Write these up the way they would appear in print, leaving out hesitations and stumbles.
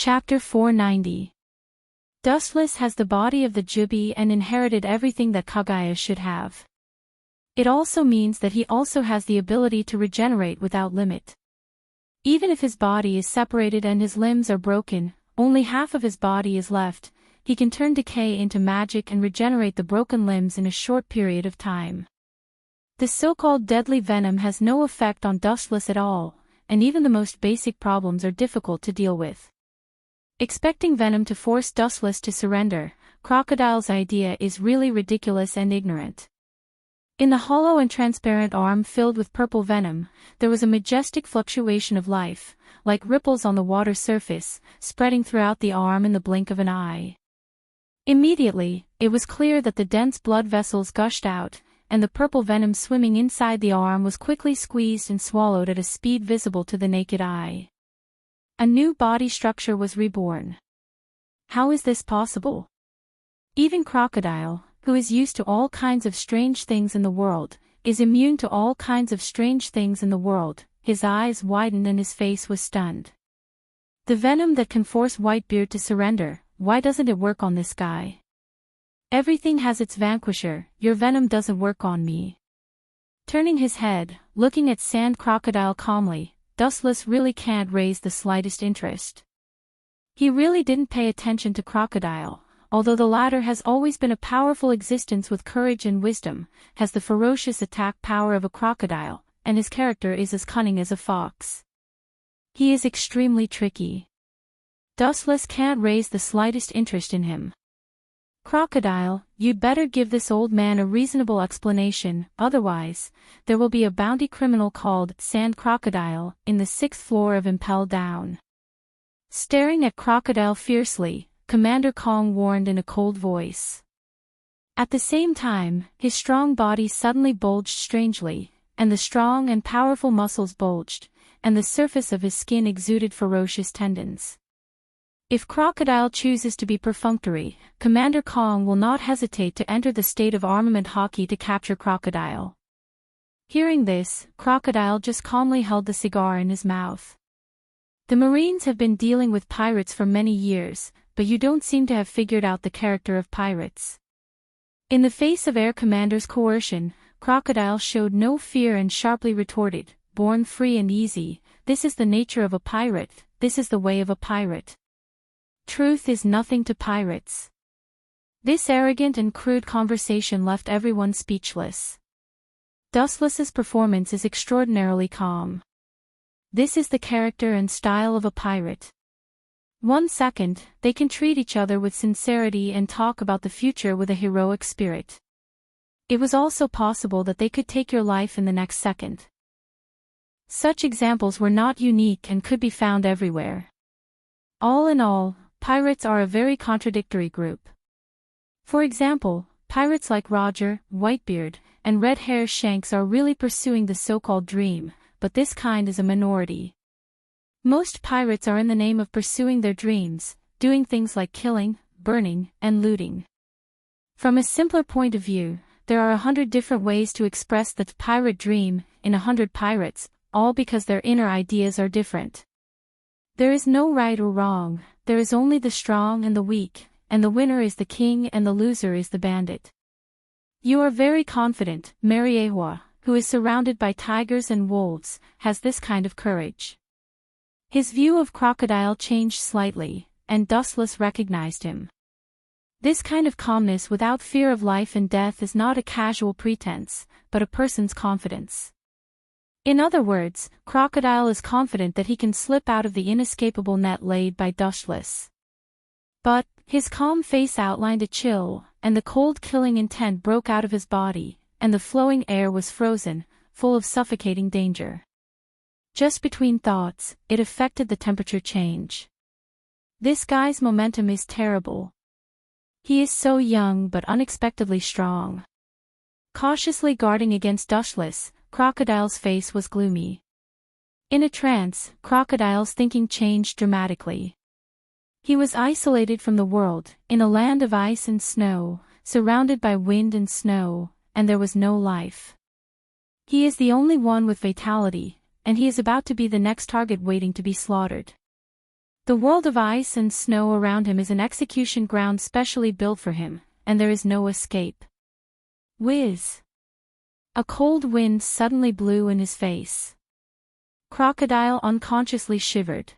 Chapter 490. Dustless has the body of the Jubi and inherited everything that Kaguya should have. It also means that he also has the ability to regenerate without limit. Even if his body is separated and his limbs are broken, only half of his body is left, he can turn decay into magic and regenerate the broken limbs in a short period of time. This so-called deadly venom has no effect on Dustless at all, and even the most basic problems are difficult to deal with. Expecting venom to force Dustless to surrender, Crocodile's idea is really ridiculous and ignorant. In the hollow and transparent arm filled with purple venom, there was a majestic fluctuation of life, like ripples on the water surface, spreading throughout the arm in the blink of an eye. Immediately, it was clear that the dense blood vessels gushed out, and the purple venom swimming inside the arm was quickly squeezed and swallowed at a speed visible to the naked eye. A new body structure was reborn. How is this possible? Even Crocodile, who is used to all kinds of strange things in the world, is immune to all kinds of strange things in the world. His eyes widened and his face was stunned. The venom that can force Whitebeard to surrender, why doesn't it work on this guy? Everything has its vanquisher, your venom doesn't work on me. Turning his head, looking at Sand Crocodile calmly, Dustless really can't raise the slightest interest. He really didn't pay attention to Crocodile, although the latter has always been a powerful existence with courage and wisdom, has the ferocious attack power of a crocodile, and his character is as cunning as a fox. He is extremely tricky. Dustless can't raise the slightest interest in him. Crocodile, you'd better give this old man a reasonable explanation, otherwise, there will be a bounty criminal called Sand Crocodile in the 6th floor of Impel Down. Staring at Crocodile fiercely, Commander Kong warned in a cold voice. At the same time, his strong body suddenly bulged strangely, and the strong and powerful muscles bulged, and the surface of his skin exuded ferocious tendons. If Crocodile chooses to be perfunctory, Commander Kong will not hesitate to enter the state of armament hockey to capture Crocodile. Hearing this, Crocodile just calmly held the cigar in his mouth. The Marines have been dealing with pirates for many years, but you don't seem to have figured out the character of pirates. In the face of Air Commander's coercion, Crocodile showed no fear and sharply retorted, "Born free and easy, this is the nature of a pirate, this is the way of a pirate. Truth is nothing to pirates." This arrogant and crude conversation left everyone speechless. Dustless's performance is extraordinarily calm. This is the character and style of a pirate. 1 second, they can treat each other with sincerity and talk about the future with a heroic spirit. It was also possible that they could take your life in the next second. Such examples were not unique and could be found everywhere. All in all, pirates are a very contradictory group. For example, pirates like Roger, Whitebeard, and Red Hair Shanks are really pursuing the so-called dream, but this kind is a minority. Most pirates are in the name of pursuing their dreams, doing things like killing, burning, and looting. From a simpler point of view, there are 100 different ways to express the pirate dream in 100 pirates, all because their inner ideas are different. There is no right or wrong, there is only the strong and the weak, and the winner is the king and the loser is the bandit. You are very confident, Mariehua, who is surrounded by tigers and wolves, has this kind of courage. His view of Crocodile changed slightly, and Dustless recognized him. This kind of calmness without fear of life and death is not a casual pretense, but a person's confidence. In other words, Crocodile is confident that he can slip out of the inescapable net laid by Dustless. But, his calm face outlined a chill, and the cold killing intent broke out of his body, and the flowing air was frozen, full of suffocating danger. Just between thoughts, it affected the temperature change. This guy's momentum is terrible. He is so young but unexpectedly strong. Cautiously guarding against Dustless, Crocodile's face was gloomy. In a trance, Crocodile's thinking changed dramatically. He was isolated from the world, in a land of ice and snow, surrounded by wind and snow, and there was no life. He is the only one with vitality, and he is about to be the next target waiting to be slaughtered. The world of ice and snow around him is an execution ground specially built for him, and there is no escape. Whiz! A cold wind suddenly blew in his face. Crocodile unconsciously shivered.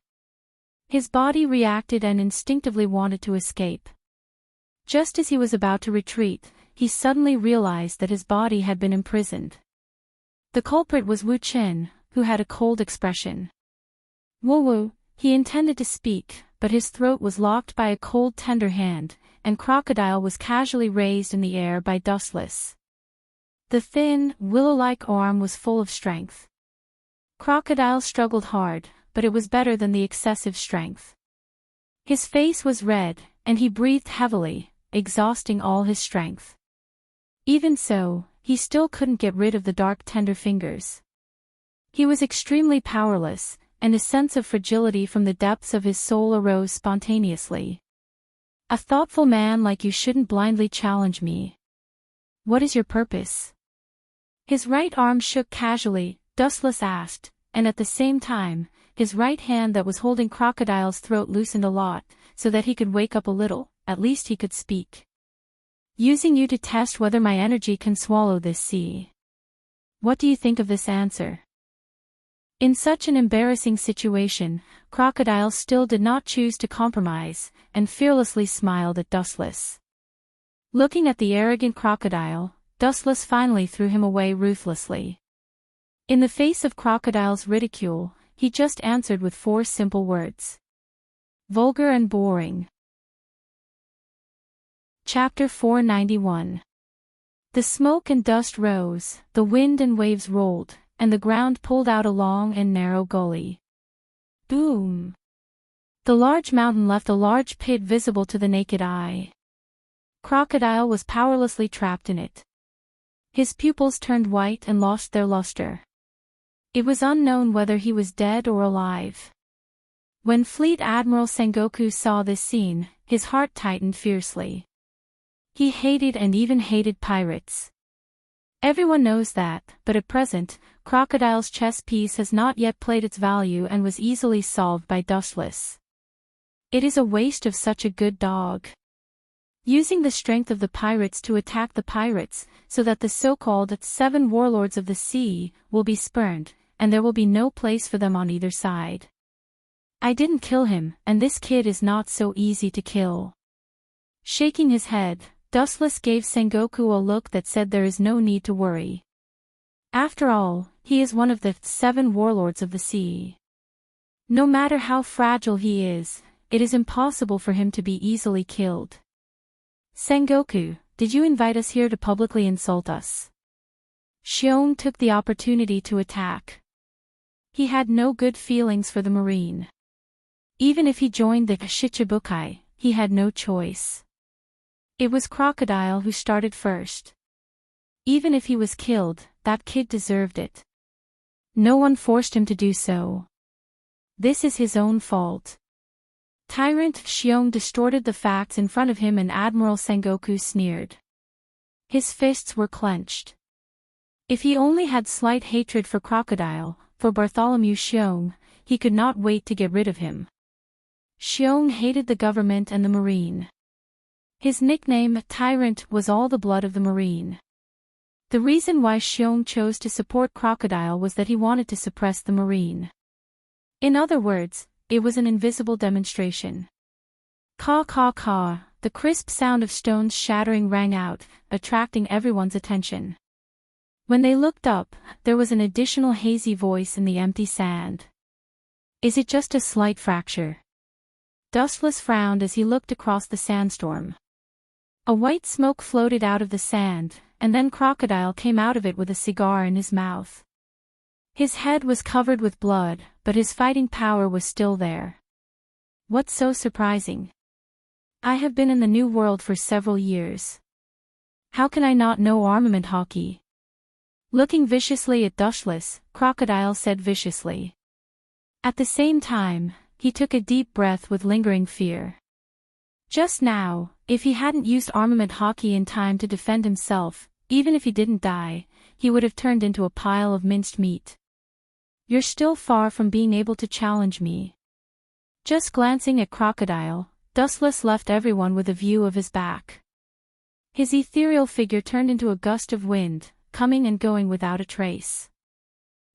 His body reacted and instinctively wanted to escape. Just as he was about to retreat, he suddenly realized that his body had been imprisoned. The culprit was Wu Chen, who had a cold expression. Woo-woo, he intended to speak, but his throat was locked by a cold tender hand, and Crocodile was casually raised in the air by Dustless. The thin, willow-like arm was full of strength. Crocodile struggled hard, but it was better than the excessive strength. His face was red, and he breathed heavily, exhausting all his strength. Even so, he still couldn't get rid of the dark tender fingers. He was extremely powerless, and a sense of fragility from the depths of his soul arose spontaneously. A thoughtful man like you shouldn't blindly challenge me. What is your purpose? His right arm shook casually, Dustless asked, and at the same time, his right hand that was holding Crocodile's throat loosened a lot, so that he could wake up a little, at least he could speak. Using you to test whether my energy can swallow this sea. What do you think of this answer? In such an embarrassing situation, Crocodile still did not choose to compromise, and fearlessly smiled at Dustless. Looking at the arrogant Crocodile, Dustless finally threw him away ruthlessly. In the face of Crocodile's ridicule, he just answered with 4 simple words. Vulgar and boring. Chapter 491. The smoke and dust rose, the wind and waves rolled, and the ground pulled out a long and narrow gully. Boom! The large mountain left a large pit visible to the naked eye. Crocodile was powerlessly trapped in it. His pupils turned white and lost their luster. It was unknown whether he was dead or alive. When Fleet Admiral Sengoku saw this scene, his heart tightened fiercely. He hated and even hated pirates. Everyone knows that, but at present, Crocodile's chess piece has not yet played its value and was easily solved by Dustless. It is a waste of such a good dog. Using the strength of the pirates to attack the pirates, so that the so-called 7 warlords of the sea will be spurned, and there will be no place for them on either side. I didn't kill him, and this kid is not so easy to kill. Shaking his head, Dustless gave Sengoku a look that said there is no need to worry. After all, he is one of the 7 warlords of the sea. No matter how fragile he is, it is impossible for him to be easily killed. Sengoku, did you invite us here to publicly insult us? Xiong took the opportunity to attack. He had no good feelings for the marine. Even if he joined the Shichibukai, he had no choice. It was Crocodile who started first. Even if he was killed, that kid deserved it. No one forced him to do so. This is his own fault. Tyrant Xiong distorted the facts in front of him and Admiral Sengoku sneered. His fists were clenched. If he only had slight hatred for Crocodile, for Bartholomew Xiong, he could not wait to get rid of him. Xiong hated the government and the marine. His nickname, Tyrant, was all the blood of the marine. The reason why Xiong chose to support Crocodile was that he wanted to suppress the marine. In other words, it was an invisible demonstration. Caw caw caw, the crisp sound of stones shattering rang out, attracting everyone's attention. When they looked up, there was an additional hazy voice in the empty sand. Is it just a slight fracture? Dustless frowned as he looked across the sandstorm. A white smoke floated out of the sand, and then Crocodile came out of it with a cigar in his mouth. His head was covered with blood, but his fighting power was still there. What's so surprising? I have been in the New World for several years. How can I not know armament hockey? Looking viciously at Dustless, Crocodile said viciously. At the same time, he took a deep breath with lingering fear. Just now, if he hadn't used armament hockey in time to defend himself, even if he didn't die, he would have turned into a pile of minced meat. You're still far from being able to challenge me. Just glancing at Crocodile, Dustless left everyone with a view of his back. His ethereal figure turned into a gust of wind, coming and going without a trace.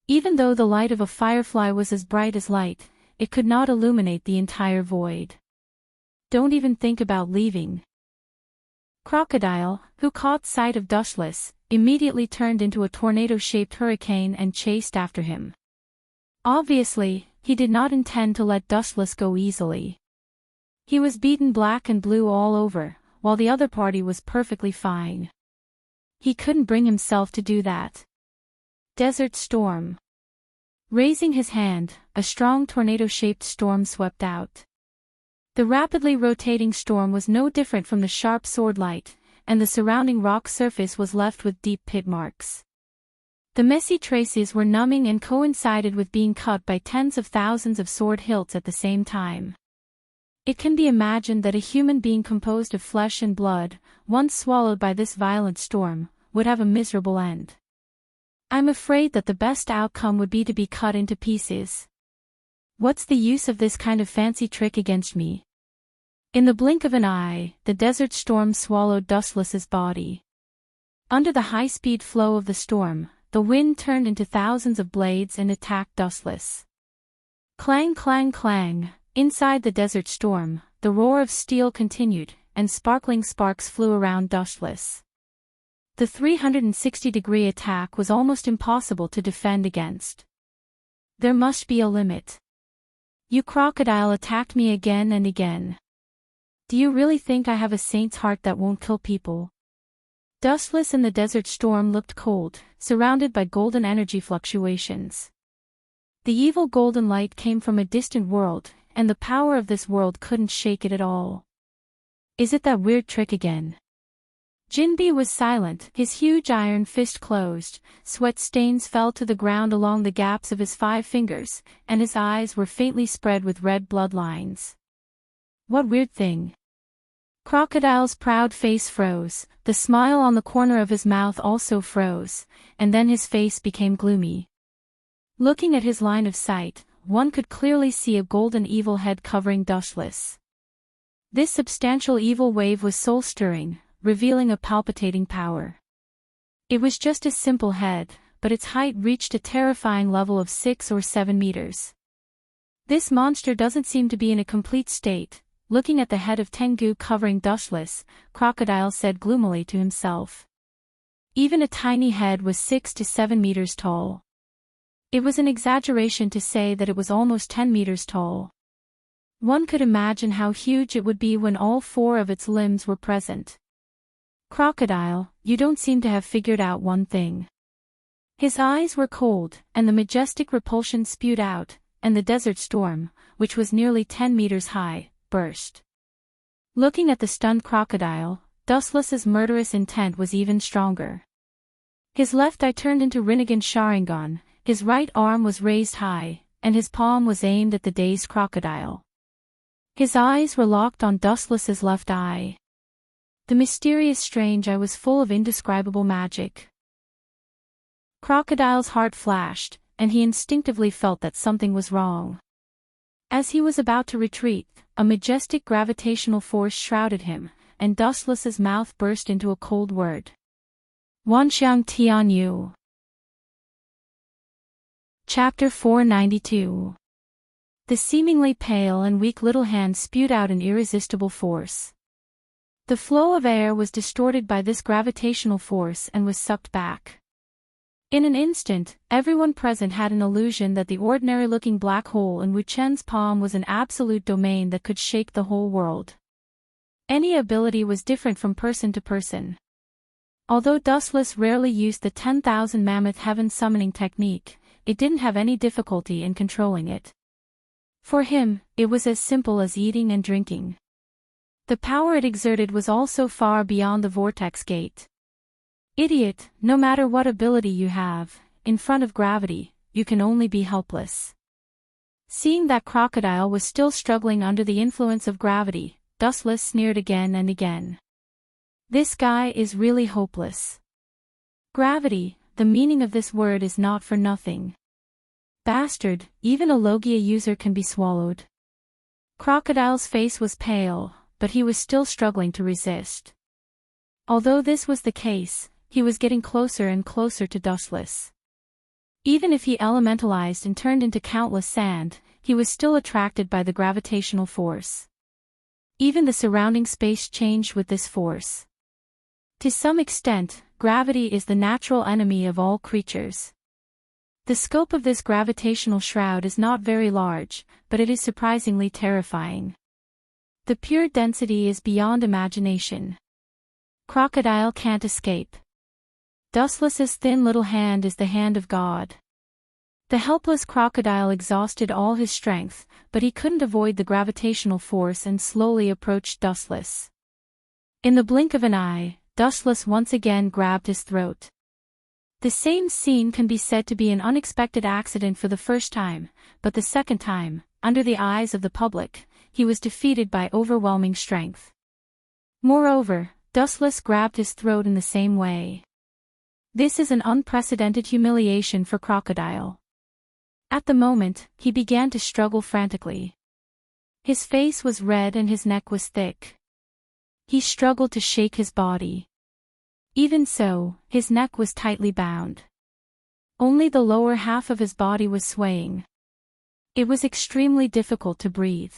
Even though the light of a firefly was as bright as light, it could not illuminate the entire void. Don't even think about leaving. Crocodile, who caught sight of Dustless, immediately turned into a tornado-shaped hurricane and chased after him. Obviously, he did not intend to let Dustless go easily. He was beaten black and blue all over, while the other party was perfectly fine. He couldn't bring himself to do that. Desert Storm. Raising his hand, a strong tornado-shaped storm swept out. The rapidly rotating storm was no different from the sharp sword light, and the surrounding rock surface was left with deep pit marks. The messy traces were numbing and coincided with being cut by tens of thousands of sword hilts at the same time. It can be imagined that a human being composed of flesh and blood, once swallowed by this violent storm, would have a miserable end. I'm afraid that the best outcome would be to be cut into pieces. What's the use of this kind of fancy trick against me? In the blink of an eye, the desert storm swallowed Dustless's body. Under the high-speed flow of the storm, the wind turned into thousands of blades and attacked Dustless. Clang, clang, clang. Inside the desert storm, the roar of steel continued, and sparkling sparks flew around Dustless. The 360-degree attack was almost impossible to defend against. There must be a limit. You Crocodile attacked me again and again. Do you really think I have a saint's heart that won't kill people? Dustless in the desert storm looked cold, surrounded by golden energy fluctuations. The evil golden light came from a distant world, and the power of this world couldn't shake it at all. Is it that weird trick again? Jinbe was silent, his huge iron fist closed, sweat stains fell to the ground along the gaps of his 5 fingers, and his eyes were faintly spread with red blood lines. What weird thing? Crocodile's proud face froze, the smile on the corner of his mouth also froze, and then his face became gloomy. Looking at his line of sight, one could clearly see a golden evil head covering Dustless. This substantial evil wave was soul-stirring, revealing a palpitating power. It was just a simple head, but its height reached a terrifying level of 6 or 7 meters. This monster doesn't seem to be in a complete state. Looking at the head of Tengu covering Dustless, Crocodile said gloomily to himself. Even a tiny head was 6 to 7 meters tall. It was an exaggeration to say that it was almost 10 meters tall. One could imagine how huge it would be when all 4 of its limbs were present. Crocodile, you don't seem to have figured out one thing. His eyes were cold, and the majestic repulsion spewed out, and the desert storm, which was nearly 10 meters high, burst. Looking at the stunned Crocodile, Dustless's murderous intent was even stronger. His left eye turned into Rinnegan Sharingan. His right arm was raised high, and his palm was aimed at the dazed Crocodile. His eyes were locked on Dustless's left eye. The mysterious strange eye was full of indescribable magic. Crocodile's heart flashed, and he instinctively felt that something was wrong. As he was about to retreat, a majestic gravitational force shrouded him, and Dustless's mouth burst into a cold word. Wanxiang Tianyu. Chapter 492. The seemingly pale and weak little hand spewed out an irresistible force. The flow of air was distorted by this gravitational force and was sucked back. In an instant, everyone present had an illusion that the ordinary-looking black hole in Wu Chen's palm was an absolute domain that could shake the whole world. Any ability was different from person to person. Although Dustless rarely used the 10,000 Mammoth Heaven summoning technique, it didn't have any difficulty in controlling it. For him, it was as simple as eating and drinking. The power it exerted was also far beyond the vortex gate. Idiot, no matter what ability you have, in front of gravity, you can only be helpless. Seeing that Crocodile was still struggling under the influence of gravity, Dustless sneered again and again. This guy is really hopeless. Gravity, the meaning of this word is not for nothing. Bastard, even a Logia user can be swallowed. Crocodile's face was pale, but he was still struggling to resist. Although this was the case, he was getting closer and closer to Dustless. Even if he elementalized and turned into countless sand, he was still attracted by the gravitational force. Even the surrounding space changed with this force. To some extent, gravity is the natural enemy of all creatures. The scope of this gravitational shroud is not very large, but it is surprisingly terrifying. The pure density is beyond imagination. Crocodile can't escape. Dustless's thin little hand is the hand of God. The helpless crocodile exhausted all his strength, but he couldn't avoid the gravitational force and slowly approached Dustless. In the blink of an eye, Dustless once again grabbed his throat. The same scene can be said to be an unexpected accident for the first time, but the second time, under the eyes of the public, he was defeated by overwhelming strength. Moreover, Dustless grabbed his throat in the same way. This is an unprecedented humiliation for Crocodile. At the moment, he began to struggle frantically. His face was red and his neck was thick. He struggled to shake his body. Even so, his neck was tightly bound. Only the lower half of his body was swaying. It was extremely difficult to breathe.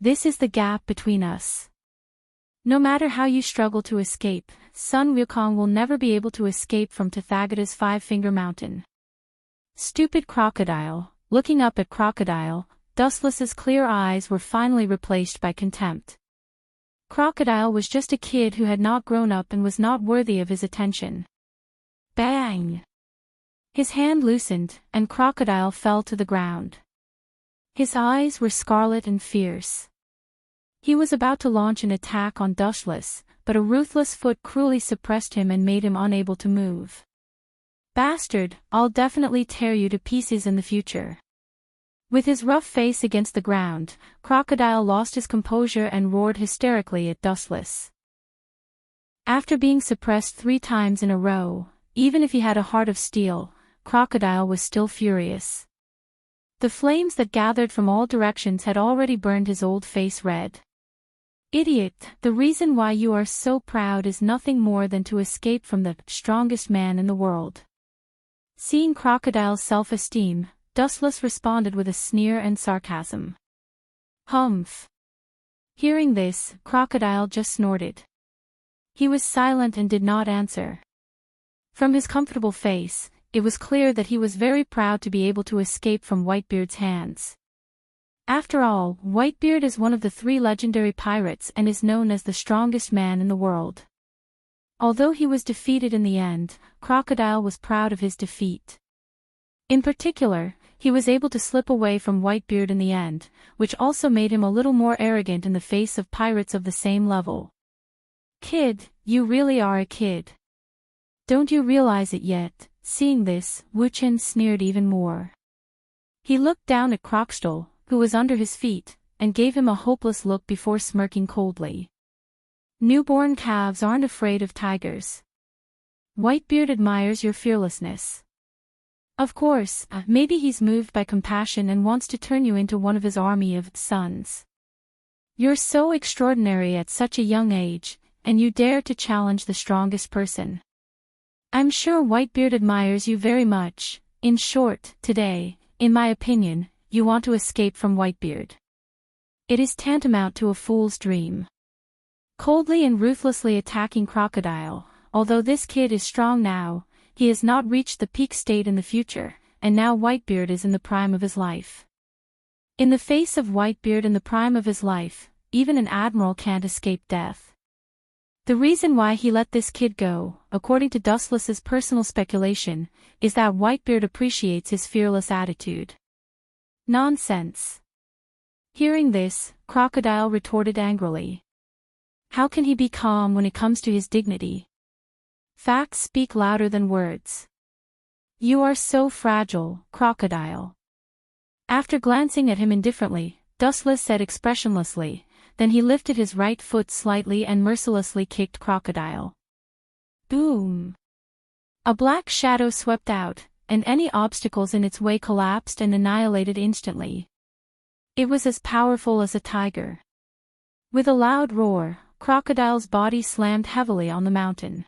This is the gap between us. No matter how you struggle to escape, Sun Wukong will never be able to escape from Tathagata's Five-Finger Mountain. Stupid Crocodile. Looking up at Crocodile, Dustless's clear eyes were finally replaced by contempt. Crocodile was just a kid who had not grown up and was not worthy of his attention. Bang! His hand loosened, and Crocodile fell to the ground. His eyes were scarlet and fierce. He was about to launch an attack on Dustless, but a ruthless foot cruelly suppressed him and made him unable to move. Bastard, I'll definitely tear you to pieces in the future. With his rough face against the ground, Crocodile lost his composure and roared hysterically at Dustless. After being suppressed 3 times in a row, even if he had a heart of steel, Crocodile was still furious. The flames that gathered from all directions had already burned his old face red. Idiot, the reason why you are so proud is nothing more than to escape from the strongest man in the world. Seeing Crocodile's self-esteem, Dustless responded with a sneer and sarcasm. Humph. Hearing this, Crocodile just snorted. He was silent and did not answer. From his comfortable face, it was clear that he was very proud to be able to escape from Whitebeard's hands. After all, Whitebeard is one of the 3 legendary pirates and is known as the strongest man in the world. Although he was defeated in the end, Crocodile was proud of his defeat. In particular, he was able to slip away from Whitebeard in the end, which also made him a little more arrogant in the face of pirates of the same level. Kid, you really are a kid. Don't you realize it yet? Seeing this, Wu-Chen sneered even more. He looked down at Crocodile, who was under his feet, and gave him a hopeless look before smirking coldly. Newborn calves aren't afraid of tigers. Whitebeard admires your fearlessness. Of course, maybe he's moved by compassion and wants to turn you into one of his army of sons. You're so extraordinary at such a young age, and you dare to challenge the strongest person. I'm sure Whitebeard admires you very much. In short, today, in my opinion, you want to escape from Whitebeard. It is tantamount to a fool's dream. Coldly and ruthlessly attacking Crocodile, although this kid is strong now, he has not reached the peak state in the future, and now Whitebeard is in the prime of his life. In the face of Whitebeard in the prime of his life, even an admiral can't escape death. The reason why he let this kid go, according to Dustless's personal speculation, is that Whitebeard appreciates his fearless attitude. Nonsense. Hearing this, Crocodile retorted angrily. How can he be calm when it comes to his dignity? Facts speak louder than words. You are so fragile, Crocodile. After glancing at him indifferently, Dustless said expressionlessly, then he lifted his right foot slightly and mercilessly kicked Crocodile. Boom! A black shadow swept out, and any obstacles in its way collapsed and annihilated instantly. It was as powerful as a tiger. With a loud roar, Crocodile's body slammed heavily on the mountain.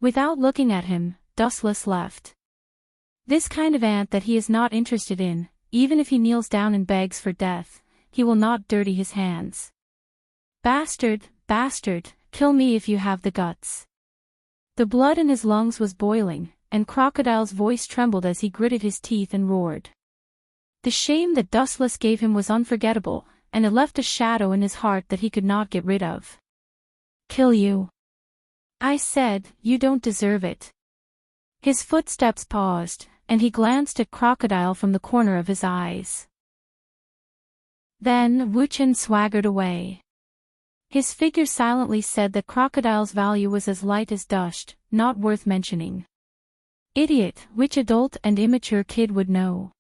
Without looking at him, Dustless left. This kind of ant that he is not interested in, even if he kneels down and begs for death, he will not dirty his hands. Bastard, bastard, kill me if you have the guts. The blood in his lungs was boiling, and Crocodile's voice trembled as he gritted his teeth and roared. The shame that Dustless gave him was unforgettable, and it left a shadow in his heart that he could not get rid of. Kill you. I said, you don't deserve it. His footsteps paused, and he glanced at Crocodile from the corner of his eyes. Then Wuchen swaggered away. His figure silently said that Crocodile's value was as light as dust, not worth mentioning. Idiot, which adult and immature kid would know?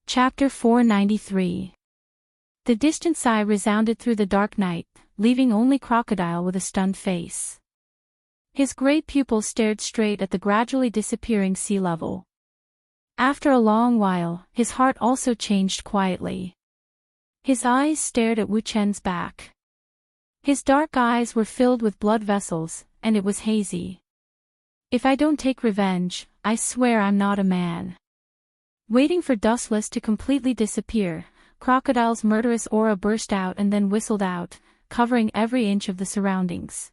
Chapter 493. The distant sigh resounded through the dark night, leaving only Crocodile with a stunned face. His great pupils stared straight at the gradually disappearing sea level. After a long while, his heart also changed quietly. His eyes stared at Wu Chen's back. His dark eyes were filled with blood vessels, and it was hazy. If I don't take revenge, I swear I'm not a man. Waiting for Dustless to completely disappear, Crocodile's murderous aura burst out and then whistled out, covering every inch of the surroundings.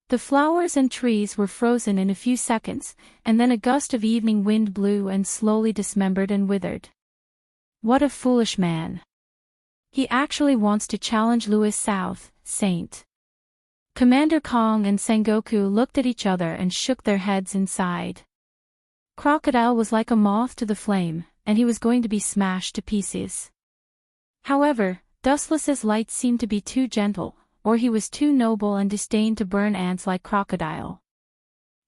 The flowers and trees were frozen in a few seconds, and then a gust of evening wind blew and slowly dismembered and withered. What a foolish man. He actually wants to challenge Louis South, Saint. Commander Kong and Sengoku looked at each other and shook their heads and sighed. Crocodile was like a moth to the flame, and he was going to be smashed to pieces. However, Dustless's light seemed to be too gentle, or he was too noble and disdained to burn ants like Crocodile.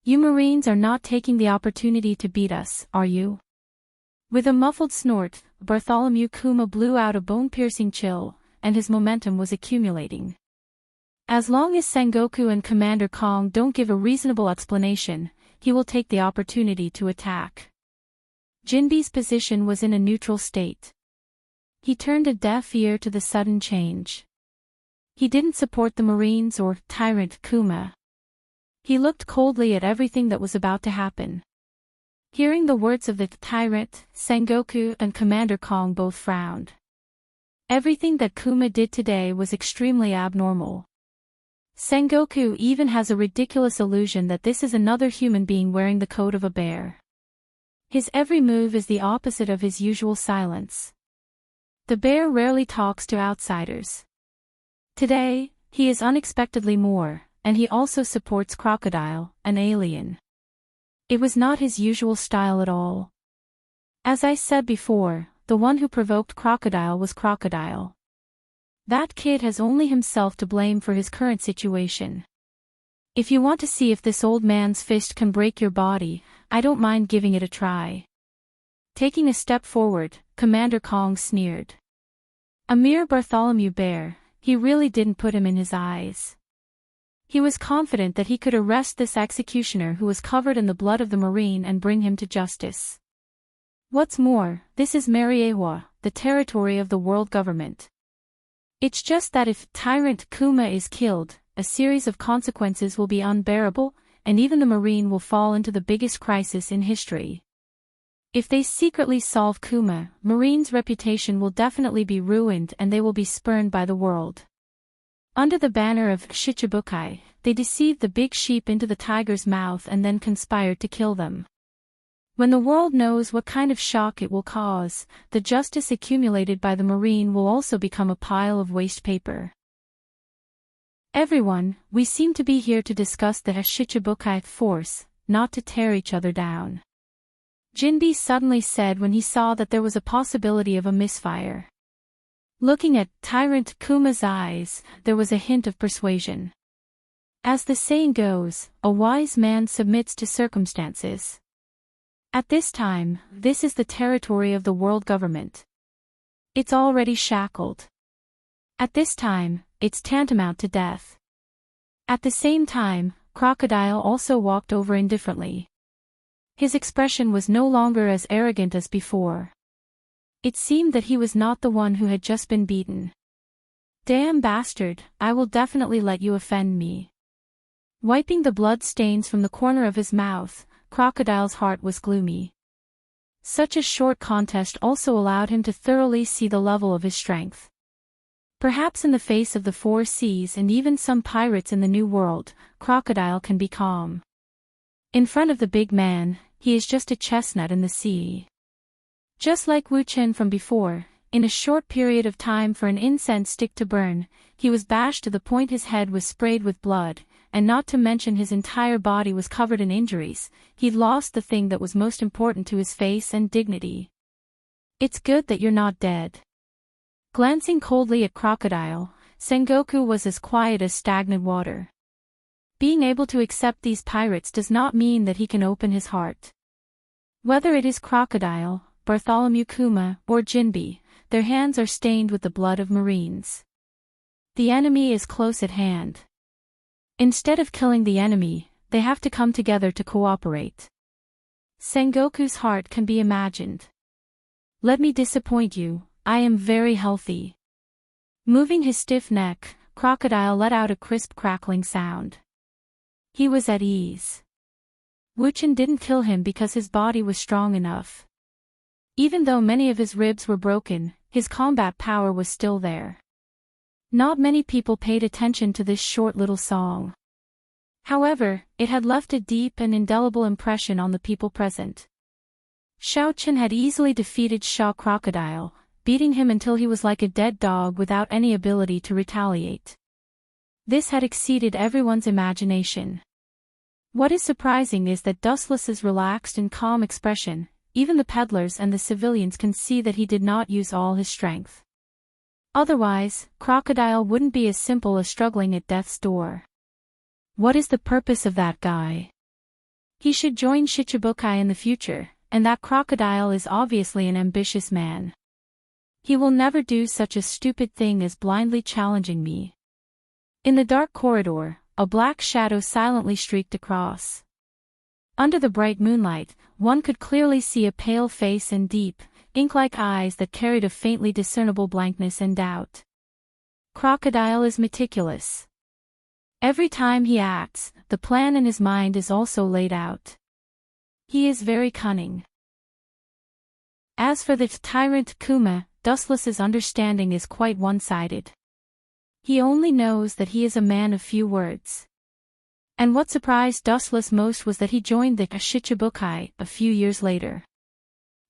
You Marines are not taking the opportunity to beat us, are you? With a muffled snort, Bartholomew Kuma blew out a bone-piercing chill, and his momentum was accumulating. As long as Sengoku and Commander Kong don't give a reasonable explanation, he will take the opportunity to attack. Jinbe's position was in a neutral state. He turned a deaf ear to the sudden change. He didn't support the Marines or Tyrant Kuma. He looked coldly at everything that was about to happen. Hearing the words of the Tyrant, Sengoku and Commander Kong both frowned. Everything that Kuma did today was extremely abnormal. Sengoku even has a ridiculous illusion that this is another human being wearing the coat of a bear. His every move is the opposite of his usual silence. The bear rarely talks to outsiders. Today, he is unexpectedly more, and he also supports Crocodile, an alien. It was not his usual style at all. As I said before, the one who provoked Crocodile was Crocodile. That kid has only himself to blame for his current situation. If you want to see if this old man's fist can break your body, I don't mind giving it a try. Taking a step forward, Commander Kong sneered. A mere Bartholomew Bear, he really didn't put him in his eyes. He was confident that he could arrest this executioner who was covered in the blood of the Marine and bring him to justice. What's more, this is Mariewa, the territory of the world government. It's just that if Tyrant Kuma is killed, a series of consequences will be unbearable, and even the Marine will fall into the biggest crisis in history. If they secretly solve Kuma, Marine's reputation will definitely be ruined and they will be spurned by the world. Under the banner of Shichibukai, they deceived the big sheep into the tiger's mouth and then conspired to kill them. When the world knows what kind of shock it will cause, the justice accumulated by the Marine will also become a pile of waste paper. Everyone, we seem to be here to discuss the Shichibukai force, not to tear each other down. Jinbe suddenly said when he saw that there was a possibility of a misfire. Looking at Tyrant Kuma's eyes, there was a hint of persuasion. As the saying goes, a wise man submits to circumstances. At this time, this is the territory of the world government. It's already shackled. At this time, it's tantamount to death. At the same time, Crocodile also walked over indifferently. His expression was no longer as arrogant as before. It seemed that he was not the one who had just been beaten. Damn bastard, I will definitely let you offend me. Wiping the blood stains from the corner of his mouth, Crocodile's heart was gloomy. Such a short contest also allowed him to thoroughly see the level of his strength. Perhaps in the face of the four seas and even some pirates in the New World, Crocodile can be calm. In front of the big man, he is just a chestnut in the sea. Just like Wu Chen from before, in a short period of time for an incense stick to burn, he was bashed to the point his head was sprayed with blood, and not to mention his entire body was covered in injuries. He'd lost the thing that was most important to his face and dignity. It's good that you're not dead. Glancing coldly at Crocodile, Sengoku was as quiet as stagnant water. Being able to accept these pirates does not mean that he can open his heart. Whether it is Crocodile, Bartholomew Kuma, or Jinbe, their hands are stained with the blood of Marines. The enemy is close at hand. Instead of killing the enemy, they have to come together to cooperate. Sengoku's heart can be imagined. Let me disappoint you, I am very healthy. Moving his stiff neck, Crocodile let out a crisp crackling sound. He was at ease. Wu Chen didn't kill him because his body was strong enough. Even though many of his ribs were broken, his combat power was still there. Not many people paid attention to this short little song. However, it had left a deep and indelible impression on the people present. Xiao Chen had easily defeated Shaw Crocodile, beating him until he was like a dead dog without any ability to retaliate. This had exceeded everyone's imagination. What is surprising is that Dustless's relaxed and calm expression, even the peddlers and the civilians can see that he did not use all his strength. Otherwise, Crocodile wouldn't be as simple as struggling at death's door. What is the purpose of that guy? He should join Shichibukai in the future, and that Crocodile is obviously an ambitious man. He will never do such a stupid thing as blindly challenging me. In the dark corridor, a black shadow silently streaked across. Under the bright moonlight, one could clearly see a pale face and deep, ink-like eyes that carried a faintly discernible blankness and doubt. Crocodile is meticulous. Every time he acts, the plan in his mind is also laid out. He is very cunning. As for the tyrant Kuma, Dustless's understanding is quite one-sided. He only knows that he is a man of few words. And what surprised Dustless most was that he joined the Shichibukai a few years later.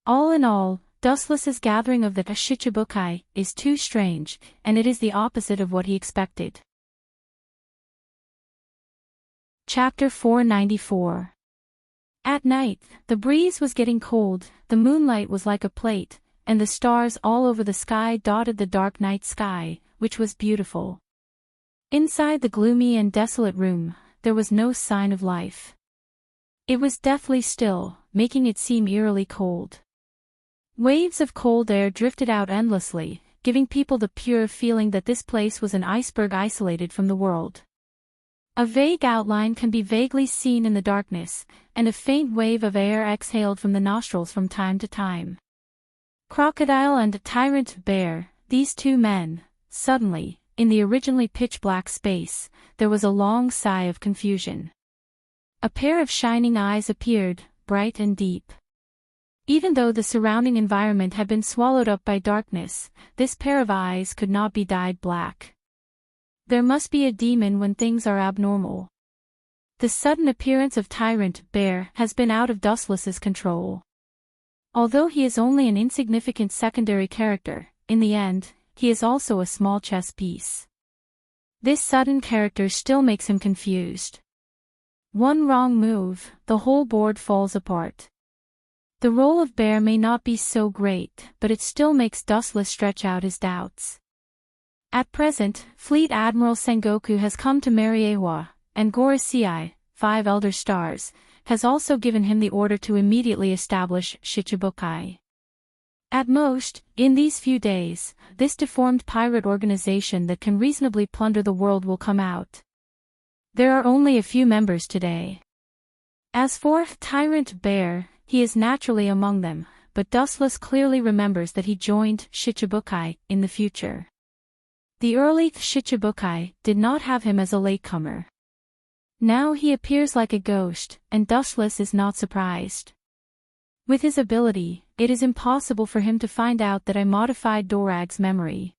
All in all, Dustless's gathering of the Shichibukai is too strange, and it is the opposite of what he expected. Chapter 494. At night, the breeze was getting cold, the moonlight was like a plate, and the stars all over the sky dotted the dark night sky, which was beautiful. Inside the gloomy and desolate room, there was no sign of life. It was deathly still, making it seem eerily cold. Waves of cold air drifted out endlessly, giving people the pure feeling that this place was an iceberg isolated from the world. A vague outline can be vaguely seen in the darkness, and a faint wave of air exhaled from the nostrils from time to time. Crocodile and Tyrant Bear, these two men, suddenly, in the originally pitch-black space, there was a long sigh of confusion. A pair of shining eyes appeared, bright and deep. Even though the surrounding environment had been swallowed up by darkness, this pair of eyes could not be dyed black. There must be a demon when things are abnormal. The sudden appearance of Tyrant Bear has been out of Dustless's control. Although he is only an insignificant secondary character, in the end, he is also a small chess piece. This sudden character still makes him confused. One wrong move, the whole board falls apart. The role of Bear may not be so great, but it still makes Dustless stretch out his doubts. At present, Fleet Admiral Sengoku has come to Mariewa, and Gorosei, 5 Elder Stars, has also given him the order to immediately establish Shichibukai. At most, in these few days, this deformed pirate organization that can reasonably plunder the world will come out. There are only a few members today. As for Tyrant Bear, he is naturally among them, but Dustless clearly remembers that he joined Shichibukai in the future. The early Shichibukai did not have him as a latecomer. Now he appears like a ghost, and Dustless is not surprised. With his ability, it is impossible for him to find out that I modified Dorag's memory.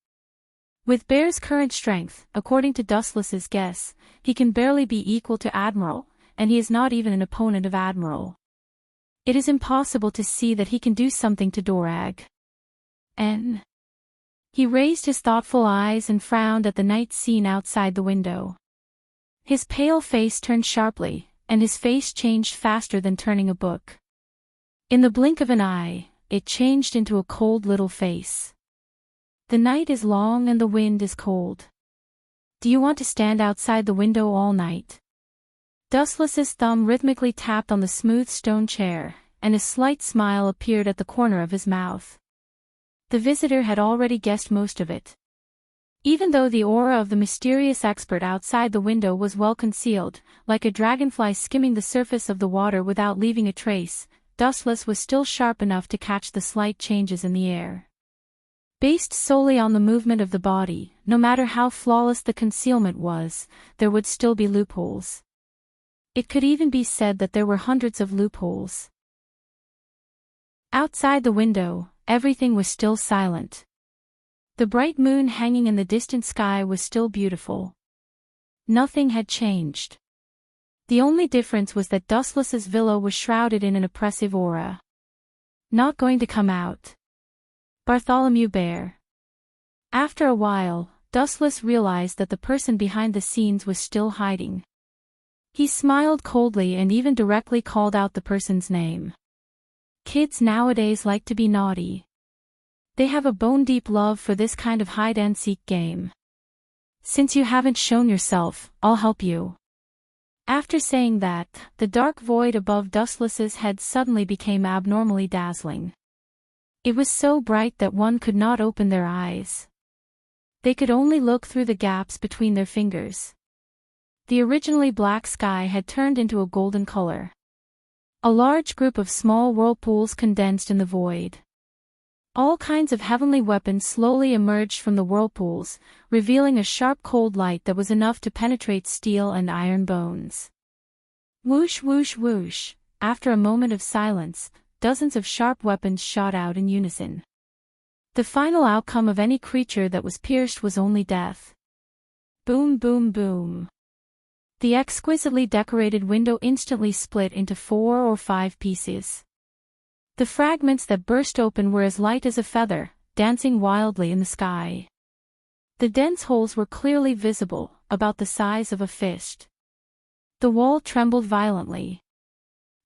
With Bear's current strength, according to Dustless's guess, he can barely be equal to Admiral, and he is not even an opponent of Admiral. It is impossible to see that he can do something to Dorag. He raised his thoughtful eyes and frowned at the night scene outside the window. His pale face turned sharply, and his face changed faster than turning a book. In the blink of an eye, it changed into a cold little face. The night is long and the wind is cold. Do you want to stand outside the window all night? Dustless's thumb rhythmically tapped on the smooth stone chair, and a slight smile appeared at the corner of his mouth. The visitor had already guessed most of it. Even though the aura of the mysterious expert outside the window was well concealed, like a dragonfly skimming the surface of the water without leaving a trace, Dustless was still sharp enough to catch the slight changes in the air. Based solely on the movement of the body, no matter how flawless the concealment was, there would still be loopholes. It could even be said that there were hundreds of loopholes. Outside the window, everything was still silent. The bright moon hanging in the distant sky was still beautiful. Nothing had changed. The only difference was that Dustless's villa was shrouded in an oppressive aura. Not going to come out. Bartholomew Bear. After a while, Dustless realized that the person behind the scenes was still hiding. He smiled coldly and even directly called out the person's name. Kids nowadays like to be naughty. They have a bone-deep love for this kind of hide-and-seek game. Since you haven't shown yourself, I'll help you. After saying that, the dark void above Dustless's head suddenly became abnormally dazzling. It was so bright that one could not open their eyes. They could only look through the gaps between their fingers. The originally black sky had turned into a golden color. A large group of small whirlpools condensed in the void. All kinds of heavenly weapons slowly emerged from the whirlpools, revealing a sharp cold light that was enough to penetrate steel and iron bones. Whoosh whoosh whoosh, after a moment of silence, dozens of sharp weapons shot out in unison. The final outcome of any creature that was pierced was only death. Boom boom boom. The exquisitely decorated window instantly split into 4 or 5 pieces. The fragments that burst open were as light as a feather, dancing wildly in the sky. The dense holes were clearly visible, about the size of a fist. The wall trembled violently.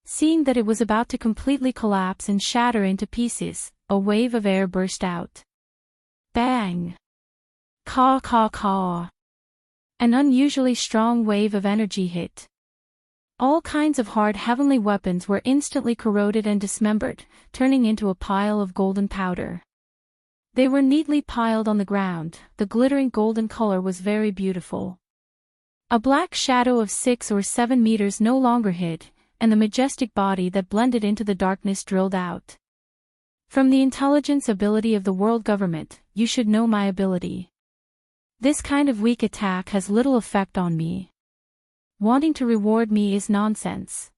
Seeing that it was about to completely collapse and shatter into pieces, a wave of air burst out. Bang! Caw caw caw! An unusually strong wave of energy hit. All kinds of hard heavenly weapons were instantly corroded and dismembered, turning into a pile of golden powder. They were neatly piled on the ground. The glittering golden color was very beautiful. A black shadow of 6 or 7 meters no longer hid, and the majestic body that blended into the darkness drilled out. From the intelligence ability of the world government, you should know my ability. This kind of weak attack has little effect on me. Wanting to reward me is nonsense.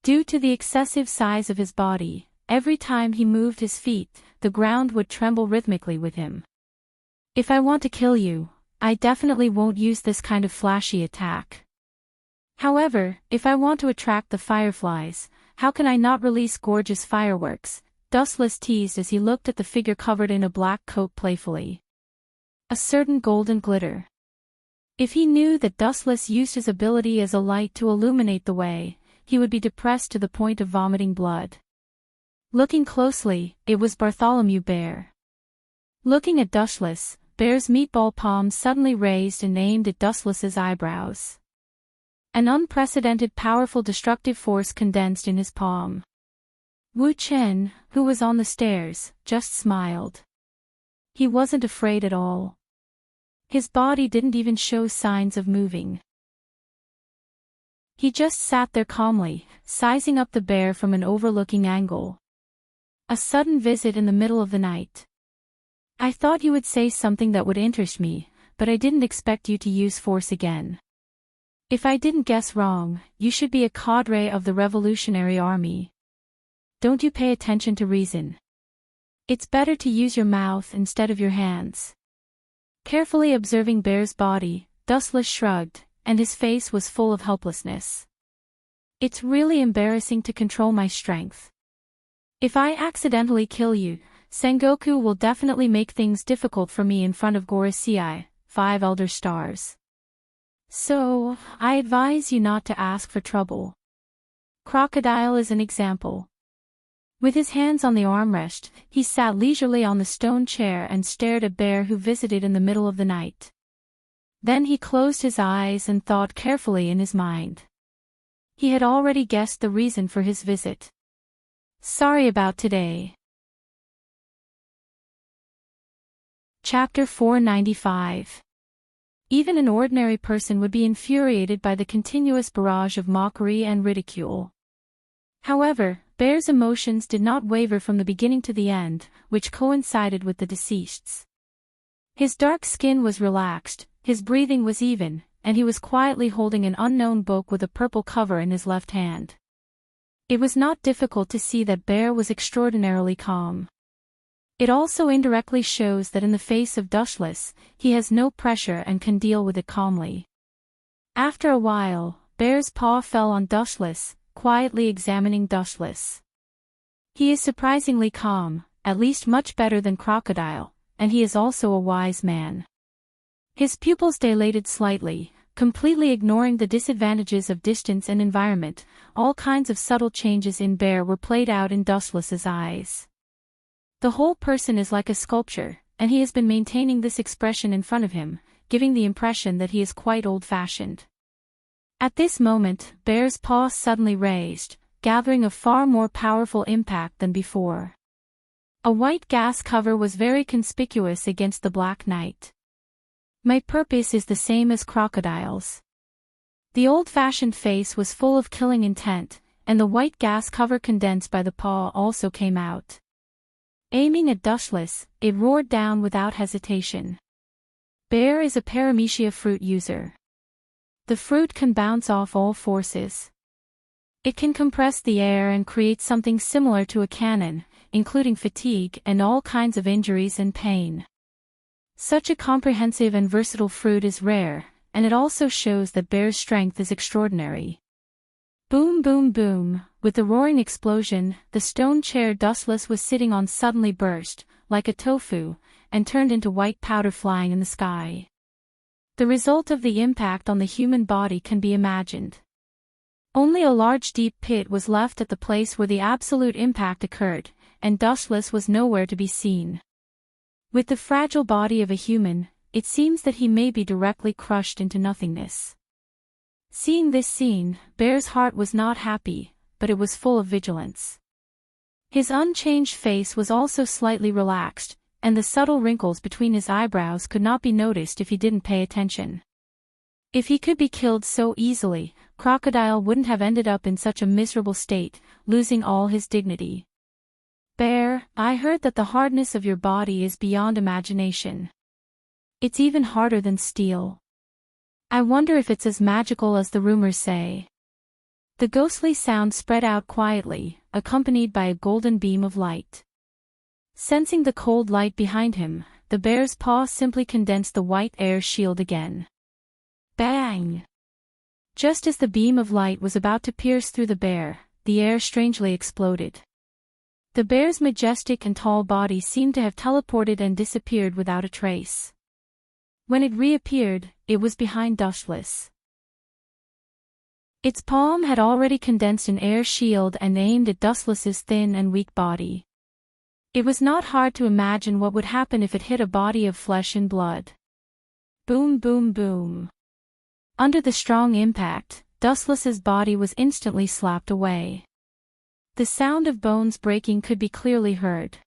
Due to the excessive size of his body, every time he moved his feet, the ground would tremble rhythmically with him. If I want to kill you, I definitely won't use this kind of flashy attack. However, if I want to attract the fireflies, how can I not release gorgeous fireworks? Dustless teased as he looked at the figure covered in a black coat playfully. A certain golden glitter. If he knew that Dustless used his ability as a light to illuminate the way, he would be depressed to the point of vomiting blood. Looking closely, it was Bartholomew Bear. Looking at Dustless, Bear's meatball palm suddenly raised and aimed at Dustless's eyebrows. An unprecedented powerful destructive force condensed in his palm. Wu Chen, who was on the stairs, just smiled. He wasn't afraid at all. His body didn't even show signs of moving. He just sat there calmly, sizing up the bear from an overlooking angle. A sudden visit in the middle of the night. I thought you would say something that would interest me, but I didn't expect you to use force again. If I didn't guess wrong, you should be a cadre of the Revolutionary Army. Don't you pay attention to reason? It's better to use your mouth instead of your hands. Carefully observing Bear's body, Dustless shrugged, and his face was full of helplessness. It's really embarrassing to control my strength. If I accidentally kill you, Sengoku will definitely make things difficult for me in front of Gorosei, 5 elder stars. So, I advise you not to ask for trouble. Crocodile is an example. With his hands on the armrest, he sat leisurely on the stone chair and stared at Bear, who visited in the middle of the night. Then he closed his eyes and thought carefully in his mind. He had already guessed the reason for his visit. Sorry about today. Chapter 495. Even an ordinary person would be infuriated by the continuous barrage of mockery and ridicule. However, Bear's emotions did not waver from the beginning to the end, which coincided with the deceased's. His dark skin was relaxed, his breathing was even, and he was quietly holding an unknown book with a purple cover in his left hand. It was not difficult to see that Bear was extraordinarily calm. It also indirectly shows that in the face of Dustless, he has no pressure and can deal with it calmly. After a while, Bear's paw fell on Dustless, quietly examining Dustless. He is surprisingly calm, at least much better than Crocodile, and he is also a wise man. His pupils dilated slightly, completely ignoring the disadvantages of distance and environment. All kinds of subtle changes in Bear were played out in Dustless's eyes. The whole person is like a sculpture, and he has been maintaining this expression in front of him, giving the impression that he is quite old-fashioned. At this moment, Bear's paw suddenly raised, gathering a far more powerful impact than before. A white gas cover was very conspicuous against the black night. My purpose is the same as Crocodile's. The old-fashioned face was full of killing intent, and the white gas cover condensed by the paw also came out. Aiming at Dustless, it roared down without hesitation. Bear is a paramecia fruit user. The fruit can bounce off all forces. It can compress the air and create something similar to a cannon, including fatigue and all kinds of injuries and pain. Such a comprehensive and versatile fruit is rare, and it also shows that Bear's strength is extraordinary. Boom boom boom, with the roaring explosion, the stone chair Dustless was sitting on suddenly burst, like a tofu, and turned into white powder flying in the sky. The result of the impact on the human body can be imagined. Only a large deep pit was left at the place where the absolute impact occurred, and Dustless was nowhere to be seen. With the fragile body of a human, it seems that he may be directly crushed into nothingness. Seeing this scene, Bear's heart was not happy, but it was full of vigilance. His unchanged face was also slightly relaxed, and the subtle wrinkles between his eyebrows could not be noticed if he didn't pay attention. If he could be killed so easily, Crocodile wouldn't have ended up in such a miserable state, losing all his dignity. Bear, I heard that the hardness of your body is beyond imagination. It's even harder than steel. I wonder if it's as magical as the rumors say. The ghostly sound spread out quietly, accompanied by a golden beam of light. Sensing the cold light behind him, the bear's paw simply condensed the white air shield again. Bang! Just as the beam of light was about to pierce through the bear, the air strangely exploded. The bear's majestic and tall body seemed to have teleported and disappeared without a trace. When it reappeared, it was behind Dustless. Its palm had already condensed an air shield and aimed at Dustless's thin and weak body. It was not hard to imagine what would happen if it hit a body of flesh and blood. Boom boom boom. Under the strong impact, Dustless's body was instantly slapped away. The sound of bones breaking could be clearly heard.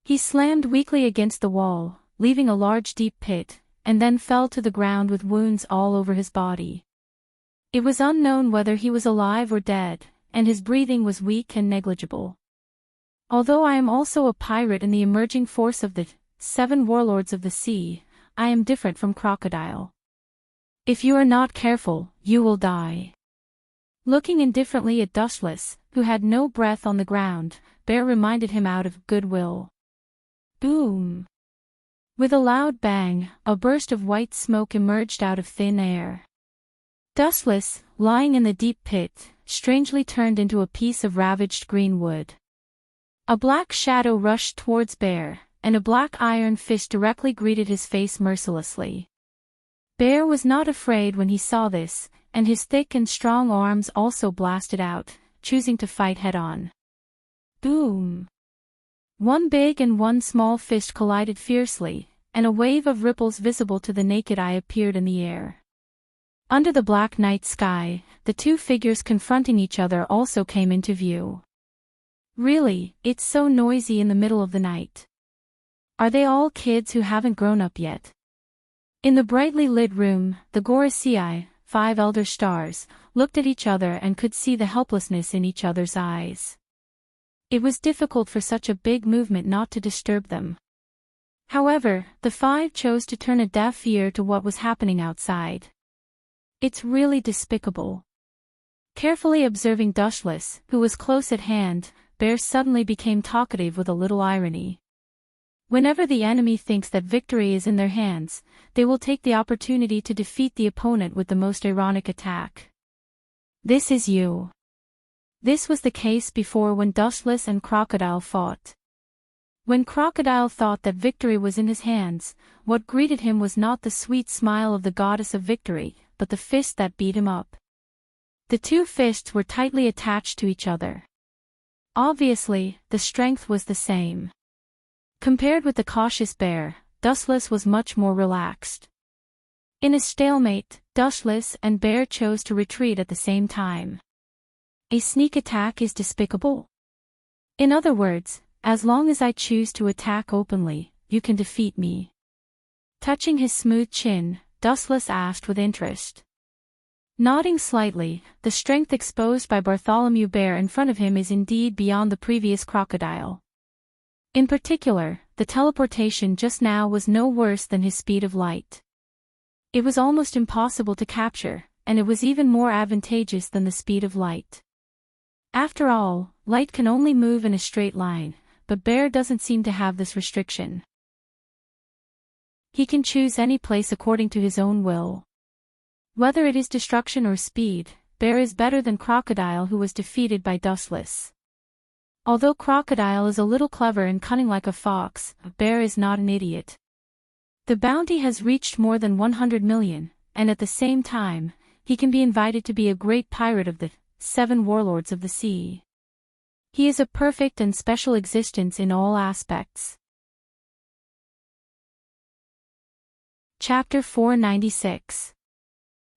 He slammed weakly against the wall, leaving a large deep pit, and then fell to the ground with wounds all over his body. It was unknown whether he was alive or dead, and his breathing was weak and negligible. Although I am also a pirate in the emerging force of the 7 warlords of the sea, I am different from Crocodile. If you are not careful, you will die. Looking indifferently at Dustless, who had no breath on the ground, Bear reminded him out of goodwill. Boom! With a loud bang, a burst of white smoke emerged out of thin air. Dustless, lying in the deep pit, strangely turned into a piece of ravaged green wood. A black shadow rushed towards Bear, and a black iron fist directly greeted his face mercilessly. Bear was not afraid when he saw this, and his thick and strong arms also blasted out, choosing to fight head-on. Boom! One big and one small fist collided fiercely, and a wave of ripples visible to the naked eye appeared in the air. Under the black night sky, the two figures confronting each other also came into view. Really, it's so noisy in the middle of the night. Are they all kids who haven't grown up yet? In the brightly lit room, the Gorosei, 5 elder stars, looked at each other and could see the helplessness in each other's eyes. It was difficult for such a big movement not to disturb them. However, the 5 chose to turn a deaf ear to what was happening outside. It's really despicable. Carefully observing Dustless, who was close at hand, Bear suddenly became talkative with a little irony. Whenever the enemy thinks that victory is in their hands, they will take the opportunity to defeat the opponent with the most ironic attack. This is you. This was the case before when Dustless and Crocodile fought. When Crocodile thought that victory was in his hands, what greeted him was not the sweet smile of the goddess of victory, but the fist that beat him up. The two fists were tightly attached to each other. Obviously, the strength was the same. Compared with the cautious Bear, Dustless was much more relaxed. In a stalemate, Dustless and Bear chose to retreat at the same time. A sneak attack is despicable. In other words, as long as I choose to attack openly, you can defeat me. Touching his smooth chin, Dustless asked with interest. Nodding slightly, the strength exposed by Bartholomew Bear in front of him is indeed beyond the previous Crocodile. In particular, the teleportation just now was no worse than his speed of light. It was almost impossible to capture, and it was even more advantageous than the speed of light. After all, light can only move in a straight line, but Bear doesn't seem to have this restriction. He can choose any place according to his own will. Whether it is destruction or speed, Bear is better than Crocodile, who was defeated by Dustless. Although Crocodile is a little clever and cunning like a fox, Bear is not an idiot. The bounty has reached more than 100 million, and at the same time, he can be invited to be a great pirate of the 7 warlords of the sea. He is a perfect and special existence in all aspects. Chapter 496.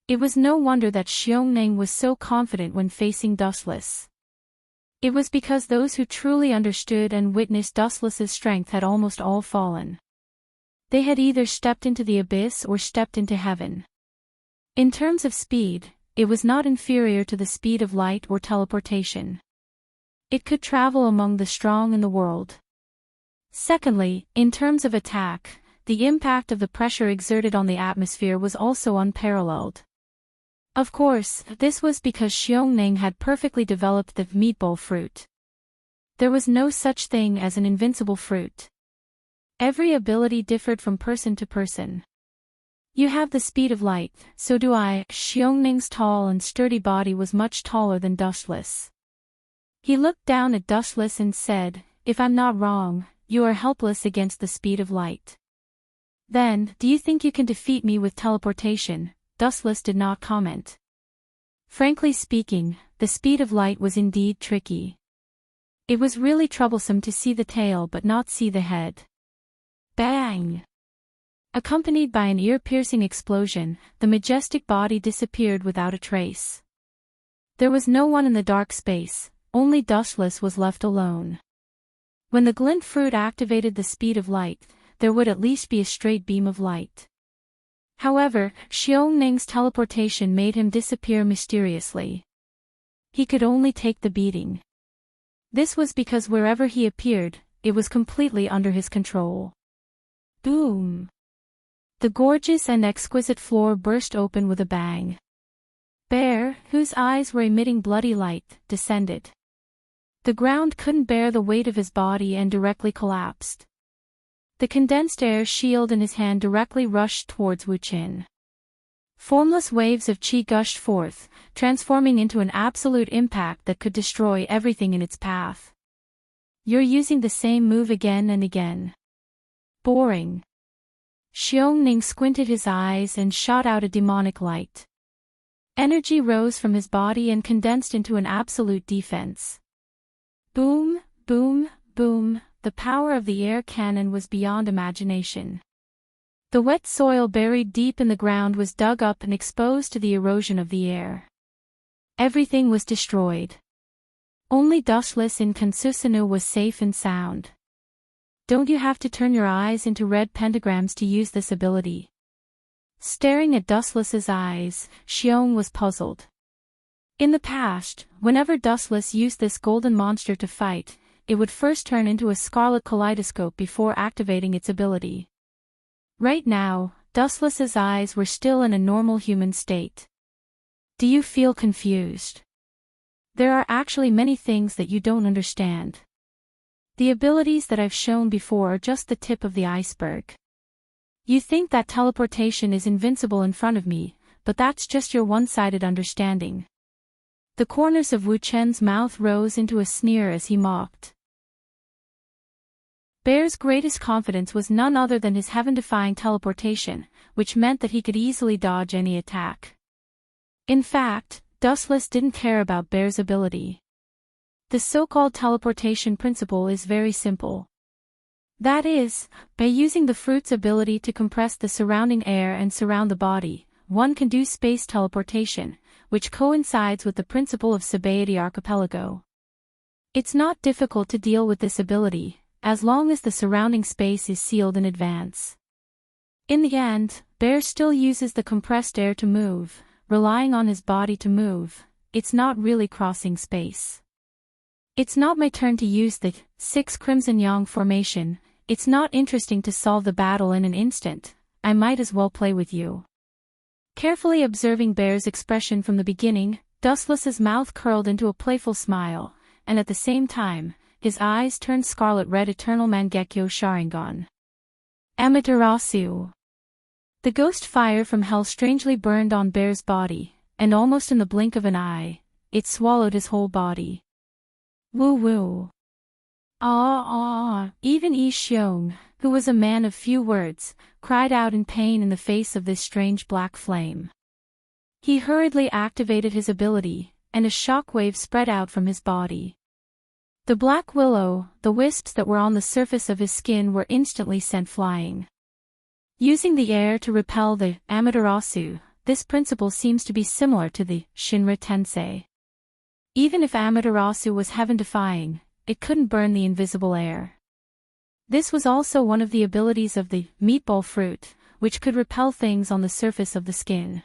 It was no wonder that Xiongning was so confident when facing Dustless. It was because those who truly understood and witnessed Dustless's strength had almost all fallen. They had either stepped into the abyss or stepped into heaven. In terms of speed, it was not inferior to the speed of light or teleportation. It could travel among the strong in the world. Secondly, in terms of attack, the impact of the pressure exerted on the atmosphere was also unparalleled. Of course, this was because Xiongning had perfectly developed the meatball fruit. There was no such thing as an invincible fruit. Every ability differed from person to person. You have the speed of light, so do I. Xiungning's tall and sturdy body was much taller than Dustless. He looked down at Dustless and said, "If I'm not wrong, you are helpless against the speed of light. Then, do you think you can defeat me with teleportation?" Dustless did not comment. Frankly speaking, the speed of light was indeed tricky. It was really troublesome to see the tail but not see the head. Bang! Accompanied by an ear-piercing explosion, the majestic body disappeared without a trace. There was no one in the dark space, only Dustless was left alone. When the glint fruit activated the speed of light, there would at least be a straight beam of light. However, Xiungning's teleportation made him disappear mysteriously. He could only take the beating. This was because wherever he appeared, it was completely under his control. Boom! The gorgeous and exquisite floor burst open with a bang. Bear, whose eyes were emitting bloody light, descended. The ground couldn't bear the weight of his body and directly collapsed. The condensed air shield in his hand directly rushed towards Wu Qin. Formless waves of qi gushed forth, transforming into an absolute impact that could destroy everything in its path. You're using the same move again and again. Boring. Xiongning squinted his eyes and shot out a demonic light. Energy rose from his body and condensed into an absolute defense. Boom, boom, boom, the power of the air cannon was beyond imagination. The wet soil buried deep in the ground was dug up and exposed to the erosion of the air. Everything was destroyed. Only Dustless in Kansusanu was safe and sound. Don't you have to turn your eyes into red pentagrams to use this ability? Staring at Dustless's eyes, Xiong was puzzled. In the past, whenever Dustless used this golden monster to fight, it would first turn into a scarlet kaleidoscope before activating its ability. Right now, Dustless's eyes were still in a normal human state. Do you feel confused? There are actually many things that you don't understand. The abilities that I've shown before are just the tip of the iceberg. You think that teleportation is invincible in front of me, but that's just your one-sided understanding. The corners of Wu Chen's mouth rose into a sneer as he mocked. Bear's greatest confidence was none other than his heaven-defying teleportation, which meant that he could easily dodge any attack. In fact, Dustless didn't care about Bear's ability. The so-called teleportation principle is very simple. That is, by using the fruit's ability to compress the surrounding air and surround the body, one can do space teleportation, which coincides with the principle of Sabaody Archipelago. It's not difficult to deal with this ability, as long as the surrounding space is sealed in advance. In the end, Bear still uses the compressed air to move, relying on his body to move. It's not really crossing space. It's not my turn to use the 6 Crimson Yang formation. It's not interesting to solve the battle in an instant. I might as well play with you. Carefully observing Bear's expression from the beginning, Dustless's mouth curled into a playful smile, and at the same time, his eyes turned scarlet red. Eternal Mangekyo Sharingan. Amaterasu. The ghost fire from hell strangely burned on Bear's body, and almost in the blink of an eye, it swallowed his whole body. Woo woo. Even Yi Xiong, who was a man of few words, cried out in pain in the face of this strange black flame. He hurriedly activated his ability, and a shockwave spread out from his body. The black willow, the wisps that were on the surface of his skin were instantly sent flying. Using the air to repel the Amaterasu, this principle seems to be similar to the Shinra Tensei. Even if Amaterasu was heaven-defying, it couldn't burn the invisible air. This was also one of the abilities of the meatball fruit, which could repel things on the surface of the skin.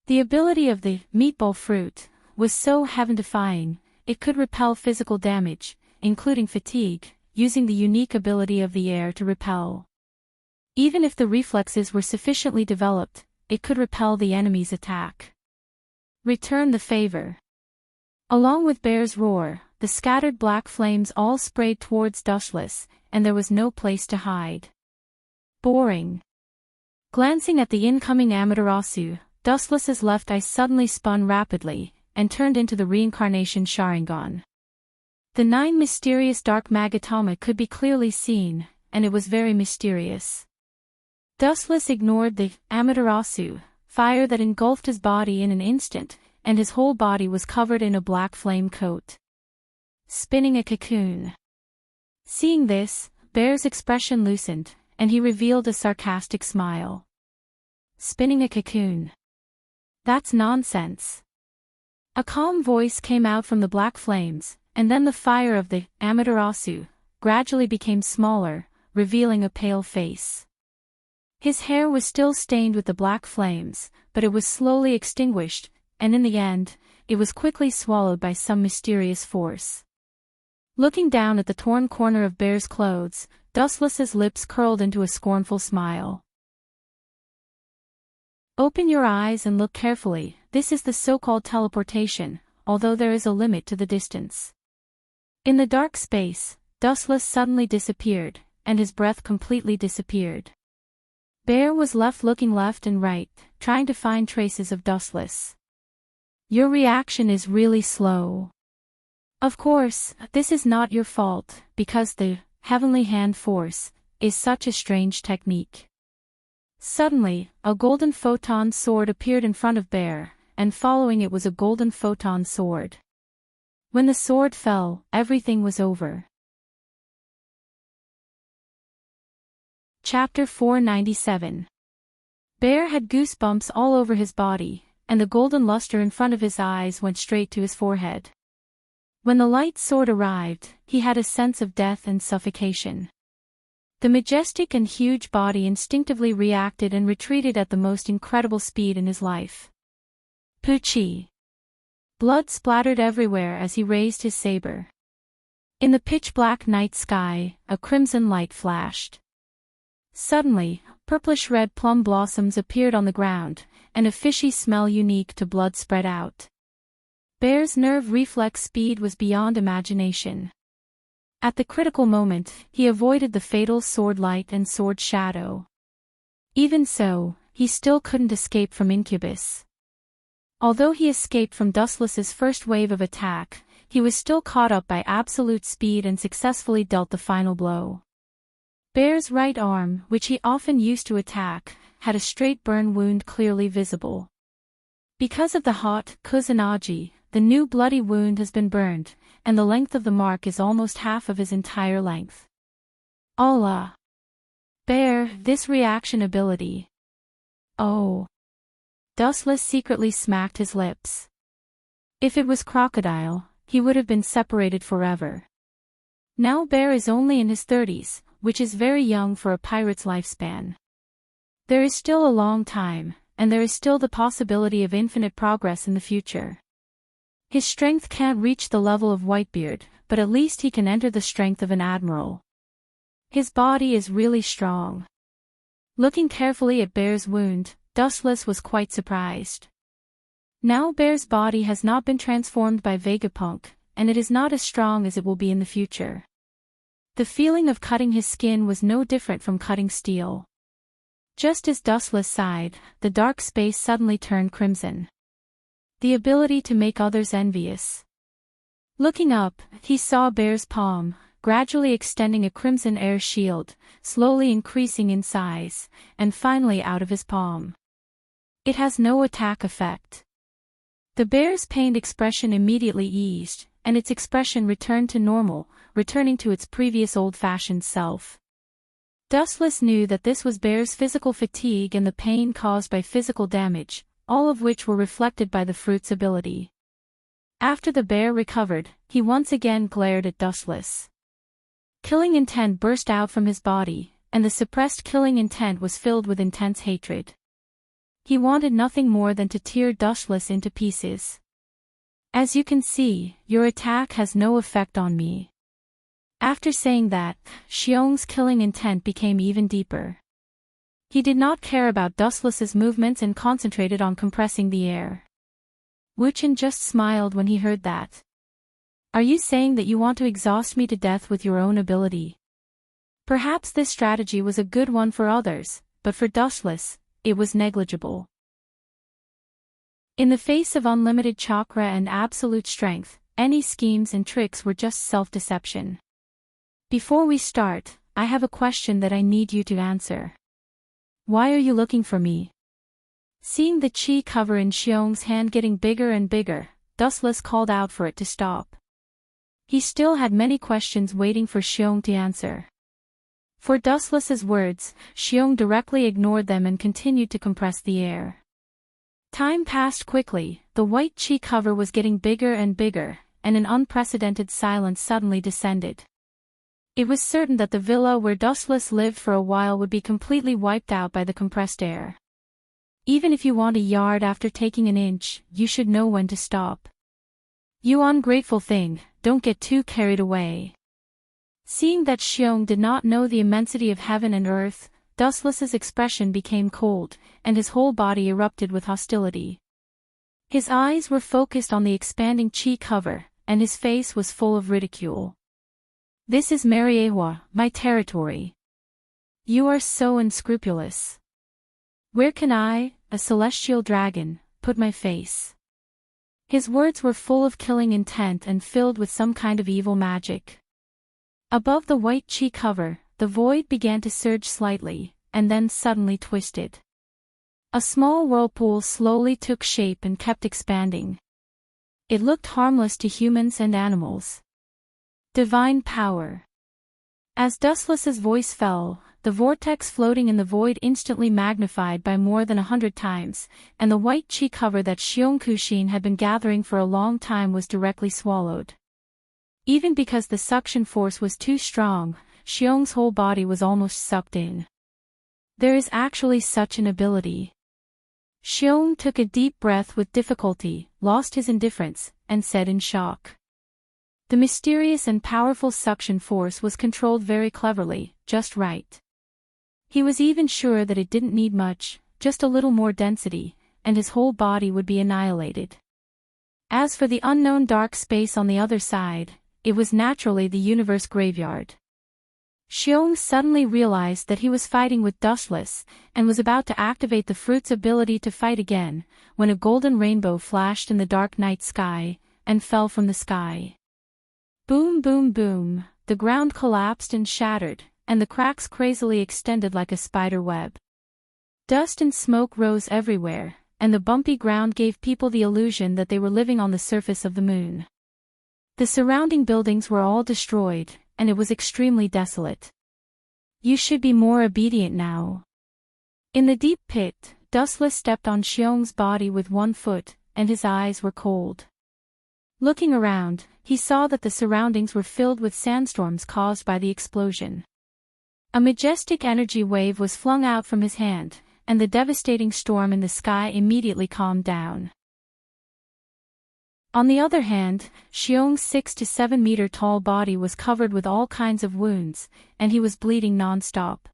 The ability of the meatball fruit was so heaven-defying, it could repel physical damage, including fatigue, using the unique ability of the air to repel. Even if the reflexes were sufficiently developed, it could repel the enemy's attack. Return the favor. Along with Bear's roar, the scattered black flames all sprayed towards Dustless, and there was no place to hide. Boring. Glancing at the incoming Amaterasu, Dustless's left eye suddenly spun rapidly, and turned into the reincarnation Sharingan. The 9 mysterious dark magatama could be clearly seen, and it was very mysterious. Dustless ignored the Amaterasu fire that engulfed his body in an instant, and his whole body was covered in a black flame coat. Spinning a cocoon. Seeing this, Bear's expression loosened, and he revealed a sarcastic smile. Spinning a cocoon. That's nonsense. A calm voice came out from the black flames, and then the fire of the Amaterasu gradually became smaller, revealing a pale face. His hair was still stained with the black flames, but it was slowly extinguished, and in the end, it was quickly swallowed by some mysterious force. Looking down at the torn corner of Bear's clothes, Dustless's lips curled into a scornful smile. Open your eyes and look carefully. This is the so-called teleportation, although there is a limit to the distance. In the dark space, Dustless suddenly disappeared, and his breath completely disappeared. Bear was left looking left and right, trying to find traces of Dustless. Your reaction is really slow. Of course, this is not your fault, because the heavenly hand force is such a strange technique. Suddenly, a golden photon sword appeared in front of Bear, and following it was a golden photon sword. When the sword fell, everything was over. Chapter 497. Bear had goosebumps all over his body, and the golden luster in front of his eyes went straight to his forehead. When the light sword arrived, he had a sense of death and suffocation. The majestic and huge body instinctively reacted and retreated at the most incredible speed in his life. Poochie! Blood splattered everywhere as he raised his saber. In the pitch-black night sky, a crimson light flashed. Suddenly, purplish-red plum blossoms appeared on the ground, and a fishy smell unique to blood spread out. Bear's nerve reflex speed was beyond imagination. At the critical moment, he avoided the fatal sword light and sword shadow. Even so, he still couldn't escape from Incubus. Although he escaped from Dustless's first wave of attack, he was still caught up by absolute speed and successfully dealt the final blow. Bear's right arm, which he often used to attack, had a straight burn wound clearly visible. Because of the hot Kusanagi, the new bloody wound has been burned, and the length of the mark is almost half of his entire length. Allah! Bear, this reaction ability. Oh! Dustless secretly smacked his lips. If it was Crocodile, he would have been separated forever. Now Bear is only in his 30s, which is very young for a pirate's lifespan. There is still a long time, and there is still the possibility of infinite progress in the future. His strength can't reach the level of Whitebeard, but at least he can enter the strength of an admiral. His body is really strong. Looking carefully at Bear's wound, Dustless was quite surprised. Now Bear's body has not been transformed by Vegapunk, and it is not as strong as it will be in the future. The feeling of cutting his skin was no different from cutting steel. Just as Dustless sighed, the dark space suddenly turned crimson. The ability to make others envious. Looking up, he saw Bear's palm, gradually extending a crimson air shield, slowly increasing in size, and finally out of his palm. It has no attack effect. The bear's pained expression immediately eased, and its expression returned to normal, returning to its previous old-fashioned self. Dustless knew that this was Bear's physical fatigue and the pain caused by physical damage, all of which were reflected by the fruit's ability. After the bear recovered, he once again glared at Dustless. Killing intent burst out from his body, and the suppressed killing intent was filled with intense hatred. He wanted nothing more than to tear Dustless into pieces. As you can see, your attack has no effect on me. After saying that, Xiong's killing intent became even deeper. He did not care about Dustless's movements and concentrated on compressing the air. Wuchen just smiled when he heard that. Are you saying that you want to exhaust me to death with your own ability? Perhaps this strategy was a good one for others, but for Dustless, it was negligible. In the face of unlimited chakra and absolute strength, any schemes and tricks were just self-deception. Before we start, I have a question that I need you to answer. Why are you looking for me? Seeing the chi cover in Xiong's hand getting bigger and bigger, Dustless called out for it to stop. He still had many questions waiting for Xiong to answer. For Dustless's words, Xiong directly ignored them and continued to compress the air. Time passed quickly, the white chi cover was getting bigger and bigger, and an unprecedented silence suddenly descended. It was certain that the villa where Dustless lived for a while would be completely wiped out by the compressed air. Even if you want a yard after taking an inch, you should know when to stop. You ungrateful thing, don't get too carried away." Seeing that Xiong did not know the immensity of heaven and earth, Dustless's expression became cold, and his whole body erupted with hostility. His eyes were focused on the expanding chi cover, and his face was full of ridicule. "This is Mariehua, my territory. You are so unscrupulous. Where can I, a celestial dragon, put my face?" His words were full of killing intent and filled with some kind of evil magic. Above the white chi cover, the void began to surge slightly, and then suddenly twisted. A small whirlpool slowly took shape and kept expanding. It looked harmless to humans and animals. Divine power. As Dustless's voice fell, the vortex floating in the void instantly magnified by more than 100 times, and the white chi cover that Xiongkushin had been gathering for a long time was directly swallowed. Even because the suction force was too strong, Xiong's whole body was almost sucked in. There is actually such an ability. Xiong took a deep breath with difficulty, lost his indifference, and said in shock. The mysterious and powerful suction force was controlled very cleverly, just right. He was even sure that it didn't need much, just a little more density, and his whole body would be annihilated. As for the unknown dark space on the other side, it was naturally the universe graveyard. Xiong suddenly realized that he was fighting with Dustless, and was about to activate the fruit's ability to fight again, when a golden rainbow flashed in the dark night sky, and fell from the sky. Boom boom boom, the ground collapsed and shattered, and the cracks crazily extended like a spider web. Dust and smoke rose everywhere, and the bumpy ground gave people the illusion that they were living on the surface of the moon. The surrounding buildings were all destroyed, and it was extremely desolate. "You should be more obedient now." In the deep pit, Dustless stepped on Xiong's body with one foot, and his eyes were cold. Looking around, he saw that the surroundings were filled with sandstorms caused by the explosion. A majestic energy wave was flung out from his hand, and the devastating storm in the sky immediately calmed down. On the other hand, Xiong's 6 to 7 meter tall body was covered with all kinds of wounds, and he was bleeding non-stop.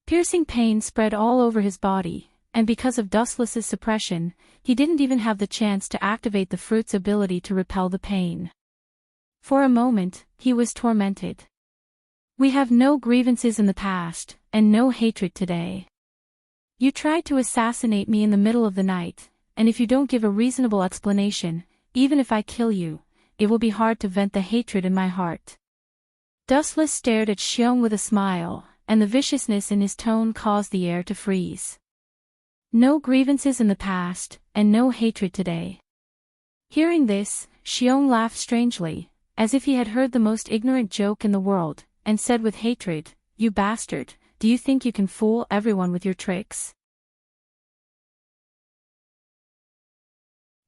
Piercing pain spread all over his body, and because of Dustless's suppression, he didn't even have the chance to activate the fruit's ability to repel the pain. For a moment, he was tormented. "We have no grievances in the past, and no hatred today. You tried to assassinate me in the middle of the night, and if you don't give a reasonable explanation, even if I kill you, it will be hard to vent the hatred in my heart." Dustless stared at Xiong with a smile, and the viciousness in his tone caused the air to freeze. No grievances in the past, and no hatred today. Hearing this, Xiong laughed strangely, as if he had heard the most ignorant joke in the world, and said with hatred, "You bastard, do you think you can fool everyone with your tricks?"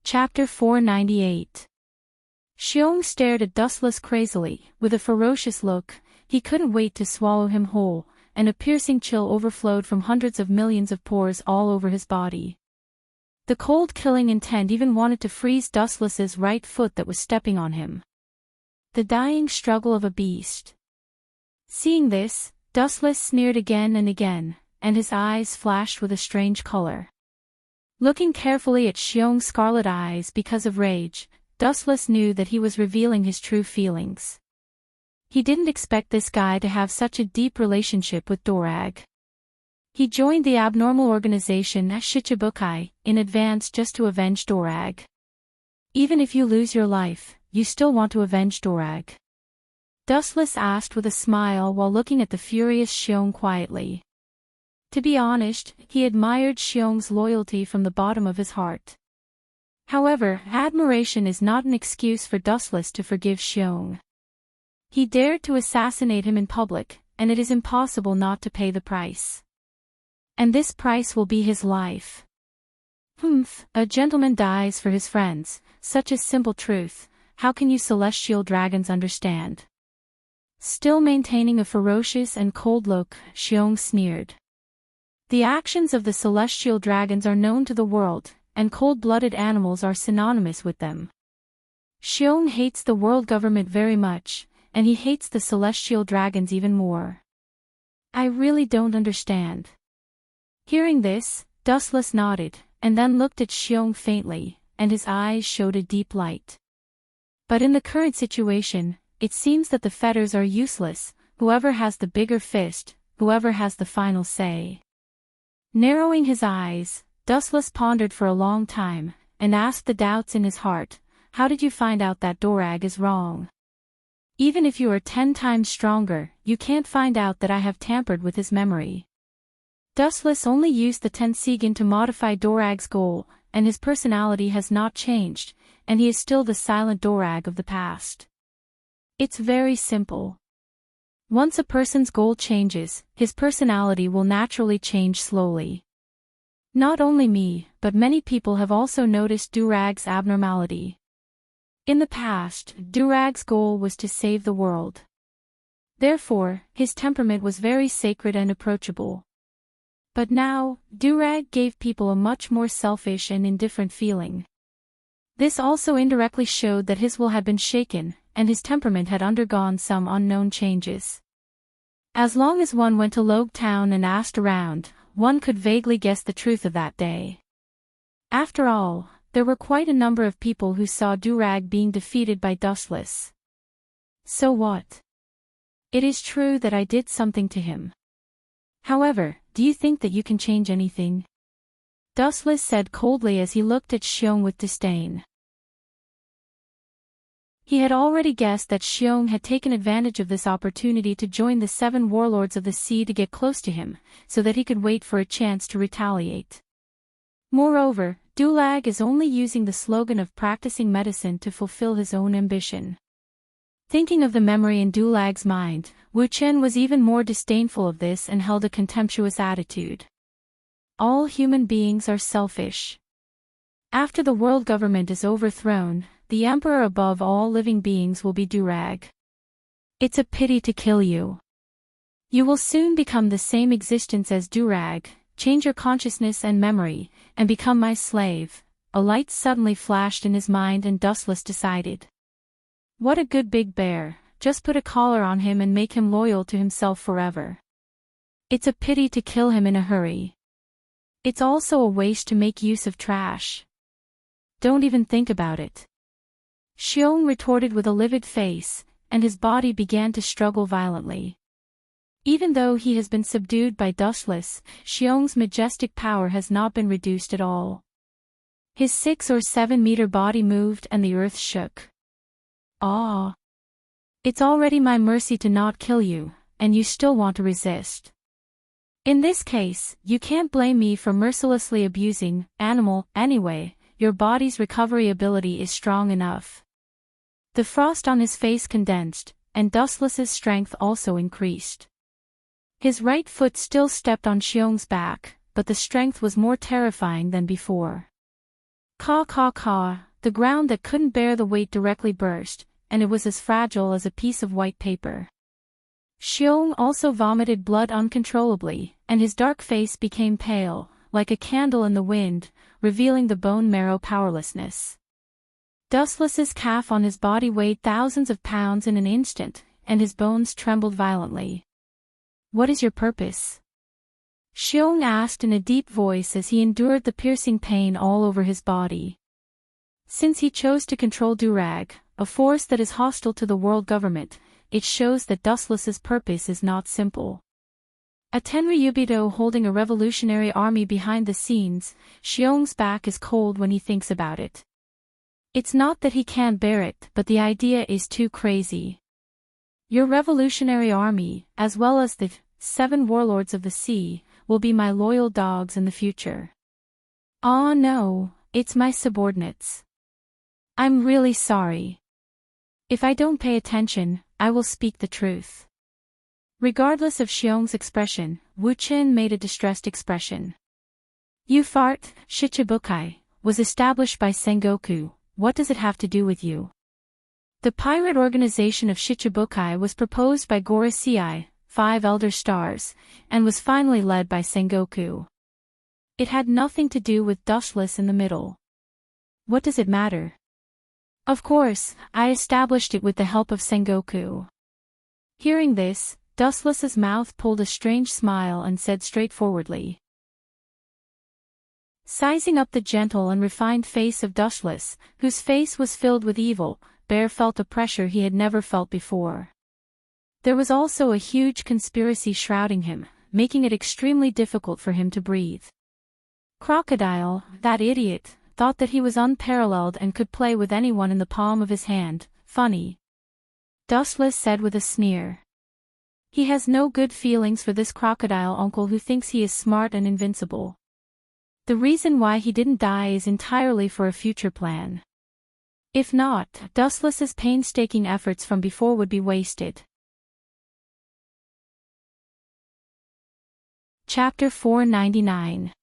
Chapter 498. Xiong stared at Dustless crazily, with a ferocious look. He couldn't wait to swallow him whole, and a piercing chill overflowed from hundreds of millions of pores all over his body. The cold killing intent even wanted to freeze Dustless's right foot that was stepping on him. The dying struggle of a beast. Seeing this, Dustless sneered again and again, and his eyes flashed with a strange color. Looking carefully at Xiong's scarlet eyes because of rage, Dustless knew that he was revealing his true feelings. He didn't expect this guy to have such a deep relationship with Dorag. He joined the abnormal organization Shichibukai in advance just to avenge Dorag. Even if you lose your life, you still want to avenge Dorag? Dustless asked with a smile while looking at the furious Xiong quietly. To be honest, he admired Xiong's loyalty from the bottom of his heart. However, admiration is not an excuse for Dustless to forgive Xiong. He dared to assassinate him in public, and it is impossible not to pay the price. And this price will be his life. A gentleman dies for his friends, such a simple truth, how can you celestial dragons understand? Still maintaining a ferocious and cold look, Xiong sneered. The actions of the celestial dragons are known to the world, and cold-blooded animals are synonymous with them. Xiong hates the world government very much, and he hates the celestial dragons even more. I really don't understand. Hearing this, Dustless nodded, and then looked at Xiong faintly, and his eyes showed a deep light. But in the current situation, it seems that the fetters are useless, whoever has the bigger fist, whoever has the final say. Narrowing his eyes, Dustless pondered for a long time, and asked the doubts in his heart, how did you find out that Dorag is wrong? Even if you are 10 times stronger, you can't find out that I have tampered with his memory. Dustless only used the Tensigan to modify Dorag's goal, and his personality has not changed, and he is still the silent Dorag of the past. It's very simple. Once a person's goal changes, his personality will naturally change slowly. Not only me, but many people have also noticed Durag's abnormality. In the past, Durag's goal was to save the world. Therefore, his temperament was very sacred and approachable. But now, Durag gave people a much more selfish and indifferent feeling. This also indirectly showed that his will had been shaken, and his temperament had undergone some unknown changes. As long as one went to Logue Town and asked around, one could vaguely guess the truth of that day. After all, there were quite a number of people who saw Durag being defeated by Dustless. So what? It is true that I did something to him. However, do you think that you can change anything? Dustless said coldly as he looked at Xiong with disdain. He had already guessed that Xiong had taken advantage of this opportunity to join the 7 warlords of the sea to get close to him, so that he could wait for a chance to retaliate. Moreover, Dulag is only using the slogan of practicing medicine to fulfill his own ambition. Thinking of the memory in Dulag's mind, Wu Chen was even more disdainful of this and held a contemptuous attitude. All human beings are selfish. After the world government is overthrown, the emperor above all living beings will be Durag. It's a pity to kill you. You will soon become the same existence as Durag, change your consciousness and memory, and become my slave. A light suddenly flashed in his mind and Dustless decided. What a good big bear, just put a collar on him and make him loyal to himself forever. It's a pity to kill him in a hurry. It's also a waste to make use of trash. Don't even think about it. Xiong retorted with a livid face, and his body began to struggle violently. Even though he has been subdued by Dustless, Xiong's majestic power has not been reduced at all. His 6 or 7 meter body moved and the earth shook. Ah! It's already my mercy to not kill you, and you still want to resist. In this case, you can't blame me for mercilessly abusing animal. Anyway, your body's recovery ability is strong enough. The frost on his face condensed, and Dustless's strength also increased. His right foot still stepped on Xiong's back, but the strength was more terrifying than before. Caw caw caw, the ground that couldn't bear the weight directly burst, and it was as fragile as a piece of white paper. Xiong also vomited blood uncontrollably, and his dark face became pale, like a candle in the wind, revealing the bone marrow powerlessness. Dustless's calf on his body weighed thousands of pounds in an instant, and his bones trembled violently. What is your purpose? Xiong asked in a deep voice as he endured the piercing pain all over his body. Since he chose to control Durag, a force that is hostile to the world government, it shows that Dustless's purpose is not simple. A Tenryubito holding a revolutionary army behind the scenes, Xiong's back is cold when he thinks about it. It's not that he can't bear it, but the idea is too crazy. Your revolutionary army, as well as the 7 warlords of the sea, will be my loyal dogs in the future. Ah no, it's my subordinates. I'm really sorry. If I don't pay attention, I will speak the truth. Regardless of Xiong's expression, Wu Chen made a distressed expression. You fart, Shichibukai, was established by Sengoku. What does it have to do with you? The pirate organization of Shichibukai was proposed by Gorosei, 5 elder stars, and was finally led by Sengoku. It had nothing to do with Dustless in the middle. What does it matter? Of course, I established it with the help of Sengoku. Hearing this, Dustless's mouth pulled a strange smile and said straightforwardly. Sizing up the gentle and refined face of Dustless, whose face was filled with evil, Bear felt a pressure he had never felt before. There was also a huge conspiracy shrouding him, making it extremely difficult for him to breathe. Crocodile, that idiot, thought that he was unparalleled and could play with anyone in the palm of his hand. Funny. Dustless said with a sneer. He has no good feelings for this crocodile uncle who thinks he is smart and invincible. The reason why he didn't die is entirely for a future plan. If not, Dustless's painstaking efforts from before would be wasted. Chapter 499.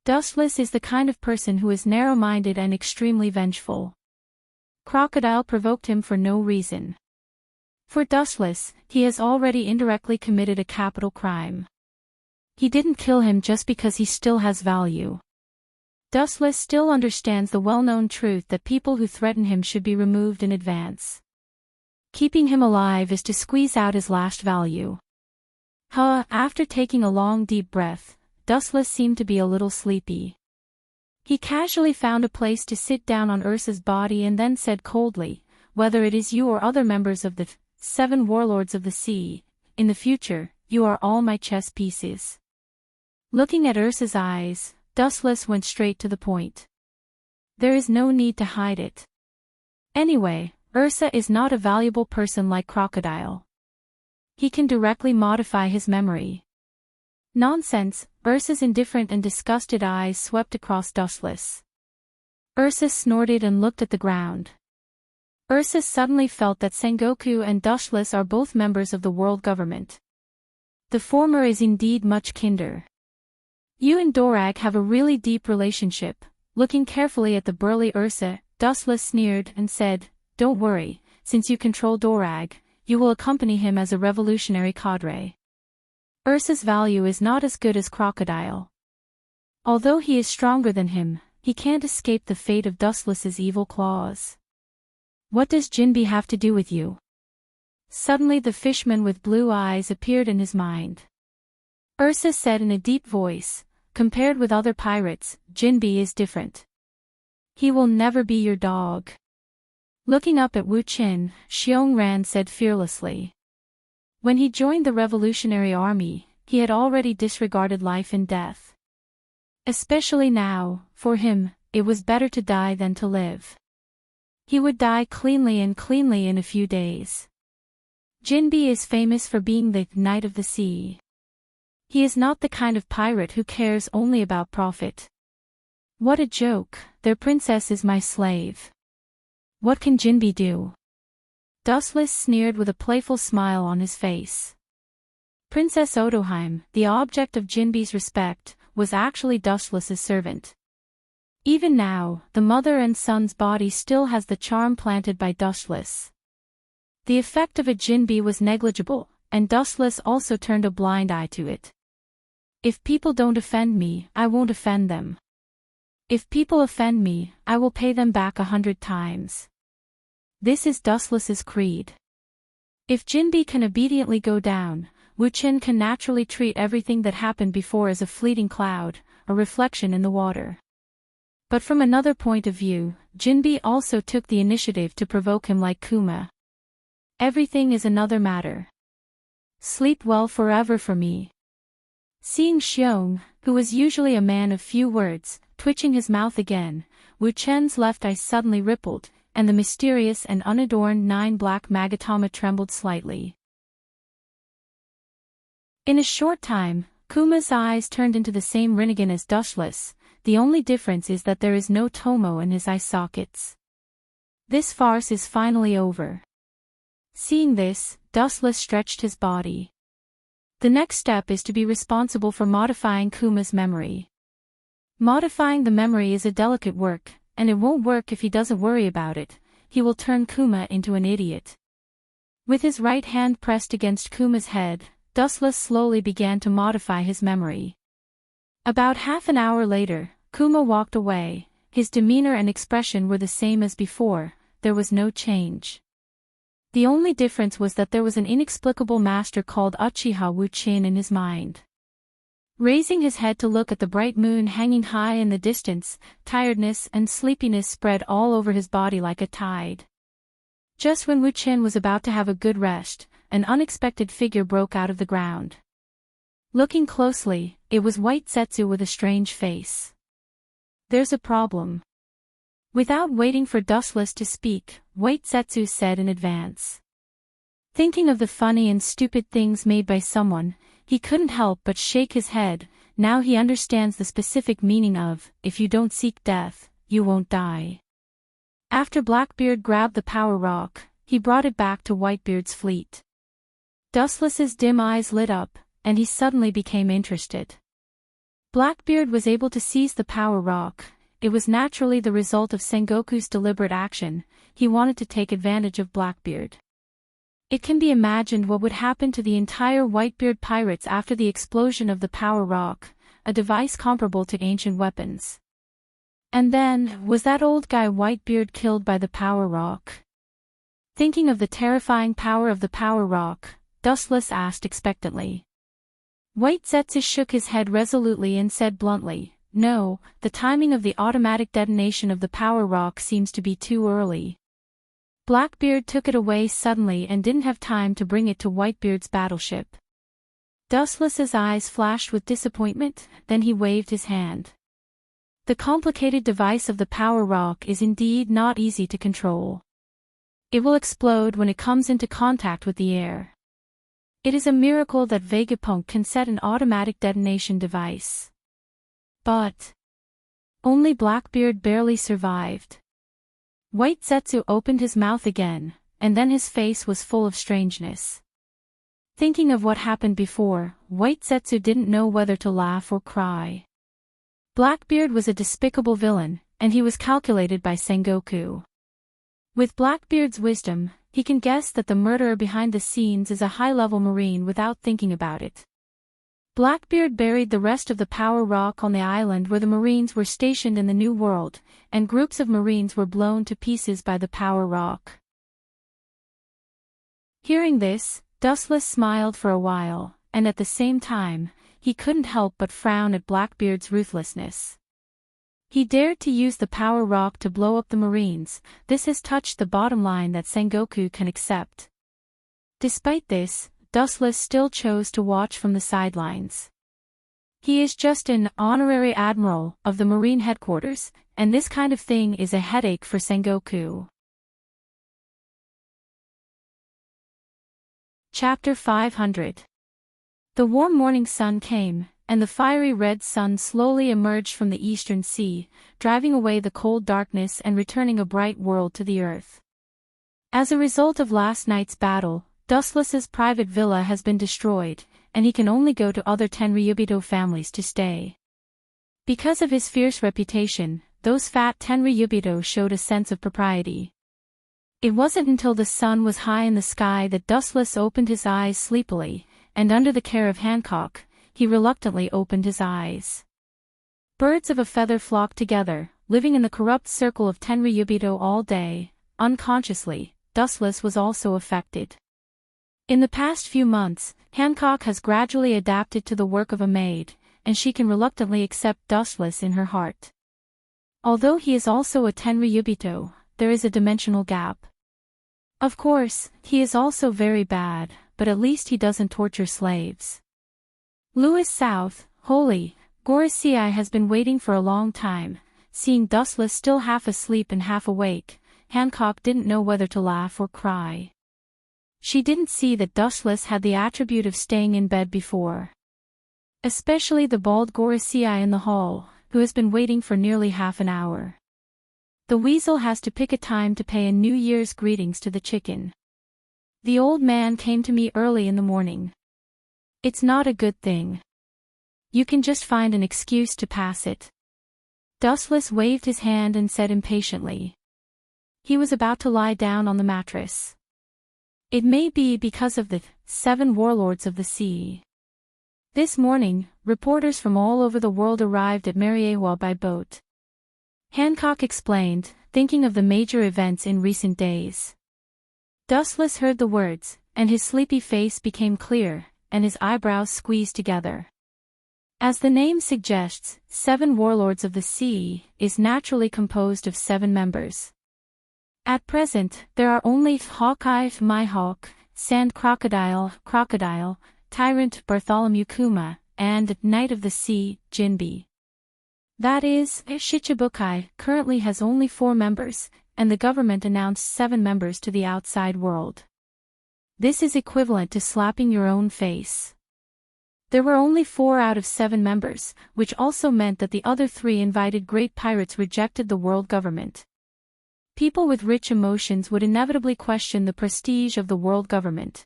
Dustless is the kind of person who is narrow-minded and extremely vengeful. Crocodile provoked him for no reason. For Dustless, he has already indirectly committed a capital crime. He didn't kill him just because he still has value. Dustless still understands the well-known truth that people who threaten him should be removed in advance. Keeping him alive is to squeeze out his last value. After taking a long deep breath, Dustless seemed to be a little sleepy. He casually found a place to sit down on Ursa's body and then said coldly, "Whether it is you or other members of the 7 warlords of the sea, in the future, you are all my chess pieces." Looking at Ursa's eyes, Dustless went straight to the point. There is no need to hide it. Anyway, Ursa is not a valuable person like Crocodile. He can directly modify his memory. Nonsense, Ursa's indifferent and disgusted eyes swept across Dustless. Ursa snorted and looked at the ground. Ursa suddenly felt that Sengoku and Dustless are both members of the world government. The former is indeed much kinder. You and Dorag have a really deep relationship. Looking carefully at the burly Ursa, Dustless sneered and said, "Don't worry, since you control Dorag, you will accompany him as a revolutionary cadre." Ursa's value is not as good as Crocodile. Although he is stronger than him, he can't escape the fate of Dustless's evil claws. What does Jinbe have to do with you? Suddenly the fishman with blue eyes appeared in his mind. Ursa said in a deep voice, "Compared with other pirates, Jinbe is different. He will never be your dog." Looking up at Wu Qin, Xiongran said fearlessly. When he joined the Revolutionary Army, he had already disregarded life and death. Especially now, for him, it was better to die than to live. He would die cleanly in a few days. Jinbe is famous for being the Knight of the Sea. He is not the kind of pirate who cares only about profit. What a joke, their princess is my slave. What can Jinbe do? Dustless sneered with a playful smile on his face. Princess Otoheim, the object of Jinbe's respect, was actually Dustless's servant. Even now, the mother and son's body still has the charm planted by Dustless. The effect of a Jinbe was negligible, and Dustless also turned a blind eye to it. If people don't offend me, I won't offend them. If people offend me, I will pay them back 100 times. This is Dustless's creed. If Jinbe can obediently go down, Wu Qin can naturally treat everything that happened before as a fleeting cloud, a reflection in the water. But from another point of view, Jinbe also took the initiative to provoke him like Kuma. Everything is another matter. Sleep well forever for me. Seeing Xiong, who was usually a man of few words, twitching his mouth again, Wu Chen's left eye suddenly rippled, and the mysterious and unadorned 9 black magatama trembled slightly. In a short time, Kuma's eyes turned into the same Rinnegan as Dustless, the only difference is that there is no Tomo in his eye sockets. This farce is finally over. Seeing this, Dustless stretched his body. The next step is to be responsible for modifying Kuma's memory. Modifying the memory is a delicate work, and it won't work if he doesn't worry about it. He will turn Kuma into an idiot. With his right hand pressed against Kuma's head, Dustless slowly began to modify his memory. About half an hour later, Kuma walked away. His demeanor and expression were the same as before, there was no change. The only difference was that there was an inexplicable master called Uchiha Wuchin in his mind. Raising his head to look at the bright moon hanging high in the distance, tiredness and sleepiness spread all over his body like a tide. Just when Wuchin was about to have a good rest, an unexpected figure broke out of the ground. Looking closely, it was White Setsu with a strange face. "There's a problem." Without waiting for Dustless to speak, White Setsu said in advance. Thinking of the funny and stupid things made by someone, he couldn't help but shake his head. Now he understands the specific meaning of, if you don't seek death, you won't die. After Blackbeard grabbed the power rock, he brought it back to Whitebeard's fleet. Dustless's dim eyes lit up, and he suddenly became interested. Blackbeard was able to seize the power rock. It was naturally the result of Sengoku's deliberate action. He wanted to take advantage of Blackbeard. It can be imagined what would happen to the entire Whitebeard pirates after the explosion of the power rock, a device comparable to ancient weapons. And then, was that old guy Whitebeard killed by the power rock? Thinking of the terrifying power of the power rock, Dustless asked expectantly. White Setsu shook his head resolutely and said bluntly, "No, the timing of the automatic detonation of the power rock seems to be too early." Blackbeard took it away suddenly and didn't have time to bring it to Whitebeard's battleship. Dustless's eyes flashed with disappointment, then he waved his hand. The complicated device of the power rock is indeed not easy to control. It will explode when it comes into contact with the air. It is a miracle that Vegapunk can set an automatic detonation device. But only Blackbeard barely survived. White Setsu opened his mouth again, and then his face was full of strangeness. Thinking of what happened before, White Setsu didn't know whether to laugh or cry. Blackbeard was a despicable villain, and he was calculated by Sengoku. With Blackbeard's wisdom, he can guess that the murderer behind the scenes is a high-level marine without thinking about it. Blackbeard buried the rest of the power rock on the island where the marines were stationed in the New World, and groups of marines were blown to pieces by the power rock. Hearing this, Dustless smiled for a while, and at the same time, he couldn't help but frown at Blackbeard's ruthlessness. He dared to use the power rock to blow up the marines. This has touched the bottom line that Sengoku can accept. Despite this, Dustless still chose to watch from the sidelines. He is just an honorary admiral of the Marine headquarters, and this kind of thing is a headache for Sengoku. Chapter 500. The warm morning sun came, and the fiery red sun slowly emerged from the eastern sea, driving away the cold darkness and returning a bright world to the earth. As a result of last night's battle, Dustless's private villa has been destroyed, and he can only go to other Tenryubito families to stay. Because of his fierce reputation, those fat Tenryubito showed a sense of propriety. It wasn't until the sun was high in the sky that Dustless opened his eyes sleepily, and under the care of Hancock, he reluctantly opened his eyes. Birds of a feather flocked together, living in the corrupt circle of Tenryubito all day. Unconsciously, Dustless was also affected. In the past few months, Hancock has gradually adapted to the work of a maid, and she can reluctantly accept Dustless in her heart. Although he is also a Tenryubito, there is a dimensional gap. Of course, he is also very bad, but at least he doesn't torture slaves. Louis South, Holy, Gorosei has been waiting for a long time. Seeing Dustless still half asleep and half awake, Hancock didn't know whether to laugh or cry. She didn't see that Dustless had the attribute of staying in bed before. Especially the bald Gorosei in the hall, who has been waiting for nearly half an hour. The weasel has to pick a time to pay a New Year's greetings to the chicken. The old man came to me early in the morning. It's not a good thing. You can just find an excuse to pass it. Dustless waved his hand and said impatiently. He was about to lie down on the mattress. It may be because of the 7 warlords of the sea. This morning, reporters from all over the world arrived at Mariewa by boat. Hancock explained, thinking of the major events in recent days. Dustless heard the words, and his sleepy face became clear, and his eyebrows squeezed together. As the name suggests, 7 Warlords of the Sea is naturally composed of 7 members. At present, there are only Hawkeye Mihawk, Sand Crocodile, Tyrant Bartholomew Kuma, and Knight of the Sea, Jinbe. That is, Shichibukai currently has only 4 members, and the government announced 7 members to the outside world. This is equivalent to slapping your own face. There were only 4 out of 7 members, which also meant that the other 3 invited great pirates rejected the world government. People with rich emotions would inevitably question the prestige of the world government.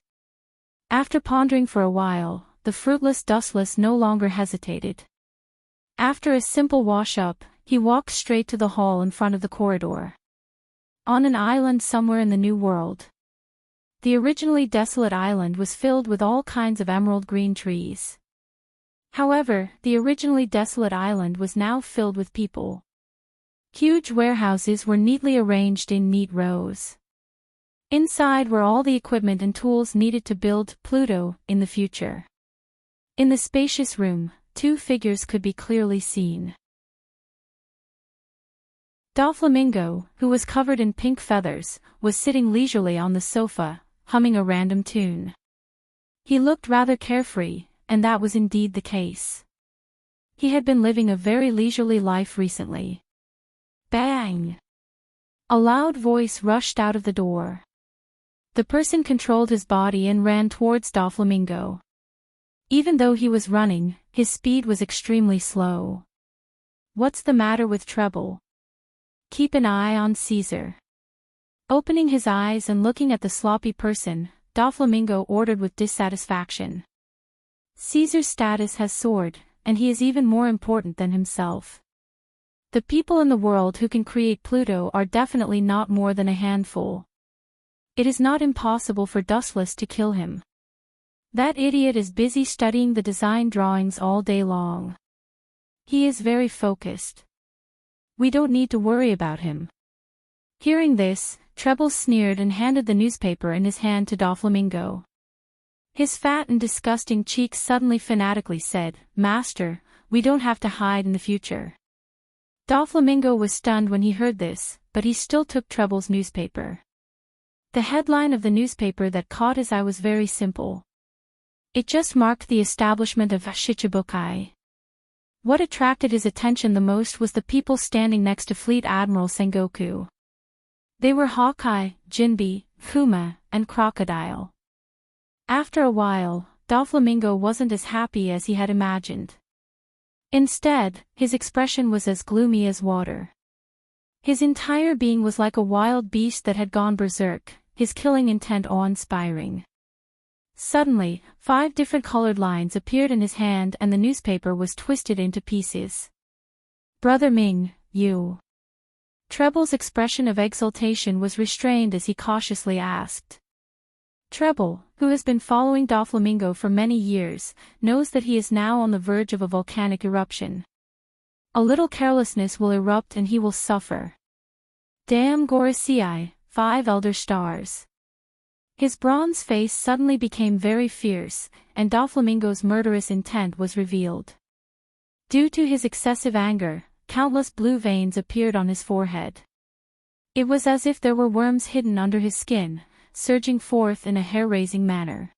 After pondering for a while, the fruitless Dustless no longer hesitated. After a simple wash-up, he walked straight to the hall in front of the corridor. On an island somewhere in the New World. The originally desolate island was filled with all kinds of emerald green trees. However, the originally desolate island was now filled with people. Huge warehouses were neatly arranged in neat rows. Inside were all the equipment and tools needed to build Pluto in the future. In the spacious room, 2 figures could be clearly seen. Doflamingo, who was covered in pink feathers, was sitting leisurely on the sofa, humming a random tune. He looked rather carefree, and that was indeed the case. He had been living a very leisurely life recently. Bang! A loud voice rushed out of the door. The person controlled his body and ran towards Doflamingo. Even though he was running, his speed was extremely slow. What's the matter with Treble? Keep an eye on Caesar. Opening his eyes and looking at the sloppy person, Doflamingo ordered with dissatisfaction. Caesar's status has soared, and he is even more important than himself. The people in the world who can create Pluto are definitely not more than a handful. It is not impossible for Dustless to kill him. That idiot is busy studying the design drawings all day long. He is very focused. We don't need to worry about him. Hearing this, Treble sneered and handed the newspaper in his hand to Doflamingo. His fat and disgusting cheeks suddenly fanatically said, "Master, we don't have to hide in the future." Doflamingo was stunned when he heard this, but he still took Treble's newspaper. The headline of the newspaper that caught his eye was very simple. It just marked the establishment of Shichibukai. What attracted his attention the most was the people standing next to Fleet Admiral Sengoku. They were Hawkeye, Jinbe, Kuma, and Crocodile. After a while, Doflamingo wasn't as happy as he had imagined. Instead, his expression was as gloomy as water. His entire being was like a wild beast that had gone berserk, his killing intent awe-inspiring. Suddenly, 5 different colored lines appeared in his hand and the newspaper was twisted into pieces. "Brother Ming, you..." Treble's expression of exultation was restrained as he cautiously asked. Treble, who has been following Doflamingo for many years, knows that he is now on the verge of a volcanic eruption. A little carelessness will erupt and he will suffer. Damn Gorisei, 5 elder stars. His bronze face suddenly became very fierce, and Doflamingo's murderous intent was revealed. Due to his excessive anger, countless blue veins appeared on his forehead. It was as if there were worms hidden under his skin, surging forth in a hair-raising manner.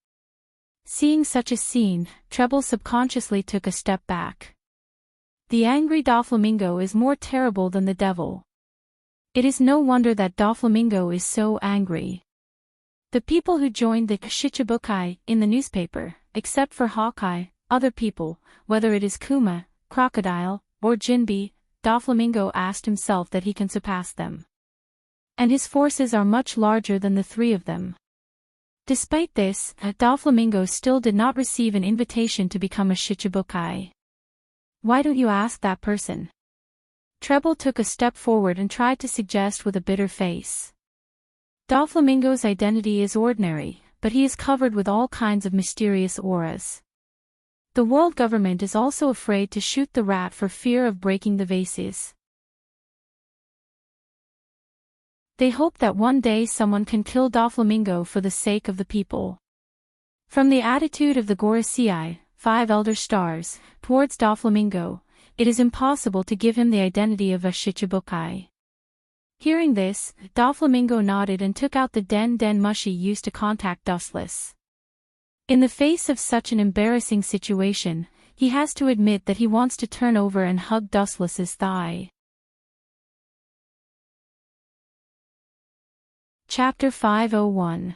Seeing such a scene, Treble subconsciously took a step back. The angry Doflamingo is more terrible than the devil. It is no wonder that Doflamingo is so angry. The people who joined the Shichibukai in the newspaper, except for Hawkeye, other people, whether it is Kuma, Crocodile, or Jinbe, Doflamingo asked himself that he can surpass them. And his forces are much larger than the 3 of them. Despite this, Doflamingo still did not receive an invitation to become a Shichibukai. Why don't you ask that person? Treble took a step forward and tried to suggest with a bitter face. Doflamingo's identity is ordinary, but he is covered with all kinds of mysterious auras. The world government is also afraid to shoot the rat for fear of breaking the vases. They hope that one day someone can kill Doflamingo for the sake of the people. From the attitude of the Gorosei, 5 elder stars, towards Doflamingo, it is impossible to give him the identity of a Shichibukai. Hearing this, Doflamingo nodded and took out the Den mushi used to contact Dustless. In the face of such an embarrassing situation, he has to admit that he wants to turn over and hug Dustless's thigh. Chapter 501.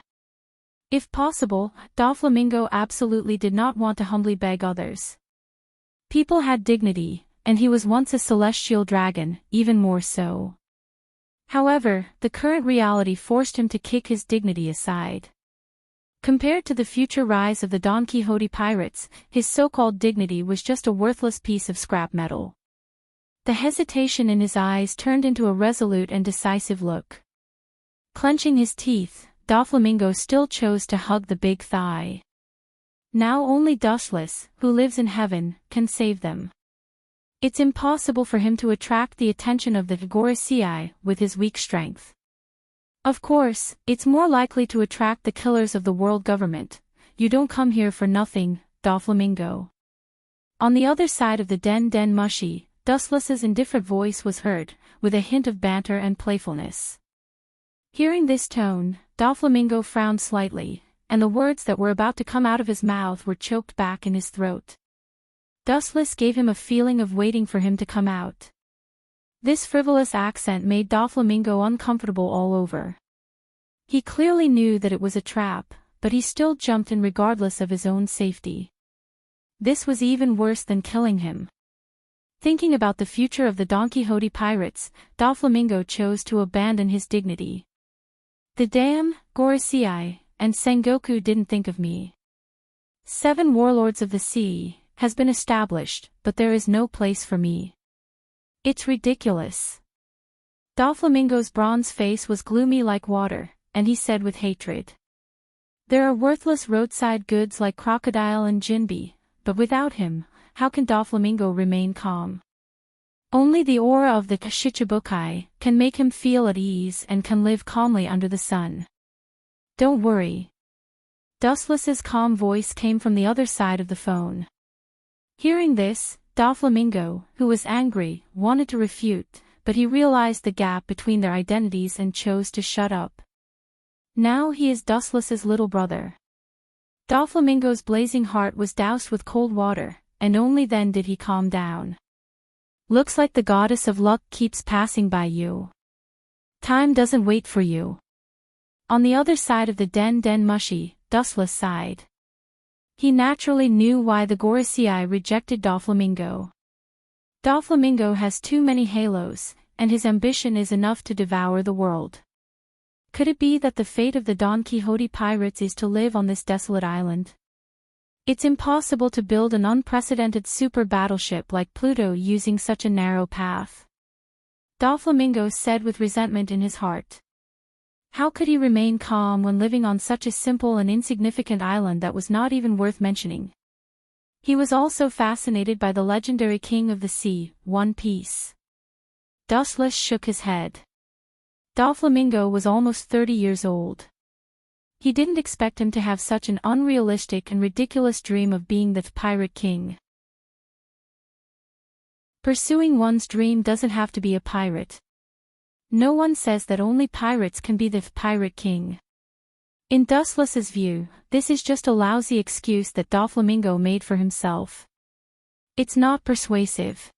If possible, Doflamingo absolutely did not want to humbly beg others. People had dignity, and he was once a celestial dragon, even more so. However, the current reality forced him to kick his dignity aside. Compared to the future rise of the Don Quixote pirates, his so-called dignity was just a worthless piece of scrap metal. The hesitation in his eyes turned into a resolute and decisive look. Clenching his teeth, Doflamingo still chose to hug the big thigh. Now only Dustless, who lives in heaven, can save them. It's impossible for him to attract the attention of the Gorosei with his weak strength. Of course, it's more likely to attract the killers of the world government. You don't come here for nothing, Doflamingo. On the other side of the Den mushi, Dustless's indifferent voice was heard, with a hint of banter and playfulness. Hearing this tone, Doflamingo frowned slightly, and the words that were about to come out of his mouth were choked back in his throat. Dustless gave him a feeling of waiting for him to come out. This frivolous accent made Doflamingo uncomfortable all over. He clearly knew that it was a trap, but he still jumped in regardless of his own safety. This was even worse than killing him. Thinking about the future of the Don Quixote pirates, Doflamingo chose to abandon his dignity. The damn Gorosei and Sengoku didn't think of me. 7 warlords of the sea has been established, but there is no place for me. It's ridiculous. Doflamingo's bronze face was gloomy like water, and he said with hatred. There are worthless roadside goods like crocodile and jinbi, but without him, how can Doflamingo remain calm? Only the aura of the Shichibukai can make him feel at ease and can live calmly under the sun. Don't worry. Dustless's calm voice came from the other side of the phone. Hearing this, Doflamingo, who was angry, wanted to refute, but he realized the gap between their identities and chose to shut up. Now he is Dustless's little brother. Doflamingo's blazing heart was doused with cold water, and only then did he calm down. Looks like the goddess of luck keeps passing by you. Time doesn't wait for you. On the other side of the Den mushi, Dustless sighed. He naturally knew why the Gorosei rejected Doflamingo. Doflamingo has too many halos, and his ambition is enough to devour the world. Could it be that the fate of the Don Quixote pirates is to live on this desolate island? It's impossible to build an unprecedented super battleship like Pluto using such a narrow path. Doflamingo said with resentment in his heart. How could he remain calm when living on such a simple and insignificant island that was not even worth mentioning? He was also fascinated by the legendary king of the sea, One Piece. Dustless shook his head. Doflamingo was almost 30 years old. He didn't expect him to have such an unrealistic and ridiculous dream of being the pirate king. Pursuing one's dream doesn't have to be a pirate. No one says that only pirates can be the pirate king. In Dustless's view, this is just a lousy excuse that Doflamingo made for himself. It's not persuasive.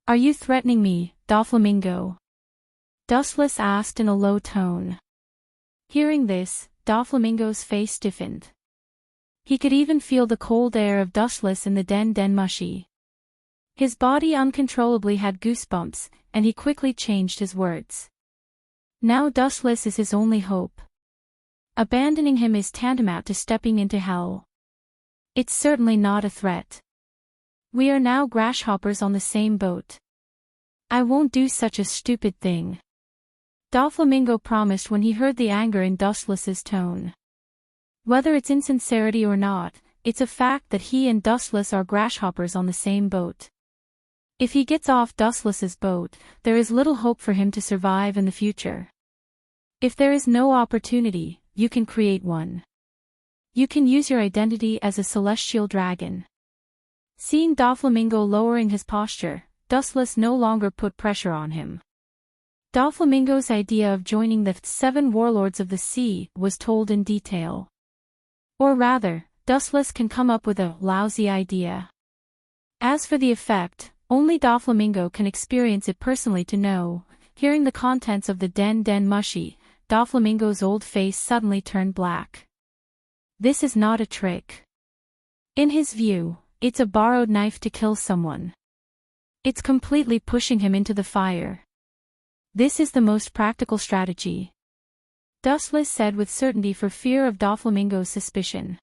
Are you threatening me, Doflamingo? Dustless asked in a low tone. Hearing this, Doflamingo's face stiffened. He could even feel the cold air of Dustless in the Den mushi. His body uncontrollably had goosebumps, and he quickly changed his words. Now Dustless is his only hope. Abandoning him is tantamount to stepping into hell. It's certainly not a threat. We are now grasshoppers on the same boat. I won't do such a stupid thing. Doflamingo promised when he heard the anger in Dustless's tone. Whether it's insincerity or not, it's a fact that he and Dustless are grasshoppers on the same boat. If he gets off Dustless's boat, there is little hope for him to survive in the future. If there is no opportunity, you can create one. You can use your identity as a celestial dragon. Seeing Doflamingo lowering his posture, Dustless no longer put pressure on him. Doflamingo's idea of joining the 7 warlords of the sea was told in detail. Or rather, Dustless can come up with a lousy idea. As for the effect, only Doflamingo can experience it personally to know. Hearing the contents of the Den Mushy, Doflamingo's old face suddenly turned black. This is not a trick. In his view, it's a borrowed knife to kill someone. It's completely pushing him into the fire. This is the most practical strategy. Dustless said with certainty for fear of Doflamingo's suspicion.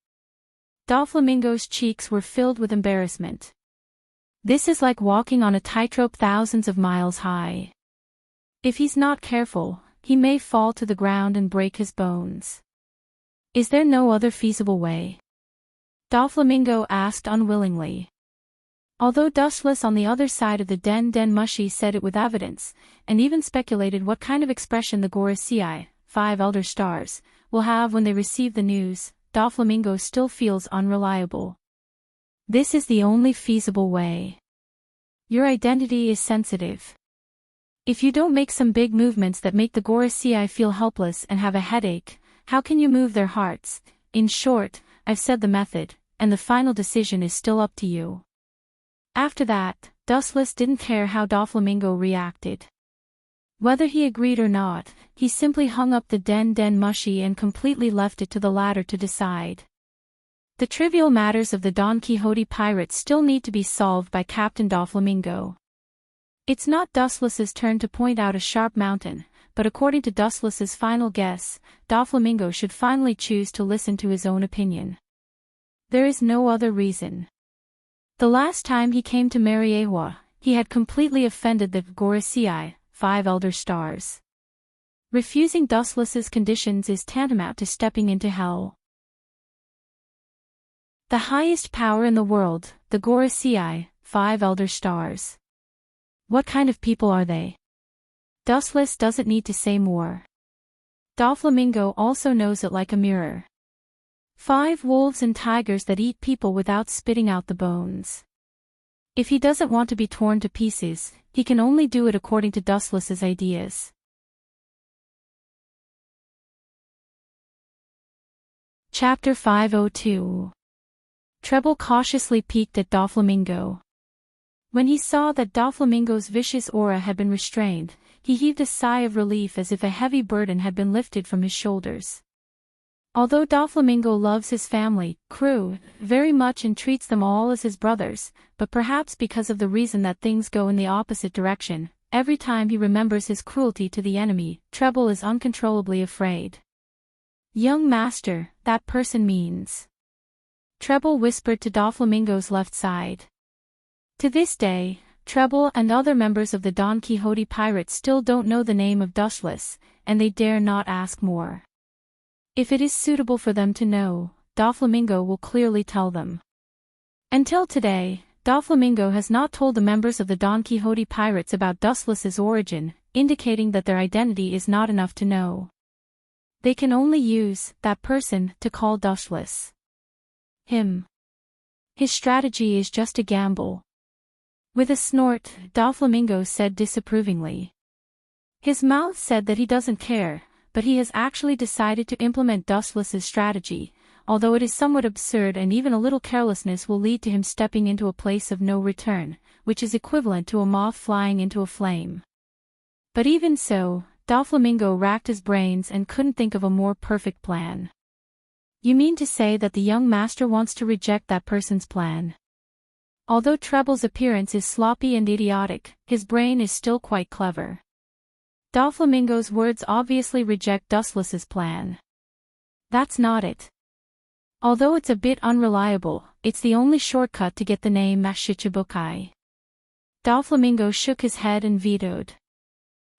Doflamingo's cheeks were filled with embarrassment. This is like walking on a tightrope thousands of miles high. If he's not careful, he may fall to the ground and break his bones. Is there no other feasible way? Doflamingo asked unwillingly. Although Dustless on the other side of the Den Mushy said it with evidence, and even speculated what kind of expression the Gorosei, 5 elder stars, will have when they receive the news, Doflamingo still feels unreliable. This is the only feasible way. Your identity is sensitive. If you don't make some big movements that make the Gorosei feel helpless and have a headache, how can you move their hearts? In short, I've said the method, and the final decision is still up to you. After that, Dustless didn't care how Doflamingo reacted. Whether he agreed or not, he simply hung up the Den Mushy and completely left it to the latter to decide. The trivial matters of the Don Quixote pirates still need to be solved by Captain Doflamingo. It's not Dustless's turn to point out a sharp mountain, but according to Dustless's final guess, Doflamingo should finally choose to listen to his own opinion. There is no other reason. The last time he came to Mariewa, he had completely offended the Gorosei, 5 elder stars. Refusing Dustless's conditions is tantamount to stepping into hell. The highest power in the world, the Gorosei, 5 elder stars. What kind of people are they? Dustless doesn't need to say more. Doflamingo also knows it like a mirror. 5 wolves and tigers that eat people without spitting out the bones. If he doesn't want to be torn to pieces, he can only do it according to Dustless's ideas. Chapter 502. Treble cautiously peeked at Doflamingo. When he saw that Doflamingo's vicious aura had been restrained, he heaved a sigh of relief as if a heavy burden had been lifted from his shoulders. Although Doflamingo loves his family, crew, very much and treats them all as his brothers, but perhaps because of the reason that things go in the opposite direction, every time he remembers his cruelty to the enemy, Treble is uncontrollably afraid. Young master, that person means. Treble whispered to Doflamingo's left side. To this day, Treble and other members of the Don Quixote pirates still don't know the name of Dustless, and they dare not ask more. If it is suitable for them to know, Doflamingo will clearly tell them. Until today, Doflamingo has not told the members of the Don Quixote pirates about Dustless's origin, indicating that their identity is not enough to know. They can only use that person to call Dustless him. His strategy is just a gamble. With a snort, Doflamingo said disapprovingly. His mouth said that he doesn't care, but he has actually decided to implement Dustless's strategy, although it is somewhat absurd and even a little carelessness will lead to him stepping into a place of no return, which is equivalent to a moth flying into a flame. But even so, Doflamingo racked his brains and couldn't think of a more perfect plan. You mean to say that the young master wants to reject that person's plan? Although Treble's appearance is sloppy and idiotic, his brain is still quite clever. Doflamingo's words obviously reject Dustless's plan. That's not it. Although it's a bit unreliable, it's the only shortcut to get the name Mashichibukai. Doflamingo shook his head and vetoed.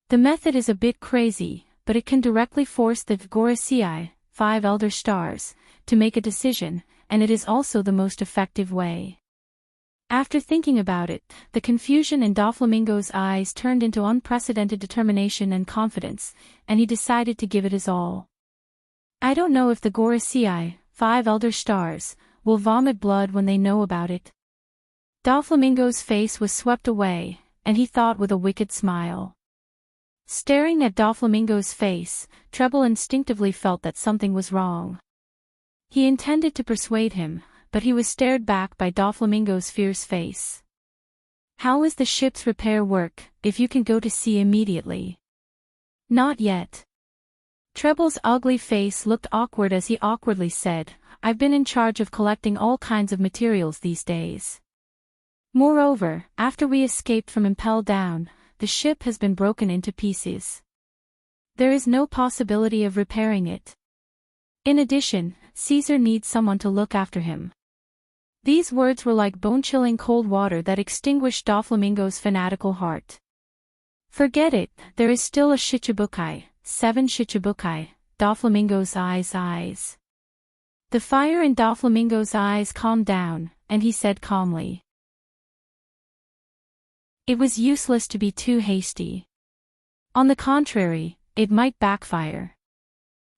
The method is a bit crazy, but it can directly force the Gorosei, 5 elder stars, to make a decision, and it is also the most effective way. After thinking about it, the confusion in Doflamingo's eyes turned into unprecedented determination and confidence, and he decided to give it his all. I don't know if the Gorosei, 5 elder stars, will vomit blood when they know about it. Doflamingo's face was swept away, and he thought with a wicked smile. Staring at Doflamingo's face, Treble instinctively felt that something was wrong. He intended to persuade him, but he was stared back by Doflamingo's fierce face. How is the ship's repair work, if you can go to sea immediately? Not yet. Treble's ugly face looked awkward as he awkwardly said, I've been in charge of collecting all kinds of materials these days. Moreover, after we escaped from Impel Down, the ship has been broken into pieces. There is no possibility of repairing it. In addition, Caesar needs someone to look after him. These words were like bone-chilling cold water that extinguished Doflamingo's fanatical heart. Forget it, there is still a Shichibukai, 7 Shichibukai, Doflamingo's eyes. The fire in Doflamingo's eyes calmed down, and he said calmly. It was useless to be too hasty. On the contrary, it might backfire.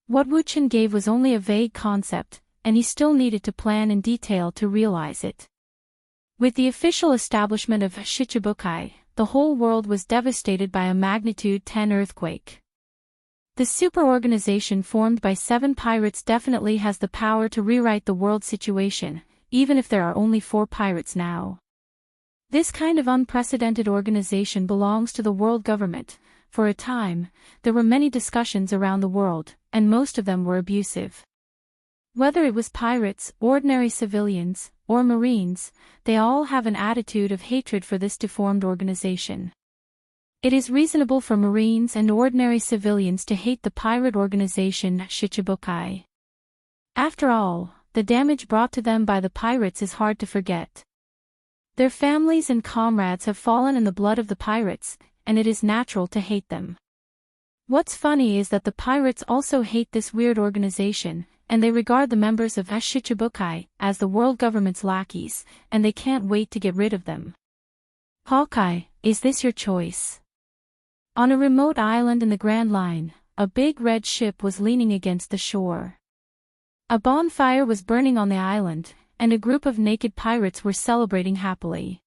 What Wu-Chen gave was only a vague concept, and he still needed to plan in detail to realize it. With the official establishment of Shichibukai, the whole world was devastated by a magnitude 10 earthquake. The superorganization formed by 7 pirates definitely has the power to rewrite the world situation, even if there are only 4 pirates now. This kind of unprecedented organization belongs to the world government. For a time, there were many discussions around the world, and most of them were abusive. Whether it was pirates, ordinary civilians, or marines, they all have an attitude of hatred for this deformed organization. It is reasonable for marines and ordinary civilians to hate the pirate organization Shichibukai. After all, the damage brought to them by the pirates is hard to forget. Their families and comrades have fallen in the blood of the pirates, and it is natural to hate them. What's funny is that the pirates also hate this weird organization, and they regard the members of Shichibukai as the world government's lackeys, and they can't wait to get rid of them. Hawkeye, is this your choice? On a remote island in the Grand Line, a big red ship was leaning against the shore. A bonfire was burning on the island, and a group of naked pirates were celebrating happily.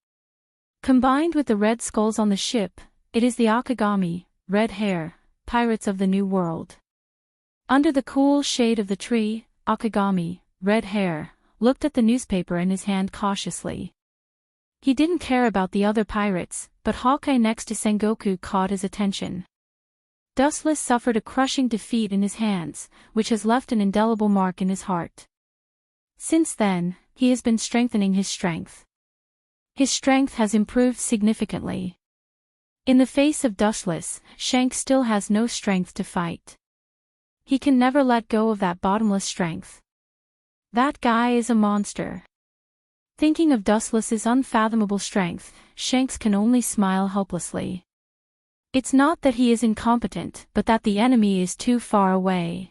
Combined with the red skulls on the ship, it is the Akagami, red hair, pirates of the New World. Under the cool shade of the tree, Akagami, red hair, looked at the newspaper in his hand cautiously. He didn't care about the other pirates, but Hawkeye next to Sengoku caught his attention. Dustless suffered a crushing defeat in his hands, which has left an indelible mark in his heart. Since then, he has been strengthening his strength. His strength has improved significantly. In the face of Dustless, Shanks still has no strength to fight. He can never let go of that bottomless strength. That guy is a monster. Thinking of Dustless's unfathomable strength, Shanks can only smile helplessly. It's not that he is incompetent, but that the enemy is too far away.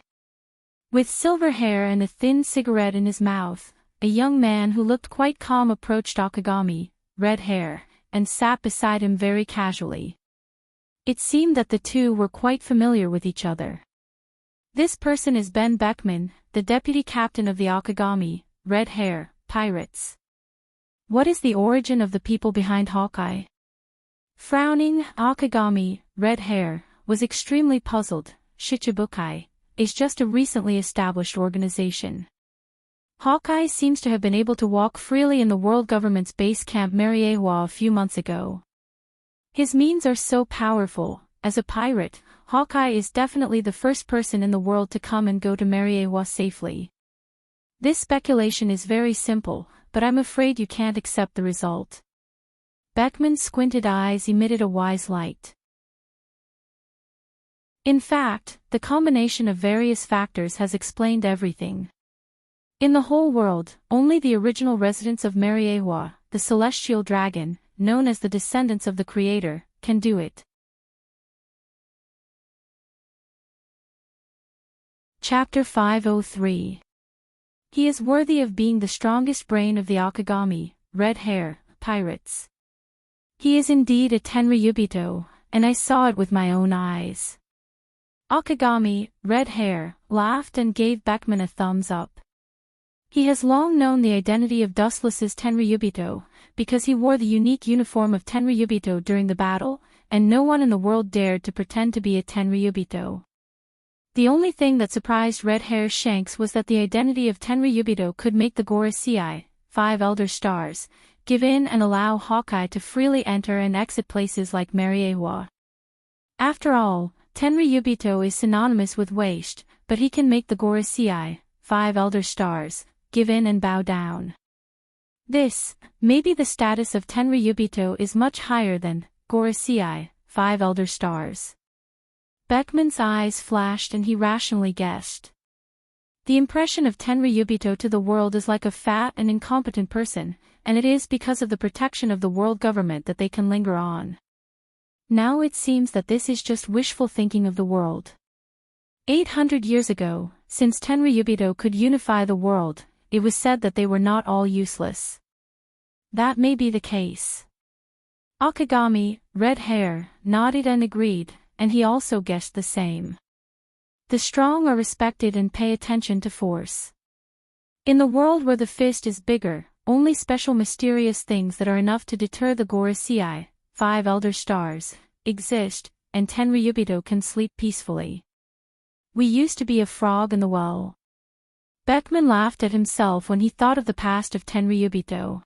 With silver hair and a thin cigarette in his mouth, a young man who looked quite calm approached Akagami, red hair, and sat beside him very casually. It seemed that the two were quite familiar with each other. This person is Ben Beckman, the deputy captain of the Akagami, red hair, pirates. What is the origin of the people behind Hawkeye? Frowning, Akagami, red hair, was extremely puzzled. Shichibukai is just a recently established organization. Hawkeye seems to have been able to walk freely in the world government's base camp Mariewa a few months ago. His means are so powerful. As a pirate, Hawkeye is definitely the first person in the world to come and go to Mariewa safely. This speculation is very simple, but I'm afraid you can't accept the result. Beckman's squinted eyes emitted a wise light. In fact, the combination of various factors has explained everything. In the whole world, only the original residents of Mariewa, the celestial dragon, known as the descendants of the Creator, can do it. Chapter 503. He is worthy of being the strongest brain of the Akagami, red hair, pirates. He is indeed a Tenryubito, and I saw it with my own eyes. Akagami, red hair, laughed and gave Beckman a thumbs up. He has long known the identity of Dustless's Tenryubito, because he wore the unique uniform of Tenryubito during the battle, and no one in the world dared to pretend to be a Tenryubito. The only thing that surprised Red Hair Shanks was that the identity of Tenryubito could make the Gorosei, 5 Elder Stars, give in and allow Hawkeye to freely enter and exit places like Mariewa. After all, Tenryubito is synonymous with waste, but he can make the Gorosei, 5 Elder Stars, give in and bow down. This, maybe the status of Tenryubito is much higher than Gorosei, 5 Elder Stars. Beckman's eyes flashed and he rationally guessed. The impression of Tenryubito to the world is like a fat and incompetent person, and it is because of the protection of the world government that they can linger on. Now it seems that this is just wishful thinking of the world. 800 years ago, since Tenryubito could unify the world, it was said that they were not all useless. That may be the case. Akagami, red hair, nodded and agreed, and he also guessed the same. The strong are respected and pay attention to force. In the world where the fist is bigger, only special mysterious things that are enough to deter the Gorosei, 5 Elder Stars, exist, and Tenryubito can sleep peacefully. We used to be a frog in the well. Beckman laughed at himself when he thought of the past of Tenryubito.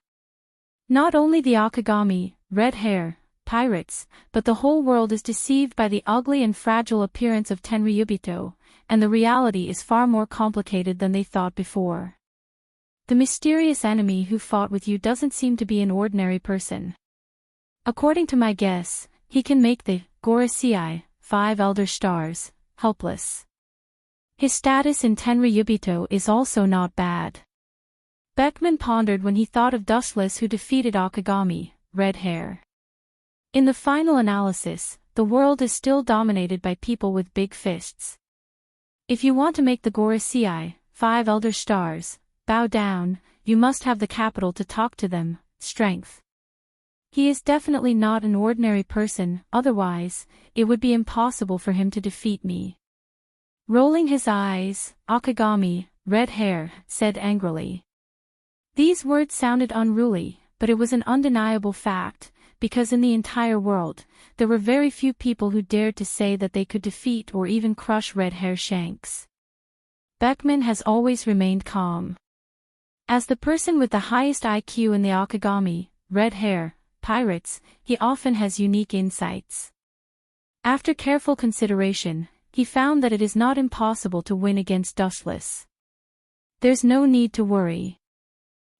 Not only the Akagami, red hair, pirates, but the whole world is deceived by the ugly and fragile appearance of Tenryubito, and the reality is far more complicated than they thought before. The mysterious enemy who fought with you doesn't seem to be an ordinary person. According to my guess, he can make the Gorosei, 5 Elder Stars, helpless. His status in Tenryubito is also not bad. Beckman pondered when he thought of Dustless who defeated Akagami, red hair. In the final analysis, the world is still dominated by people with big fists. If you want to make the Gorosei, 5 Elder Stars, bow down, you must have the capital to talk to them, strength. He is definitely not an ordinary person, otherwise, it would be impossible for him to defeat me. Rolling his eyes, Akagami, red hair, said angrily. These words sounded unruly, but it was an undeniable fact, because in the entire world, there were very few people who dared to say that they could defeat or even crush Red Hair Shanks. Beckman has always remained calm. As the person with the highest IQ in the Akagami, red hair, pirates, he often has unique insights. After careful consideration, he found that it is not impossible to win against Dustless. There's no need to worry.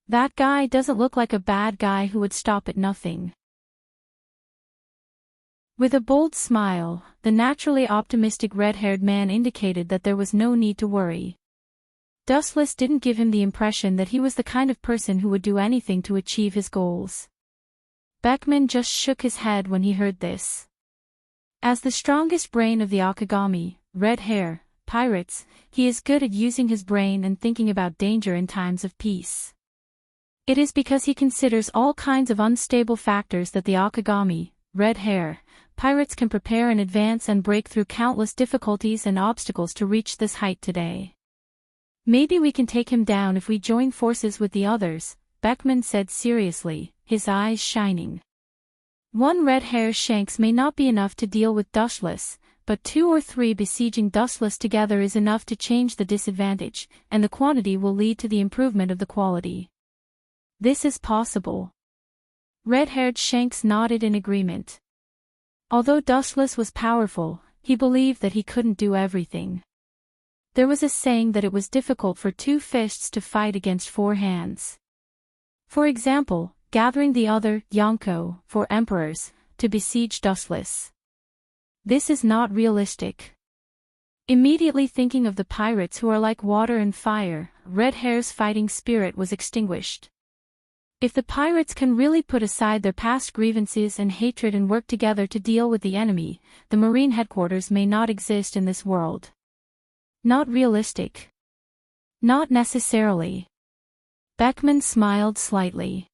That guy doesn't look like a bad guy who would stop at nothing. With a bold smile, the naturally optimistic red-haired man indicated that there was no need to worry. Dustless didn't give him the impression that he was the kind of person who would do anything to achieve his goals. Beckman just shook his head when he heard this. As the strongest brain of the Akagami, red hair, pirates, he is good at using his brain and thinking about danger in times of peace. It is because he considers all kinds of unstable factors that the Akagami, red hair, pirates can prepare in advance and break through countless difficulties and obstacles to reach this height today. Maybe we can take him down if we join forces with the others, Beckman said seriously, his eyes shining. One red hair Shanks may not be enough to deal with Dustless, but 2 or 3 besieging Dustless together is enough to change the disadvantage, and the quantity will lead to the improvement of the quality. This is possible. Red-haired Shanks nodded in agreement. Although Dustless was powerful, he believed that he couldn't do everything. There was a saying that it was difficult for 2 fists to fight against 4 hands. For example, gathering the other, Yonko, 4 emperors, to besiege Dustless. This is not realistic. Immediately thinking of the pirates who are like water and fire, Red Hair's fighting spirit was extinguished. If the pirates can really put aside their past grievances and hatred and work together to deal with the enemy, the Marine headquarters may not exist in this world. Not realistic. Not necessarily. Beckman smiled slightly.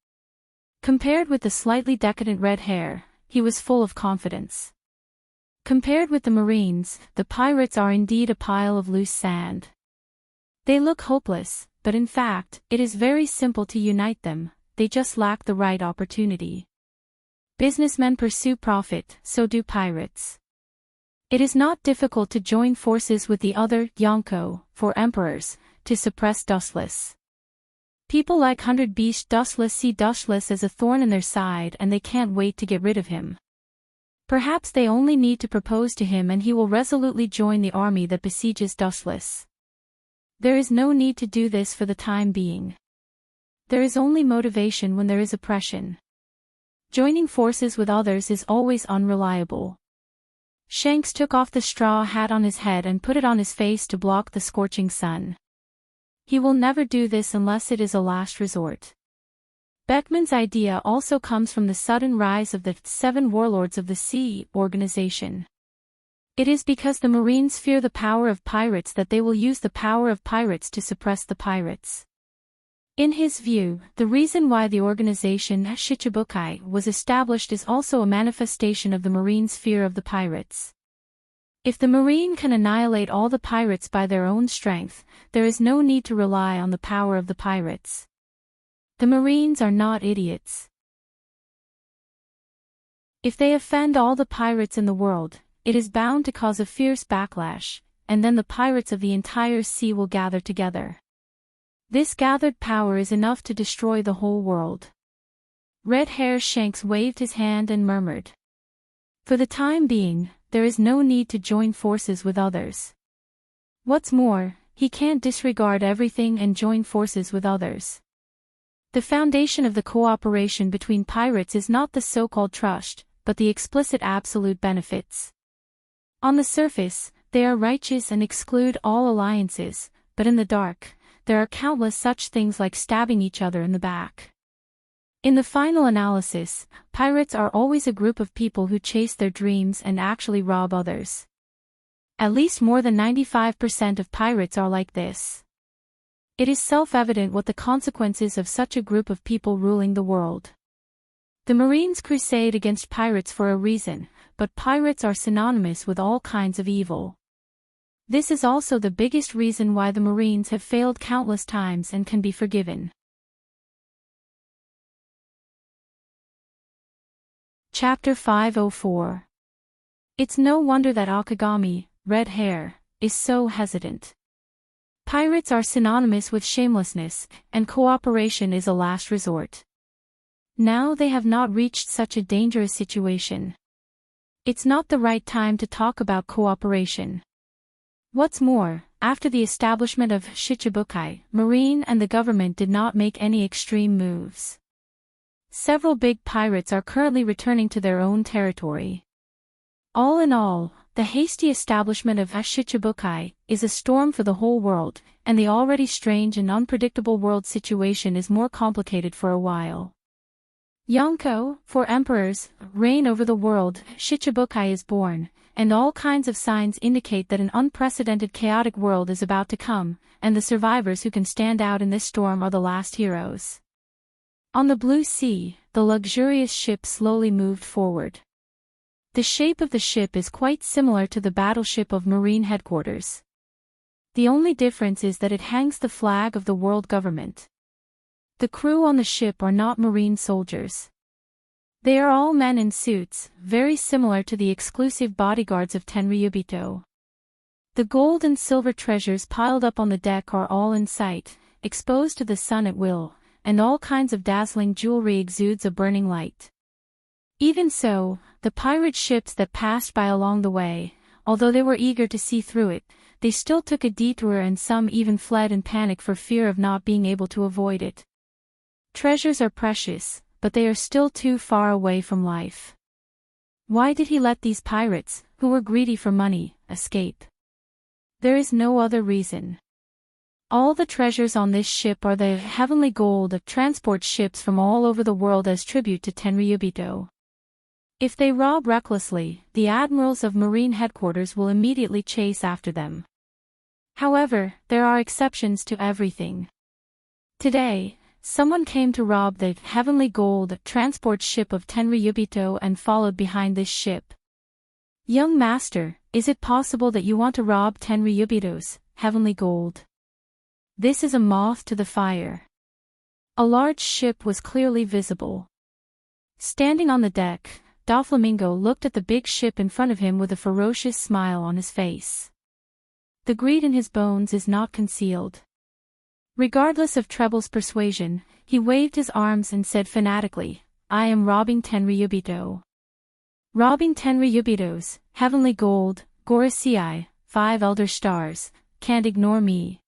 Compared with the slightly decadent red hair, he was full of confidence. Compared with the Marines, the pirates are indeed a pile of loose sand. They look hopeless, but in fact, it is very simple to unite them, they just lack the right opportunity. Businessmen pursue profit, so do pirates. It is not difficult to join forces with the other Yonko, for emperors, to suppress Dustless. People like 100 Beast Dustless see Dustless as a thorn in their side and they can't wait to get rid of him. Perhaps they only need to propose to him and he will resolutely join the army that besieges Dustless. There is no need to do this for the time being. There is only motivation when there is oppression. Joining forces with others is always unreliable. Shanks took off the straw hat on his head and put it on his face to block the scorching sun. He will never do this unless it is a last resort. Beckman's idea also comes from the sudden rise of the Seven Warlords of the Sea organization. It is because the Marines fear the power of pirates that they will use the power of pirates to suppress the pirates. In his view, the reason why the organization Shichibukai was established is also a manifestation of the Marines' fear of the pirates. If the Marine can annihilate all the pirates by their own strength, there is no need to rely on the power of the pirates. The Marines are not idiots. If they offend all the pirates in the world, it is bound to cause a fierce backlash, and then the pirates of the entire sea will gather together. This gathered power is enough to destroy the whole world. Red Hair Shanks waved his hand and murmured. For the time being, there is no need to join forces with others. What's more, he can't disregard everything and join forces with others. The foundation of the cooperation between pirates is not the so-called trust, but the explicit absolute benefits. On the surface, they are righteous and exclude all alliances, but in the dark, there are countless such things like stabbing each other in the back. In the final analysis, pirates are always a group of people who chase their dreams and actually rob others. At least more than 95% of pirates are like this. It is self-evident what the consequences of such a group of people ruling the world. The Marines crusade against pirates for a reason, but pirates are synonymous with all kinds of evil. This is also the biggest reason why the Marines have failed countless times and can be forgiven. Chapter 504. It's no wonder that Akagami, Red Hair, is so hesitant. Pirates are synonymous with shamelessness, and cooperation is a last resort. Now they have not reached such a dangerous situation. It's not the right time to talk about cooperation. What's more, after the establishment of Shichibukai, Marine and the government did not make any extreme moves. Several big pirates are currently returning to their own territory. All in all, the hasty establishment of Shichibukai is a storm for the whole world, and the already strange and unpredictable world situation is more complicated for a while. Yonko, for emperors, reign over the world. Shichibukai is born, and all kinds of signs indicate that an unprecedented chaotic world is about to come, and the survivors who can stand out in this storm are the last heroes. On the blue sea, the luxurious ship slowly moved forward. The shape of the ship is quite similar to the battleship of Marine headquarters. The only difference is that it hangs the flag of the world government. The crew on the ship are not Marine soldiers. They are all men in suits, very similar to the exclusive bodyguards of Tenryubito. The gold and silver treasures piled up on the deck are all in sight, exposed to the sun at will, and all kinds of dazzling jewelry exudes a burning light. Even so, the pirate ships that passed by along the way, although they were eager to see through it, they still took a detour and some even fled in panic for fear of not being able to avoid it. Treasures are precious, but they are still too far away from life. Why did he let these pirates, who were greedy for money, escape? There is no other reason. All the treasures on this ship are the heavenly gold of transport ships from all over the world as tribute to Tenryubito. If they rob recklessly, the admirals of Marine headquarters will immediately chase after them. However, there are exceptions to everything. Today, Someone came to rob the heavenly gold transport ship of Tenryubito and followed behind this ship. Young master, is it possible that you want to rob Tenryubito's heavenly gold? This is a moth to the fire. A large ship was clearly visible. Standing on the deck, Doflamingo looked at the big ship in front of him with a ferocious smile on his face. The greed in his bones is not concealed. Regardless of Treble's persuasion, he waved his arms and said fanatically, I am robbing Tenryubito. Robbing Tenryubito's heavenly gold, Gorosei, 5 elder stars, can't ignore me.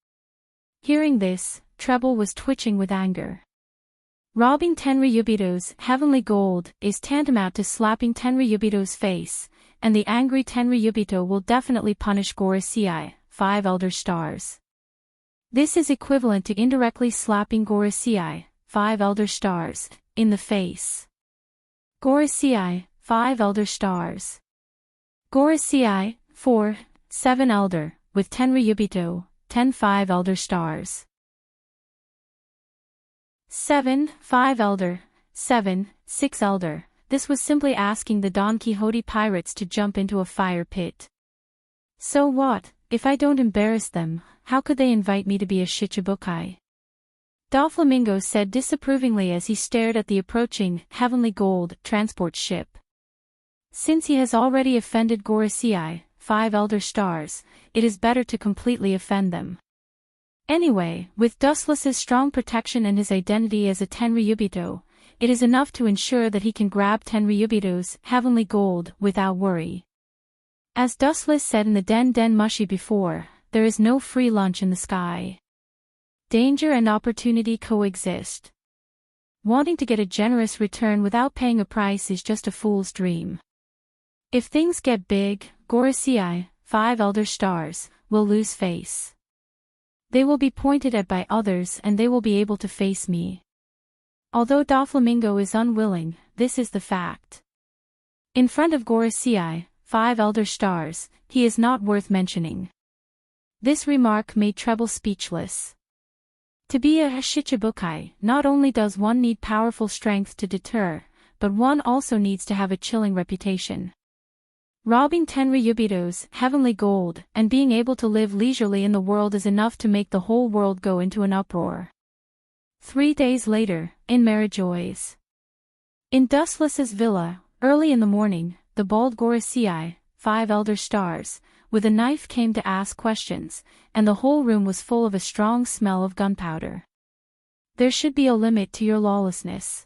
Hearing this, Treble was twitching with anger. Robbing Tenryubito's heavenly gold is tantamount to slapping Tenryubito's face, and the angry Tenryubito will definitely punish Gorosei, 5 elder stars. This is equivalent to indirectly slapping Gorosei, 5 elder stars, in the face. Gorosei, 5 elder stars. Gorosei, 4, 7 elder, with Tenryubito, 10 5 elder stars. 7, 5 elder, 7, 6 elder, this was simply asking the Don Quixote pirates to jump into a fire pit. So what, if I don't embarrass them, how could they invite me to be a shichibukai? Doflamingo said disapprovingly as he stared at the approaching heavenly gold transport ship. Since he has already offended Gorosei, 5 elder stars, it is better to completely offend them. Anyway, with Dustless's strong protection and his identity as a Tenryubito, it is enough to ensure that he can grab Tenryubito's heavenly gold without worry. As Dustless said in the Den Mushi before, there is no free lunch in the sky. Danger and opportunity coexist. Wanting to get a generous return without paying a price is just a fool's dream. If things get big, Gorosei, 5 elder stars, will lose face. They will be pointed at by others and they will be able to face me. Although Doflamingo is unwilling, this is the fact. In front of Gorosei, 5 elder stars, he is not worth mentioning. This remark made Treble speechless. To be a shichibukai, not only does one need powerful strength to deter, but one also needs to have a chilling reputation. Robbing Tenryubito's heavenly gold and being able to live leisurely in the world is enough to make the whole world go into an uproar. 3 days later, in Marijoy's. In Dustless's villa, early in the morning, the bald Gorosei, 5 elder stars, with a knife came to ask questions, and the whole room was full of a strong smell of gunpowder. There should be a limit to your lawlessness.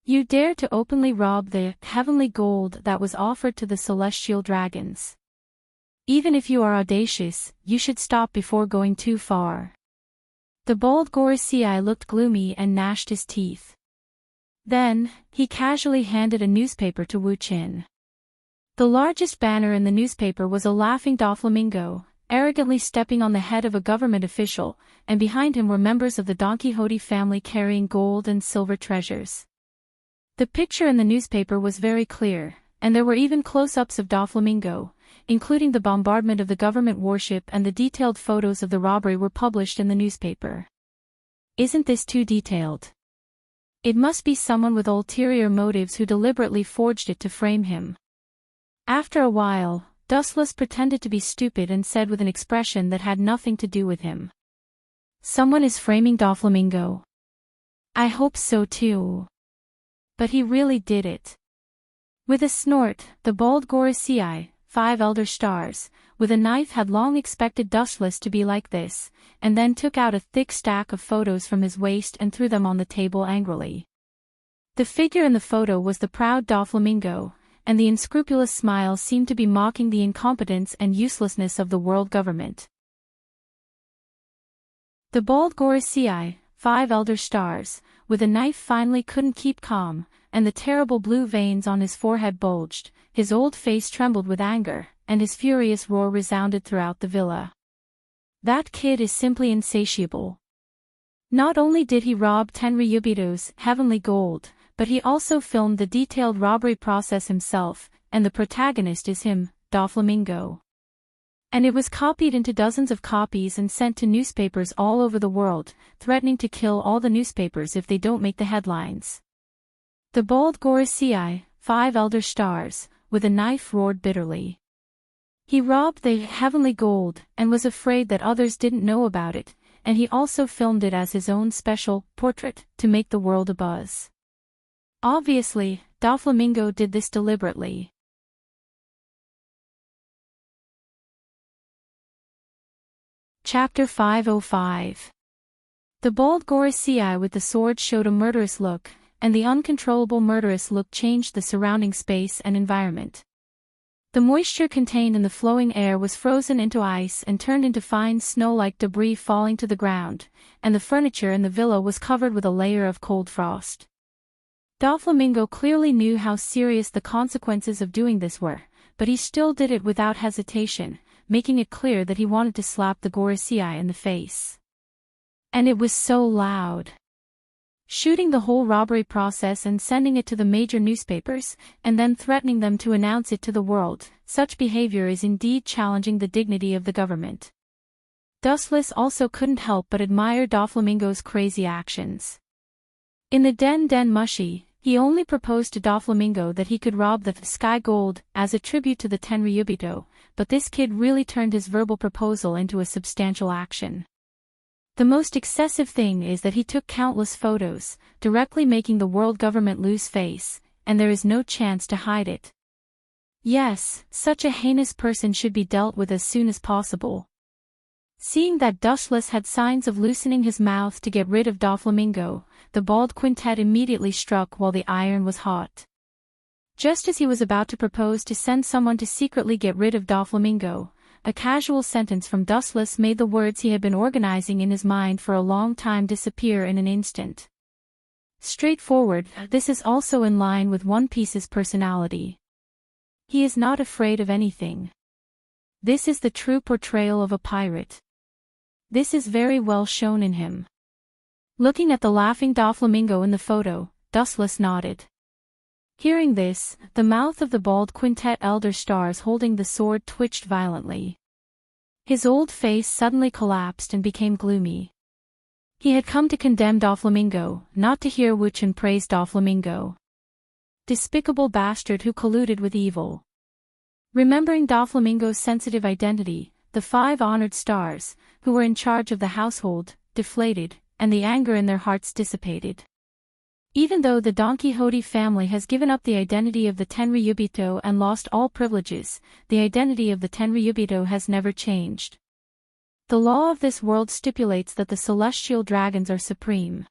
You dare to openly rob the heavenly gold that was offered to the celestial dragons. Even if you are audacious, you should stop before going too far. The bald Gorosei looked gloomy and gnashed his teeth. Then, he casually handed a newspaper to Wu Qin. The largest banner in the newspaper was a laughing Doflamingo, arrogantly stepping on the head of a government official, and behind him were members of the Don Quixote family carrying gold and silver treasures. The picture in the newspaper was very clear, and there were even close-ups of Doflamingo, including the bombardment of the government warship, and the detailed photos of the robbery were published in the newspaper. Isn't this too detailed? It must be someone with ulterior motives who deliberately forged it to frame him. After a while, Dustless pretended to be stupid and said with an expression that had nothing to do with him. Someone is framing Doflamingo. I hope so too. But he really did it. With a snort, the bald Gorosei, 5 elder stars, with a knife had long expected Dustless to be like this, and then took out a thick stack of photos from his waist and threw them on the table angrily. The figure in the photo was the proud Doflamingo, and the unscrupulous smile seemed to be mocking the incompetence and uselessness of the world government. The bald Gorosei, 5 elder stars, with a knife finally couldn't keep calm, and the terrible blue veins on his forehead bulged, his old face trembled with anger, and his furious roar resounded throughout the villa. That kid is simply insatiable. Not only did he rob Tenryubito's heavenly gold, but he also filmed the detailed robbery process himself, and the protagonist is him, Doflamingo. And it was copied into dozens of copies and sent to newspapers all over the world, threatening to kill all the newspapers if they don't make the headlines. The bold Gorosei, 5 elder stars, with a knife roared bitterly. He robbed the heavenly gold and was afraid that others didn't know about it, and he also filmed it as his own special portrait to make the world abuzz. Obviously, Doflamingo did this deliberately. Chapter 505. The bold Gorosei with the sword showed a murderous look, and the uncontrollable murderous look changed the surrounding space and environment. The moisture contained in the flowing air was frozen into ice and turned into fine snow-like debris falling to the ground, and the furniture in the villa was covered with a layer of cold frost. Doflamingo clearly knew how serious the consequences of doing this were, but he still did it without hesitation, making it clear that he wanted to slap the Gorosei in the face. And it was so loud. Shooting the whole robbery process and sending it to the major newspapers, and then threatening them to announce it to the world, such behavior is indeed challenging the dignity of the government. Dustless also couldn't help but admire Doflamingo's crazy actions. In the Den Mushi, he only proposed to Doflamingo that he could rob the sky gold as a tribute to the Tenryubito, but this kid really turned his verbal proposal into a substantial action. The most excessive thing is that he took countless photos, directly making the world government lose face, and there is no chance to hide it. Yes, such a heinous person should be dealt with as soon as possible. Seeing that Dustless had signs of loosening his mouth to get rid of Doflamingo, the bald quintet immediately struck while the iron was hot. Just as he was about to propose to send someone to secretly get rid of Doflamingo, a casual sentence from Dustless made the words he had been organizing in his mind for a long time disappear in an instant. Straightforward, this is also in line with One Piece's personality. He is not afraid of anything. This is the true portrayal of a pirate. This is very well shown in him. Looking at the laughing Doflamingo in the photo, Dustless nodded. Hearing this, the mouth of the bald quintet elder stars holding the sword twitched violently. His old face suddenly collapsed and became gloomy. He had come to condemn Doflamingo, not to hear Wuchen praise Doflamingo. Despicable bastard who colluded with evil. Remembering Doflamingo's sensitive identity, the 5 honored stars, who were in charge of the household, deflated, and the anger in their hearts dissipated. Even though the Don Quixote family has given up the identity of the Tenryubito and lost all privileges, the identity of the Tenryubito has never changed. The law of this world stipulates that the celestial dragons are supreme.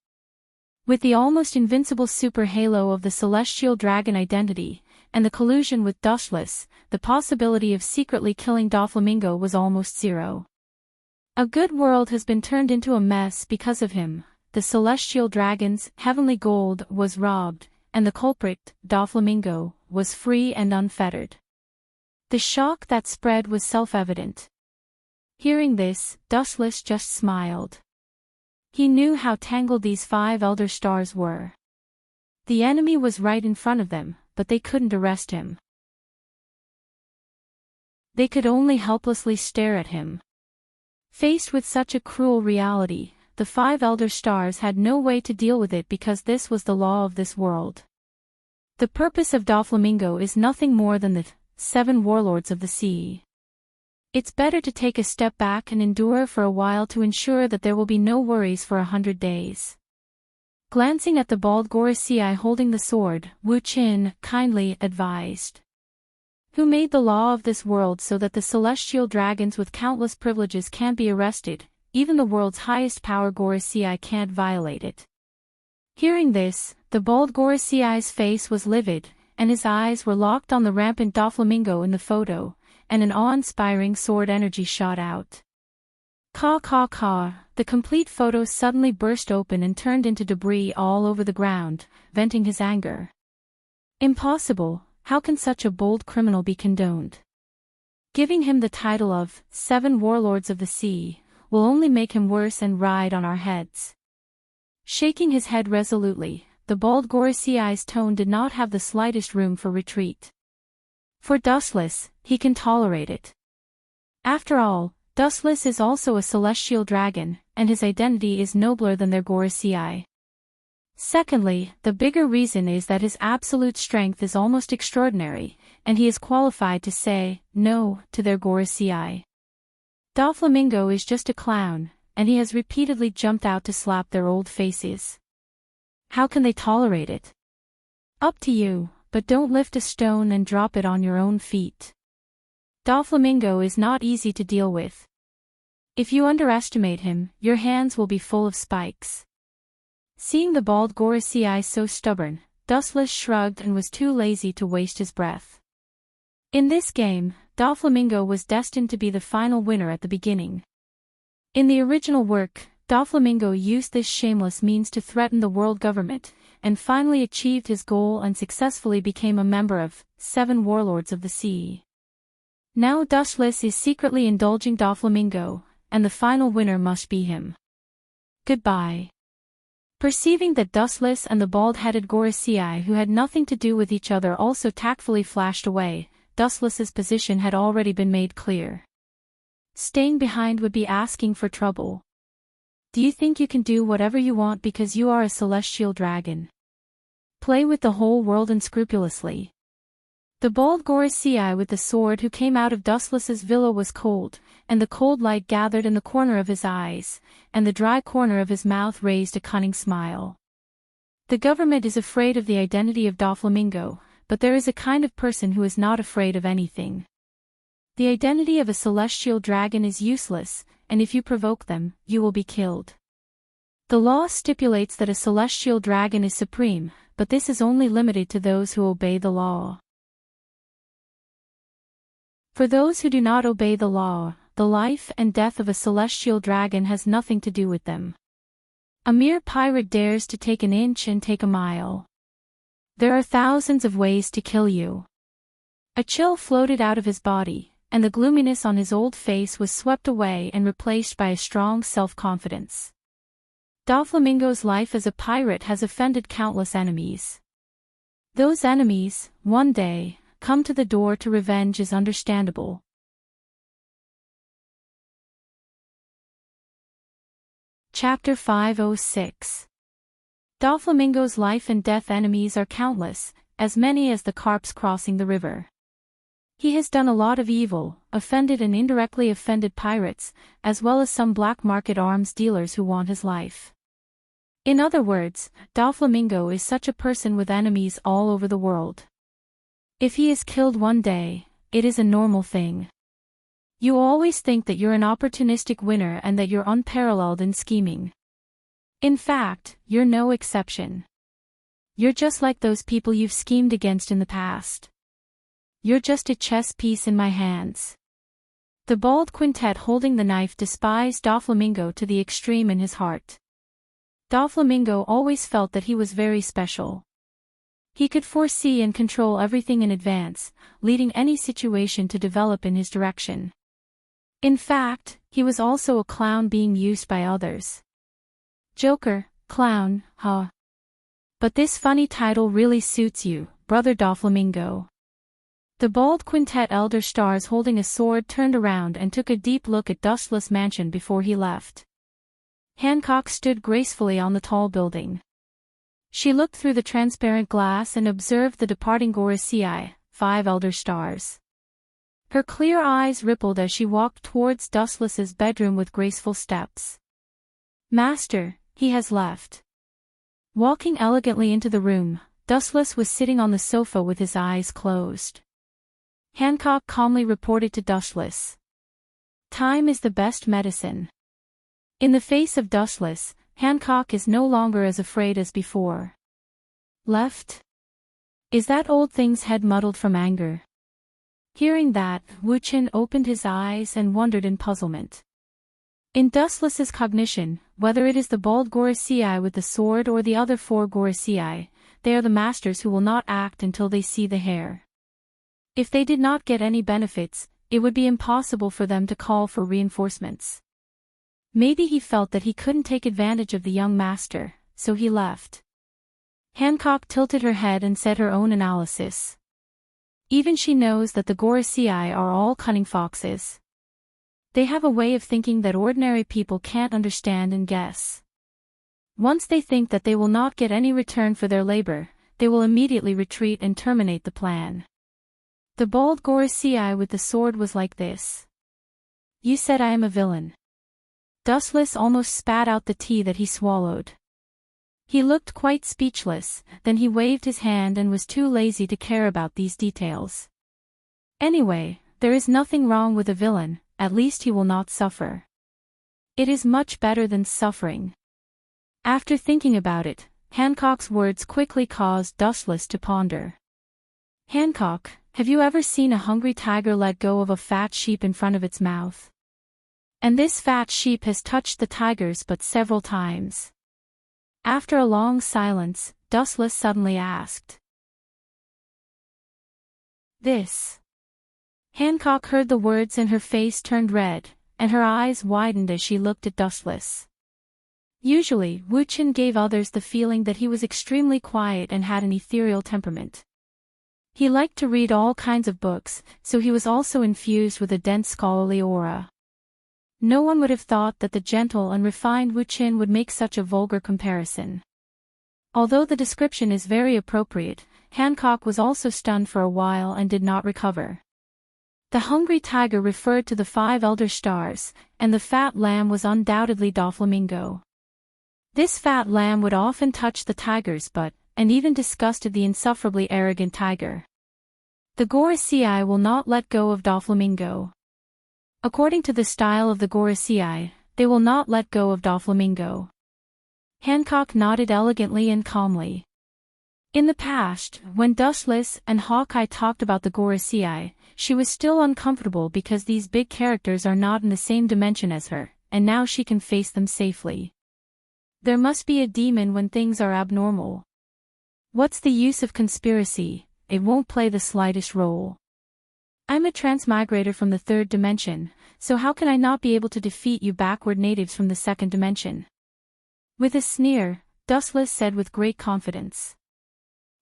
With the almost invincible super halo of the celestial dragon identity, and the collusion with Dustless, the possibility of secretly killing Doflamingo was almost zero. A good world has been turned into a mess because of him. The celestial dragon's heavenly gold was robbed, and the culprit, Doflamingo, was free and unfettered. The shock that spread was self-evident. Hearing this, Dustless just smiled. He knew how tangled these 5 elder stars were. The enemy was right in front of them, but they couldn't arrest him. They could only helplessly stare at him. Faced with such a cruel reality, the 5 elder stars had no way to deal with it because this was the law of this world. The purpose of Doflamingo is nothing more than the 7 warlords of the sea. It's better to take a step back and endure for a while to ensure that there will be no worries for 100 days. Glancing at the bald Gorosei holding the sword, Wu Qin kindly advised. Who made the law of this world so that the celestial dragons with countless privileges can't be arrested? Even the world's highest power Gorosei can't violate it. Hearing this, the bald Gorosei's face was livid, and his eyes were locked on the rampant Doflamingo in the photo, and an awe-inspiring sword energy shot out. Caw caw caw, the complete photo suddenly burst open and turned into debris all over the ground, venting his anger. Impossible, how can such a bold criminal be condoned? Giving him the title of 7 Warlords of the Sea will only make him worse and ride on our heads. Shaking his head resolutely, the bald Gorosei's tone did not have the slightest room for retreat. For Dustless, he can tolerate it. After all, Dustless is also a celestial dragon, and his identity is nobler than their Gorosei. Secondly, the bigger reason is that his absolute strength is almost extraordinary, and he is qualified to say no to their Gorosei. Doflamingo is just a clown, and he has repeatedly jumped out to slap their old faces. How can they tolerate it? Up to you, but don't lift a stone and drop it on your own feet. Doflamingo is not easy to deal with. If you underestimate him, your hands will be full of spikes. Seeing the bald Gorosei so stubborn, Dustless shrugged and was too lazy to waste his breath. In this game, Doflamingo was destined to be the final winner at the beginning. In the original work, Doflamingo used this shameless means to threaten the world government, and finally achieved his goal and successfully became a member of 7 Warlords of the Sea. Now Dustless is secretly indulging Doflamingo, and the final winner must be him. Goodbye. Perceiving that Dustless and the bald-headed Gorosei who had nothing to do with each other also tactfully flashed away, Dustless's position had already been made clear. Staying behind would be asking for trouble. Do you think you can do whatever you want because you are a celestial dragon? Play with the whole world unscrupulously. The bald Gorosei with the sword who came out of Dustless's villa was cold, and the cold light gathered in the corner of his eyes, and the dry corner of his mouth raised a cunning smile. The government is afraid of the identity of Doflamingo, but there is a kind of person who is not afraid of anything. The identity of a celestial dragon is useless, and if you provoke them, you will be killed. The law stipulates that a celestial dragon is supreme, but this is only limited to those who obey the law. For those who do not obey the law, the life and death of a celestial dragon has nothing to do with them. A mere pirate dares to take an inch and take a mile. There are thousands of ways to kill you. A chill floated out of his body, and the gloominess on his old face was swept away and replaced by a strong self-confidence. Doflamingo's life as a pirate has offended countless enemies. Those enemies, one day, come to the door to revenge is understandable. Chapter 506. Doflamingo's life and death enemies are countless, as many as the carps crossing the river. He has done a lot of evil, offended and indirectly offended pirates, as well as some black market arms dealers who want his life. In other words, Doflamingo is such a person with enemies all over the world. If he is killed one day, it is a normal thing. You always think that you're an opportunistic winner and that you're unparalleled in scheming. In fact, you're no exception. You're just like those people you've schemed against in the past. You're just a chess piece in my hands. The bald quintet holding the knife despised Doflamingo to the extreme in his heart. Doflamingo always felt that he was very special. He could foresee and control everything in advance, leading any situation to develop in his direction. In fact, he was also a clown being used by others. Joker, clown, huh? But this funny title really suits you, brother Doflamingo. The bald quintet elder stars holding a sword turned around and took a deep look at Dustless Mansion before he left. Hancock stood gracefully on the tall building. She looked through the transparent glass and observed the departing Gorosei, 5 elder stars. Her clear eyes rippled as she walked towards Dustless's bedroom with graceful steps. Master, he has left. Walking elegantly into the room, Dustless was sitting on the sofa with his eyes closed. Hancock calmly reported to Dustless. Time is the best medicine. In the face of Dustless, Hancock is no longer as afraid as before. Left? Is that old thing's head muddled from anger? Hearing that, Wuchen opened his eyes and wondered in puzzlement. In Dustless's cognition, whether it is the bald Gorosei with the sword or the other 4 Gorosei, they are the masters who will not act until they see the hair. If they did not get any benefits, it would be impossible for them to call for reinforcements. Maybe he felt that he couldn't take advantage of the young master, so he left. Hancock tilted her head and said her own analysis. Even she knows that the Gorosei are all cunning foxes. They have a way of thinking that ordinary people can't understand and guess. Once they think that they will not get any return for their labor, they will immediately retreat and terminate the plan. The bald Gorosei with the sword was like this. You said I am a villain. Dustless almost spat out the tea that he swallowed. He looked quite speechless, then he waved his hand and was too lazy to care about these details. Anyway, there is nothing wrong with a villain, at least he will not suffer. It is much better than suffering. After thinking about it, Hancock's words quickly caused Dustless to ponder. Hancock, have you ever seen a hungry tiger let go of a fat sheep in front of its mouth? And this fat sheep has touched the tiger's butt several times. After a long silence, Dustless suddenly asked. This. Hancock heard the words and her face turned red, and her eyes widened as she looked at Dustless. Usually, Wu-chin gave others the feeling that he was extremely quiet and had an ethereal temperament. He liked to read all kinds of books, so he was also infused with a dense scholarly aura. No one would have thought that the gentle and refined Wu-chin would make such a vulgar comparison. Although the description is very appropriate, Hancock was also stunned for a while and did not recover. The hungry tiger referred to the 5 elder stars, and the fat lamb was undoubtedly Doflamingo. This fat lamb would often touch the tiger's butt, and even disgusted the insufferably arrogant tiger. The Gorosei will not let go of Doflamingo. According to the style of the Gorosei, they will not let go of Doflamingo. Hancock nodded elegantly and calmly. In the past, when Dustless and Hawkeye talked about the Gorosei, she was still uncomfortable because these big characters are not in the same dimension as her, and now she can face them safely. There must be a demon when things are abnormal. What's the use of conspiracy? It won't play the slightest role. I'm a transmigrator from the 3rd dimension, so how can I not be able to defeat you backward natives from the 2nd dimension? With a sneer, Dustless said with great confidence.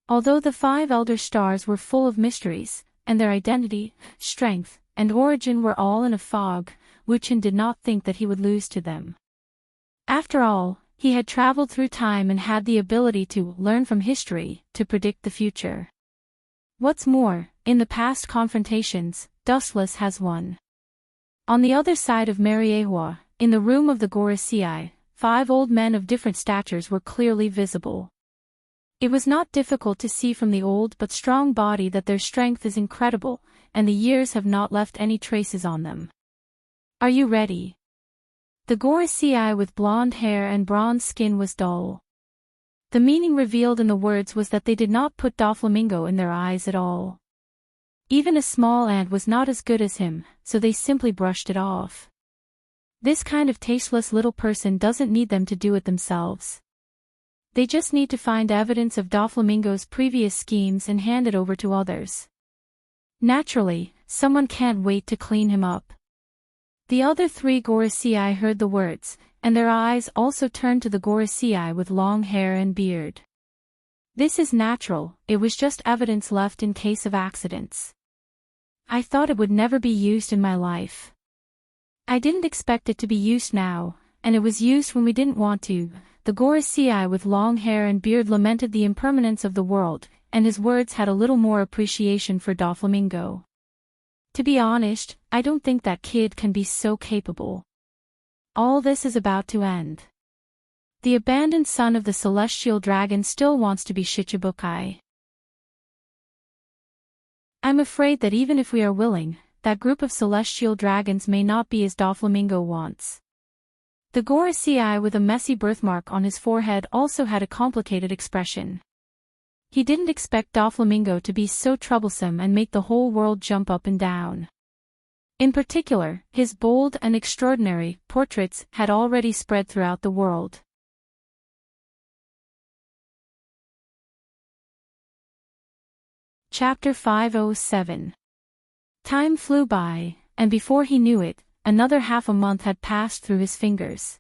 Although the 5 elder stars were full of mysteries, and their identity, strength, and origin were all in a fog, Wu-chin did not think that he would lose to them. After all, he had traveled through time and had the ability to learn from history, to predict the future. What's more, in the past confrontations, Dustless has won. On the other side of Mariehua, in the room of the Gorosei, 5 old men of different statures were clearly visible. It was not difficult to see from the old but strong body that their strength is incredible, and the years have not left any traces on them. Are you ready? The Gorosei with blonde hair and bronze skin was dull. The meaning revealed in the words was that they did not put Doflamingo in their eyes at all. Even a small ant was not as good as him, so they simply brushed it off. This kind of tasteless little person doesn't need them to do it themselves. They just need to find evidence of Doflamingo's previous schemes and hand it over to others. Naturally, someone can't wait to clean him up. The other 3 Gorosei heard the words, and their eyes also turned to the Gorosei with long hair and beard. This is natural, it was just evidence left in case of accidents. I thought it would never be used in my life. I didn't expect it to be used now, and it was used when we didn't want to. The Gorosei with long hair and beard lamented the impermanence of the world, and his words had a little more appreciation for Doflamingo. To be honest, I don't think that kid can be so capable. All this is about to end. The abandoned son of the celestial dragon still wants to be Shichibukai. I'm afraid that even if we are willing, that group of celestial dragons may not be as Doflamingo wants. The Gorosei with a messy birthmark on his forehead also had a complicated expression. He didn't expect Doflamingo to be so troublesome and make the whole world jump up and down. In particular, his bold and extraordinary portraits had already spread throughout the world. Chapter 507. Time flew by, and before he knew it, another half a month had passed through his fingers.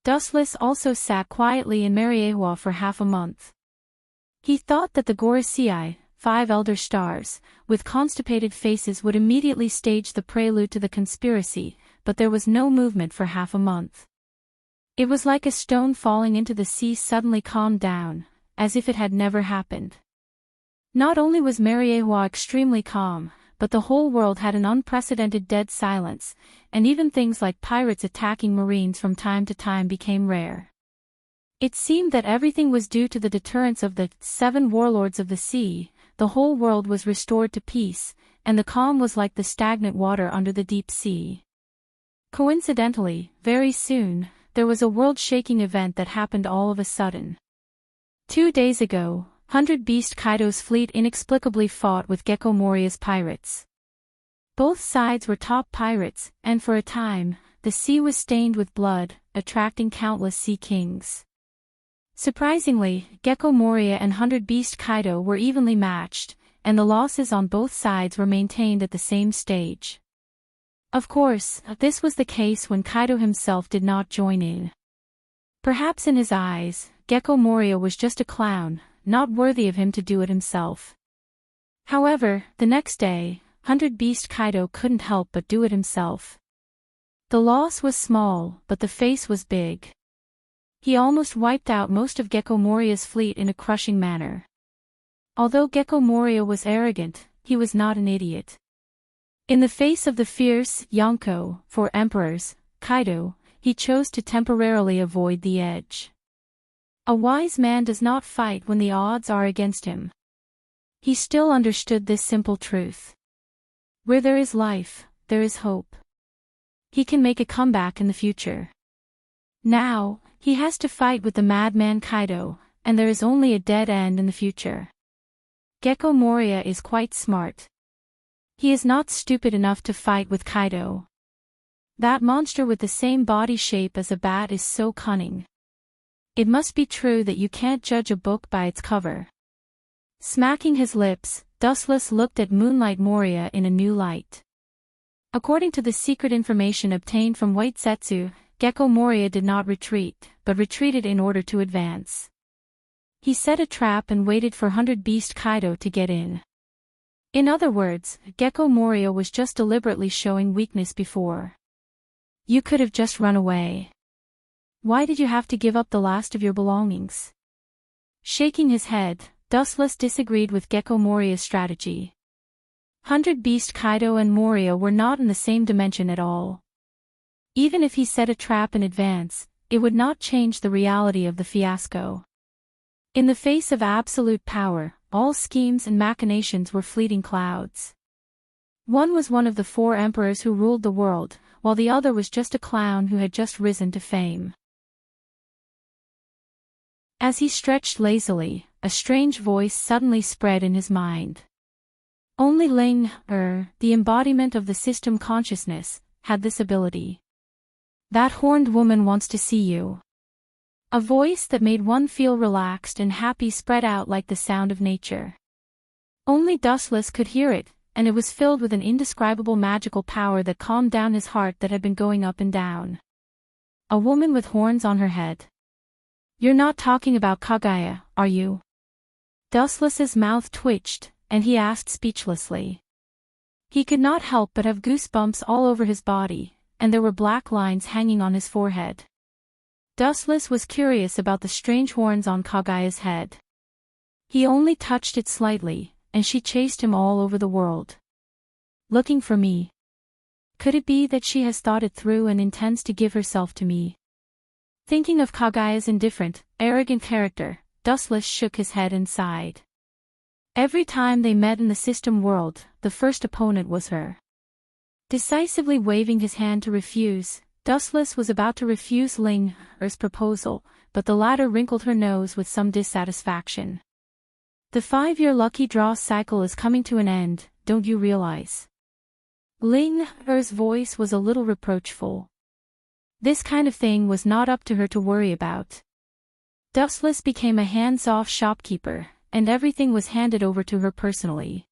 Dustless also sat quietly in Mariehua for half a month. He thought that the Gorosei, 5 elder stars, with constipated faces would immediately stage the prelude to the conspiracy, but there was no movement for half a month. It was like a stone falling into the sea suddenly calmed down, as if it had never happened. Not only was Mariewa extremely calm, but the whole world had an unprecedented dead silence, and even things like pirates attacking marines from time to time became rare. It seemed that everything was due to the deterrence of the 7 warlords of the sea. The whole world was restored to peace, and the calm was like the stagnant water under the deep sea. Coincidentally, very soon, there was a world-shaking event that happened all of a sudden. 2 days ago, 100 Beast Kaido's fleet inexplicably fought with Gecko Moria's pirates. Both sides were top pirates, and for a time, the sea was stained with blood, attracting countless sea kings. Surprisingly, Gecko Moria and 100 Beast Kaido were evenly matched, and the losses on both sides were maintained at the same stage. Of course, this was the case when Kaido himself did not join in. Perhaps in his eyes, Gecko Moria was just a clown, not worthy of him to do it himself. However, the next day, 100 Beast Kaido couldn't help but do it himself. The loss was small, but the face was big. He almost wiped out most of Gecko Moria's fleet in a crushing manner. Although Gecko Moria was arrogant, he was not an idiot. In the face of the fierce Yonko, 4 emperors, Kaido, he chose to temporarily avoid the edge. A wise man does not fight when the odds are against him. He still understood this simple truth. Where there is life, there is hope. He can make a comeback in the future. Now, he has to fight with the madman Kaido, and there is only a dead end in the future. Gecko Moria is quite smart. He is not stupid enough to fight with Kaido. That monster with the same body shape as a bat is so cunning. It must be true that you can't judge a book by its cover. Smacking his lips, Dustless looked at Moonlight Moria in a new light. According to the secret information obtained from White Setsu, Gecko Moria did not retreat, but retreated in order to advance. He set a trap and waited for 100 Beast Kaido to get in. In other words, Gecko Moria was just deliberately showing weakness before. You could have just run away. Why did you have to give up the last of your belongings? Shaking his head, Dustless disagreed with Gecko Moria's strategy. 100 Beast Kaido and Moria were not in the same dimension at all. Even if he set a trap in advance, it would not change the reality of the fiasco. In the face of absolute power, all schemes and machinations were fleeting clouds. One was one of the 4 emperors who ruled the world, while the other was just a clown who had just risen to fame. As he stretched lazily, a strange voice suddenly spread in his mind. Only Ling, the embodiment of the system consciousness, had this ability. That horned woman wants to see you. A voice that made one feel relaxed and happy spread out like the sound of nature. Only Dustless could hear it, and it was filled with an indescribable magical power that calmed down his heart that had been going up and down. A woman with horns on her head. You're not talking about Kaguya, are you? Dustless's mouth twitched, and he asked speechlessly. He could not help but have goosebumps all over his body, and there were black lines hanging on his forehead. Dustless was curious about the strange horns on Kaguya's head. He only touched it slightly, and she chased him all over the world. Looking for me. Could it be that she has thought it through and intends to give herself to me? Thinking of Kaguya's indifferent, arrogant character, Dustless shook his head and sighed. Every time they met in the system world, the first opponent was her. Decisively waving his hand to refuse, Dustless was about to refuse Ling's proposal, but the latter wrinkled her nose with some dissatisfaction. The 5-year lucky draw cycle is coming to an end, don't you realize? Ling's voice was a little reproachful. This kind of thing was not up to her to worry about. Dustless became a hands-off shopkeeper, and everything was handed over to her personally.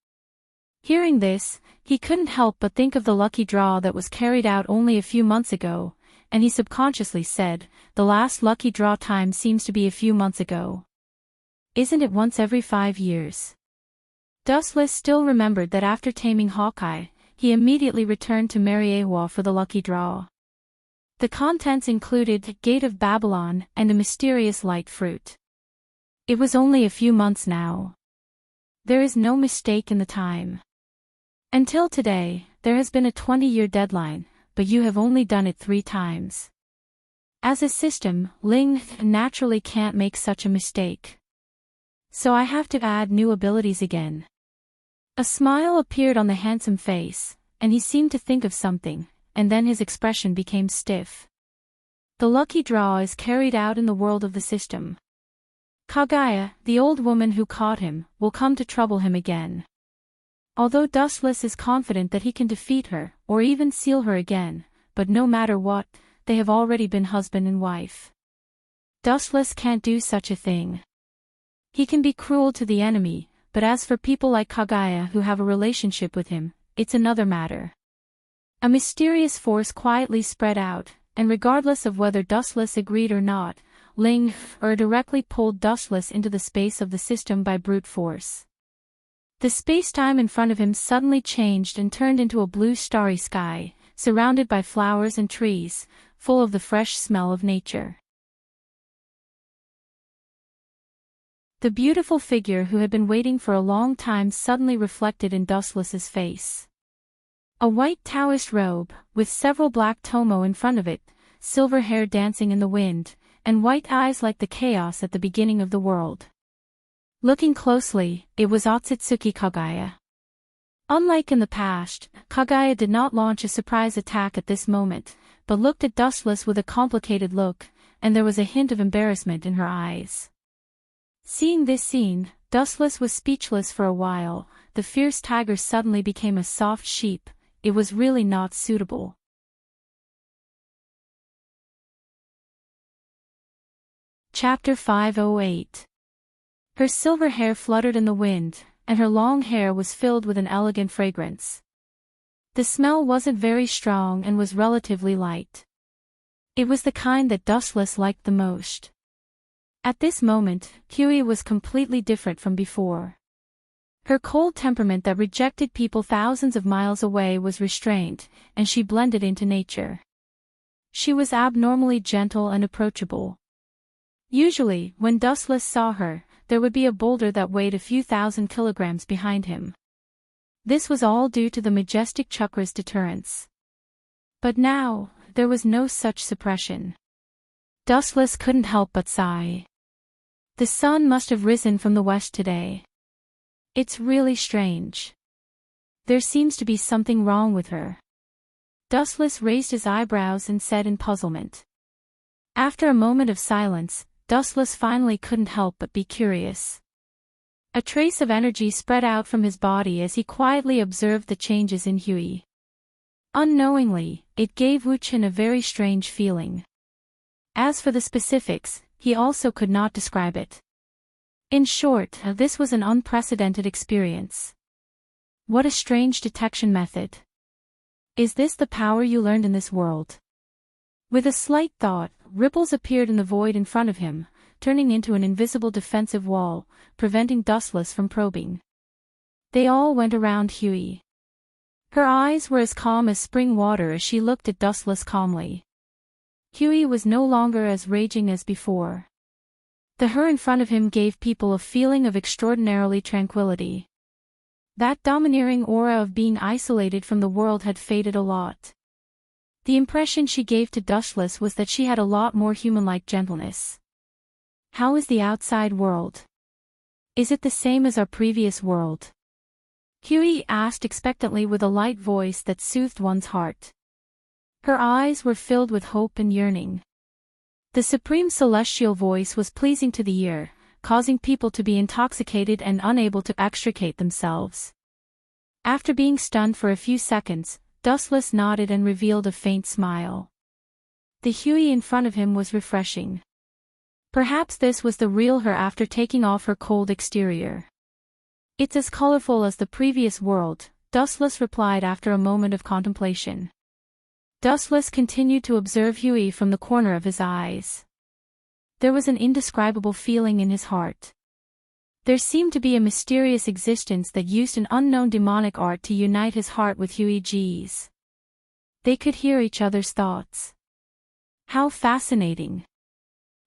Hearing this, he couldn't help but think of the lucky draw that was carried out only a few months ago, and he subconsciously said, the last lucky draw time seems to be a few months ago. Isn't it once every 5 years? Dustless still remembered that after taming Hawkeye, he immediately returned to Mariewa for the lucky draw. The contents included a Gate of Babylon and a mysterious light fruit. It was only a few months now. There is no mistake in the time. Until today, there has been a 20-year deadline, but you have only done it 3 times. As a system, Ling naturally can't make such a mistake. So I have to add new abilities again. A smile appeared on the handsome face, and he seemed to think of something, and then his expression became stiff. The lucky draw is carried out in the world of the system. Kaguya, the old woman who caught him, will come to trouble him again. Although Dustless is confident that he can defeat her, or even seal her again, but no matter what, they have already been husband and wife. Dustless can't do such a thing. He can be cruel to the enemy, but as for people like Kaguya who have a relationship with him, it's another matter. A mysterious force quietly spread out, and regardless of whether Dustless agreed or not, Ling directly pulled Dustless into the space of the system by brute force. The space-time in front of him suddenly changed and turned into a blue starry sky, surrounded by flowers and trees, full of the fresh smell of nature. The beautiful figure who had been waiting for a long time suddenly reflected in Dustless's face. A white Taoist robe, with several black tomo in front of it, silver hair dancing in the wind, and white eyes like the chaos at the beginning of the world. Looking closely, it was Otsutsuki Kaguya. Unlike in the past, Kaguya did not launch a surprise attack at this moment, but looked at Dustless with a complicated look, and there was a hint of embarrassment in her eyes. Seeing this scene, Dustless was speechless for a while. The fierce tiger suddenly became a soft sheep. It was really not suitable. Chapter 508. Her silver hair fluttered in the wind, and her long hair was filled with an elegant fragrance. The smell wasn't very strong and was relatively light. It was the kind that Dustless liked the most. At this moment, Huey was completely different from before. Her cold temperament that rejected people thousands of miles away was restrained, and she blended into nature. She was abnormally gentle and approachable. Usually, when Dustless saw her, there would be a boulder that weighed a few thousand kilograms behind him. This was all due to the majestic chakra's deterrence. But now, there was no such suppression. Dustless couldn't help but sigh. The sun must have risen from the west today. It's really strange. There seems to be something wrong with her. Dustless raised his eyebrows and said in puzzlement. After a moment of silence, Dustless finally couldn't help but be curious. A trace of energy spread out from his body as he quietly observed the changes in Huey. Unknowingly, it gave Wu-chan a very strange feeling. As for the specifics, he also could not describe it. In short, this was an unprecedented experience. What a strange detection method. Is this the power you learned in this world? With a slight thought, ripples appeared in the void in front of him, turning into an invisible defensive wall, preventing Dustless from probing. They all went around Huey. Her eyes were as calm as spring water as she looked at Dustless calmly. Huey was no longer as raging as before. The her in front of him gave people a feeling of extraordinarily tranquility. That domineering aura of being isolated from the world had faded a lot. The impression she gave to Dustless was that she had a lot more human-like gentleness. How is the outside world? Is it the same as our previous world? Huey asked expectantly with a light voice that soothed one's heart. Her eyes were filled with hope and yearning. The supreme celestial voice was pleasing to the ear, causing people to be intoxicated and unable to extricate themselves. After being stunned for a few seconds, Dustless nodded and revealed a faint smile. The Huey in front of him was refreshing. Perhaps this was the real her after taking off her cold exterior. It's as colorful as the previous world, Dustless replied after a moment of contemplation. Dustless continued to observe Huey from the corner of his eyes. There was an indescribable feeling in his heart. There seemed to be a mysterious existence that used an unknown demonic art to unite his heart with Huiji's. They could hear each other's thoughts. How fascinating.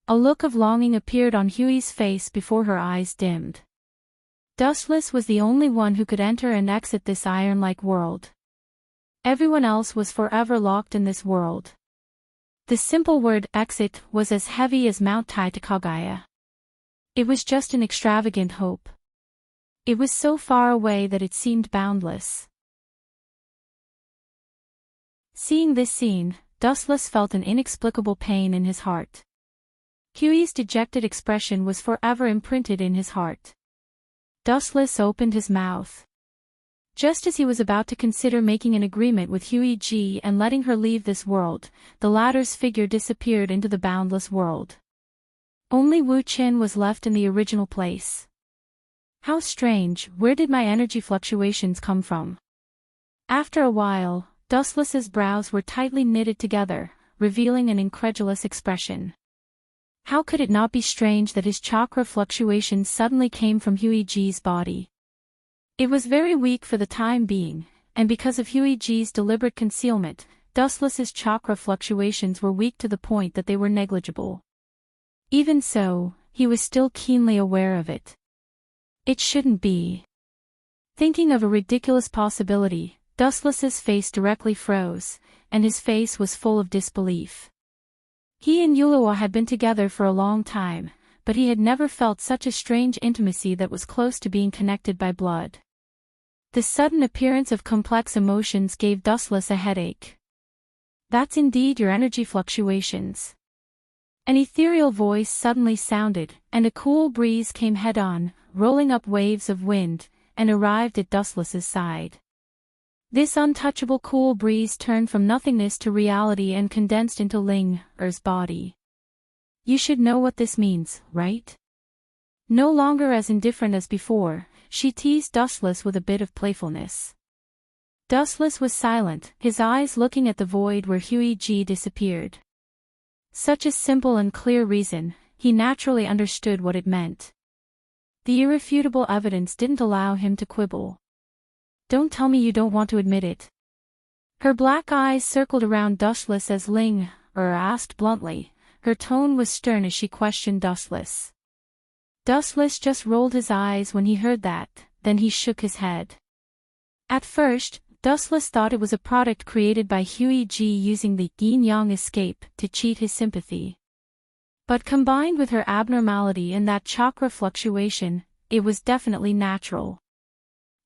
A look of longing appeared on Hui's face before her eyes dimmed. Dustless was the only one who could enter and exit this iron-like world. Everyone else was forever locked in this world. The simple word exit was as heavy as Mount Tai to Kagaya. It was just an extravagant hope. It was so far away that it seemed boundless. Seeing this scene, Dustless felt an inexplicable pain in his heart. Hui's dejected expression was forever imprinted in his heart. Dustless opened his mouth. Just as he was about to consider making an agreement with Huiji and letting her leave this world, the latter's figure disappeared into the boundless world. Only Wu Qin was left in the original place. How strange, where did my energy fluctuations come from? After a while, Dustless's brows were tightly knitted together, revealing an incredulous expression. How could it not be strange that his chakra fluctuations suddenly came from Huiji's body? It was very weak for the time being, and because of Huiji's deliberate concealment, Dustless's chakra fluctuations were weak to the point that they were negligible. Even so, he was still keenly aware of it. It shouldn't be. Thinking of a ridiculous possibility, Dustless's face directly froze, and his face was full of disbelief. He and Yulua had been together for a long time, but he had never felt such a strange intimacy that was close to being connected by blood. The sudden appearance of complex emotions gave Dustless a headache. That's indeed your energy fluctuations. An ethereal voice suddenly sounded, and a cool breeze came head-on, rolling up waves of wind, and arrived at Dustless's side. This untouchable cool breeze turned from nothingness to reality and condensed into Ling-Er's body. You should know what this means, right? No longer as indifferent as before, she teased Dustless with a bit of playfulness. Dustless was silent, his eyes looking at the void where Huiji disappeared. Such a simple and clear reason, he naturally understood what it meant. The irrefutable evidence didn't allow him to quibble. Don't tell me you don't want to admit it. Her black eyes circled around Dustless as Ling-Er asked bluntly. Her tone was stern as she questioned Dustless. Dustless just rolled his eyes when he heard that, then he shook his head. At first, Dustless thought it was a product created by Huiji using the yin-yang escape to cheat his sympathy. But combined with her abnormality and that chakra fluctuation, it was definitely natural.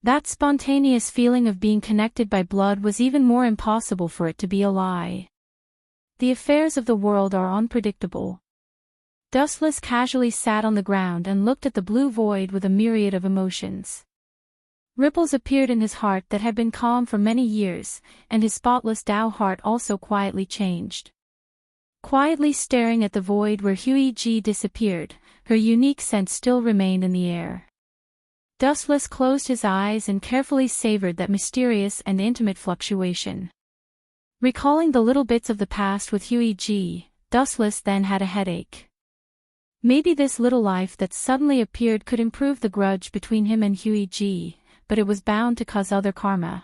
That spontaneous feeling of being connected by blood was even more impossible for it to be a lie. The affairs of the world are unpredictable. Dustless casually sat on the ground and looked at the blue void with a myriad of emotions. Ripples appeared in his heart that had been calm for many years, and his spotless Tao heart also quietly changed. Quietly staring at the void where Huiji disappeared, her unique scent still remained in the air. Dustless closed his eyes and carefully savored that mysterious and intimate fluctuation. Recalling the little bits of the past with Huiji, Dustless then had a headache. Maybe this little life that suddenly appeared could improve the grudge between him and Huiji, but it was bound to cause other karma.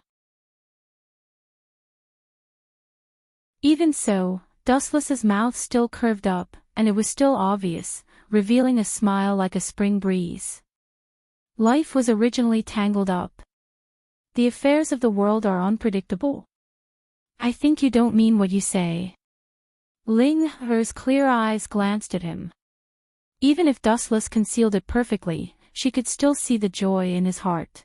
Even so, Dustless's mouth still curved up, and it was still obvious, revealing a smile like a spring breeze. Life was originally tangled up. The affairs of the world are unpredictable. I think you don't mean what you say. Ling-Er's clear eyes glanced at him. Even if Dustless concealed it perfectly, she could still see the joy in his heart.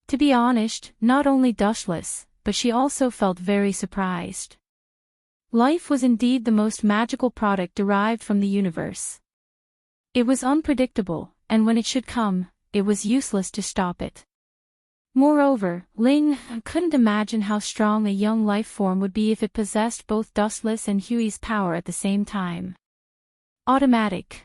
To be honest, not only Dustless, but she also felt very surprised. Life was indeed the most magical product derived from the universe. It was unpredictable, and when it should come, it was useless to stop it. Moreover, Ling couldn't imagine how strong a young life form would be if it possessed both Dustless and Hui's power at the same time. Automatic.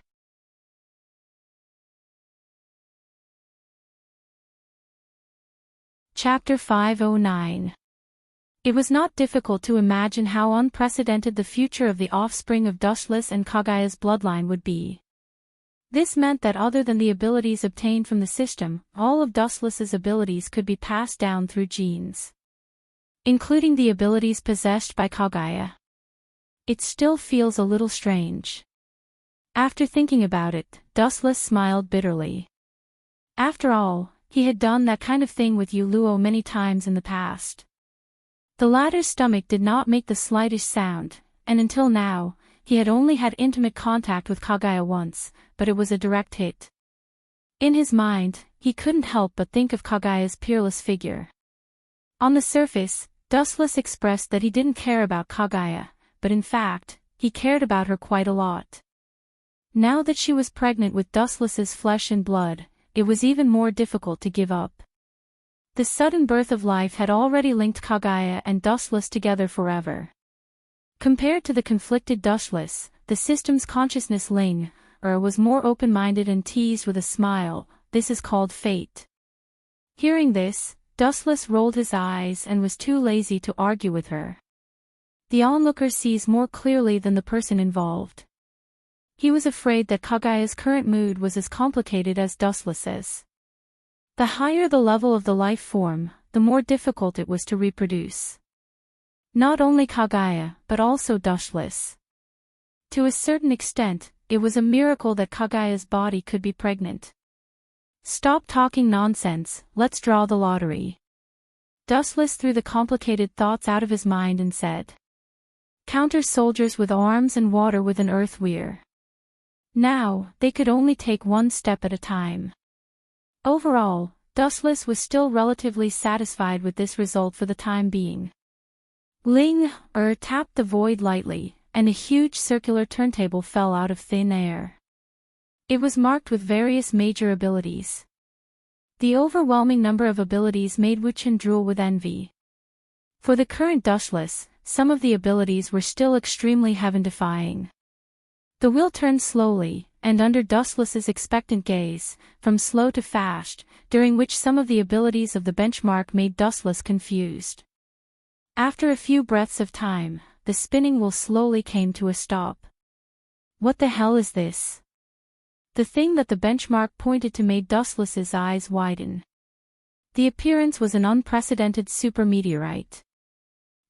Chapter 509. It was not difficult to imagine how unprecedented the future of the offspring of Dustless and Kagaya's bloodline would be. This meant that other than the abilities obtained from the system, all of Dustless's abilities could be passed down through genes, including the abilities possessed by Kaguya. It still feels a little strange. After thinking about it, Dustless smiled bitterly. After all, he had done that kind of thing with Yuluo many times in the past. The latter's stomach did not make the slightest sound, and until now, he had only had intimate contact with Kaguya once, but it was a direct hit. In his mind, he couldn't help but think of Kaguya's peerless figure. On the surface, Dustless expressed that he didn't care about Kaguya, but in fact, he cared about her quite a lot. Now that she was pregnant with Dustless's flesh and blood, it was even more difficult to give up. The sudden birth of life had already linked Kaguya and Dustless together forever. Compared to the conflicted Dustless, the system's consciousness Ling, was more open-minded and teased with a smile. This is called fate. Hearing this, Dustless rolled his eyes and was too lazy to argue with her. The onlooker sees more clearly than the person involved. He was afraid that Kaguya's current mood was as complicated as Dustless's. The higher the level of the life form, the more difficult it was to reproduce. Not only Kaguya, but also Dustless. To a certain extent, it was a miracle that Kaguya's body could be pregnant. Stop talking nonsense, let's draw the lottery. Dustless threw the complicated thoughts out of his mind and said. Counter soldiers with arms and water with an earth weir. Now, they could only take one step at a time. Overall, Dustless was still relatively satisfied with this result for the time being. Ling tapped the void lightly, and a huge circular turntable fell out of thin air. It was marked with various major abilities. The overwhelming number of abilities made Wu-Chen drool with envy. For the current Dustless, some of the abilities were still extremely heaven-defying. The wheel turned slowly, and under Dustless's expectant gaze, from slow to fast, during which some of the abilities of the benchmark made Dustless confused. After a few breaths of time, the spinning wheel slowly came to a stop. What the hell is this? The thing that the benchmark pointed to made Dustless's eyes widen. The appearance was an unprecedented super meteorite.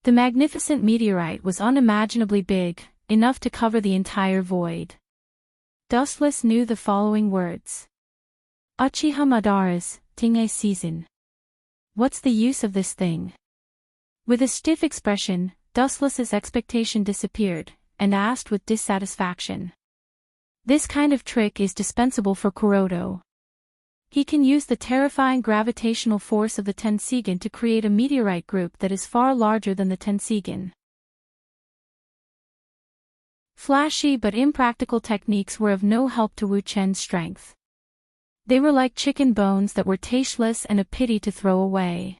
The magnificent meteorite was unimaginably big, enough to cover the entire void. Dustless knew the following words. Uchiha Madara's, Tinge season. What's the use of this thing? With a stiff expression, Dustless's expectation disappeared, and asked with dissatisfaction. This kind of trick is dispensable for Kuroto. He can use the terrifying gravitational force of the Tensigen to create a meteorite group that is far larger than the Tensigen. Flashy but impractical techniques were of no help to Wu-Chen's strength. They were like chicken bones that were tasteless and a pity to throw away.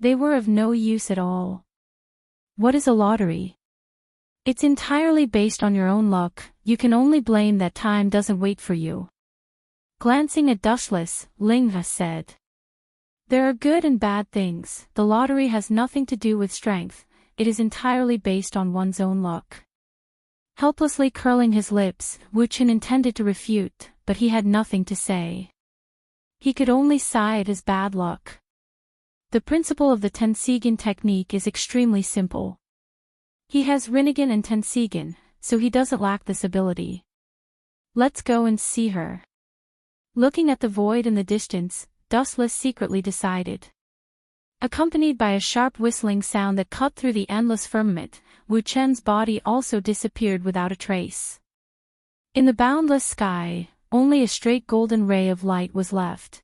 They were of no use at all. What is a lottery? It's entirely based on your own luck, you can only blame that time doesn't wait for you. Glancing at Dustless, Ling said. There are good and bad things, the lottery has nothing to do with strength, it is entirely based on one's own luck. Helplessly curling his lips, Wu-Chen intended to refute, but he had nothing to say. He could only sigh at his bad luck. The principle of the Tensigen technique is extremely simple. He has Rinnegan and Tensigen, so he doesn't lack this ability. Let's go and see her. Looking at the void in the distance, Dustless secretly decided. Accompanied by a sharp whistling sound that cut through the endless firmament, Wu-Chen's body also disappeared without a trace. In the boundless sky, only a straight golden ray of light was left.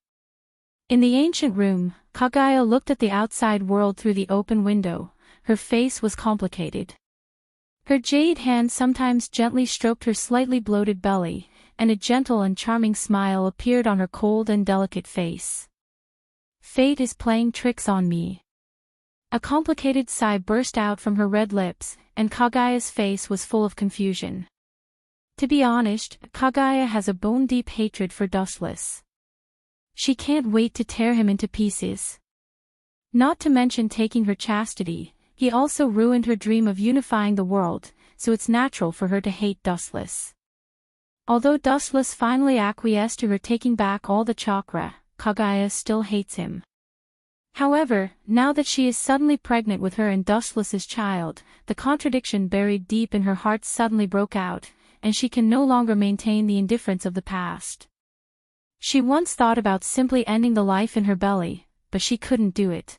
In the ancient room, Kaguya looked at the outside world through the open window. Her face was complicated. Her jade hand sometimes gently stroked her slightly bloated belly, and a gentle and charming smile appeared on her cold and delicate face. Fate is playing tricks on me. A complicated sigh burst out from her red lips, and Kaguya's face was full of confusion. To be honest, Kaguya has a bone-deep hatred for Dustless. She can't wait to tear him into pieces. Not to mention taking her chastity, he also ruined her dream of unifying the world, so it's natural for her to hate Dustless. Although Dustless finally acquiesced to her taking back all the chakra, Kaguya still hates him. However, now that she is suddenly pregnant with her and Dustless's child, the contradiction buried deep in her heart suddenly broke out, and she can no longer maintain the indifference of the past. She once thought about simply ending the life in her belly, but she couldn't do it.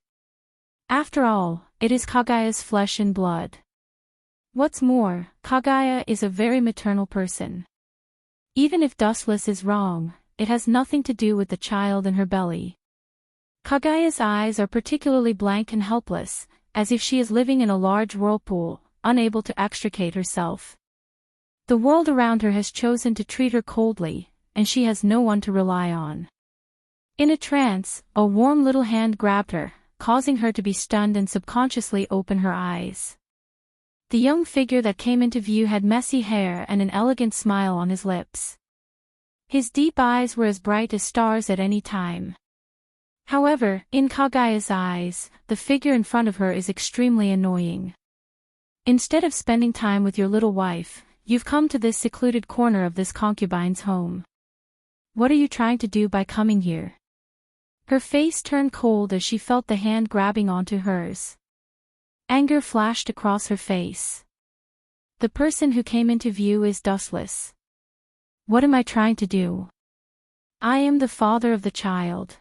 After all, it is Kaguya's flesh and blood. What's more, Kaguya is a very maternal person. Even if Dustless is wrong, it has nothing to do with the child in her belly. Kaguya's eyes are particularly blank and helpless, as if she is living in a large whirlpool, unable to extricate herself. The world around her has chosen to treat her coldly, and she has no one to rely on. In a trance, a warm little hand grabbed her, causing her to be stunned and subconsciously open her eyes. The young figure that came into view had messy hair and an elegant smile on his lips. His deep eyes were as bright as stars at any time. However, in Kaguya's eyes, the figure in front of her is extremely annoying. Instead of spending time with your little wife, you've come to this secluded corner of this concubine's home. What are you trying to do by coming here? Her face turned cold as she felt the hand grabbing onto hers. Anger flashed across her face. The person who came into view is Dustless. What am I trying to do? I am the father of the child.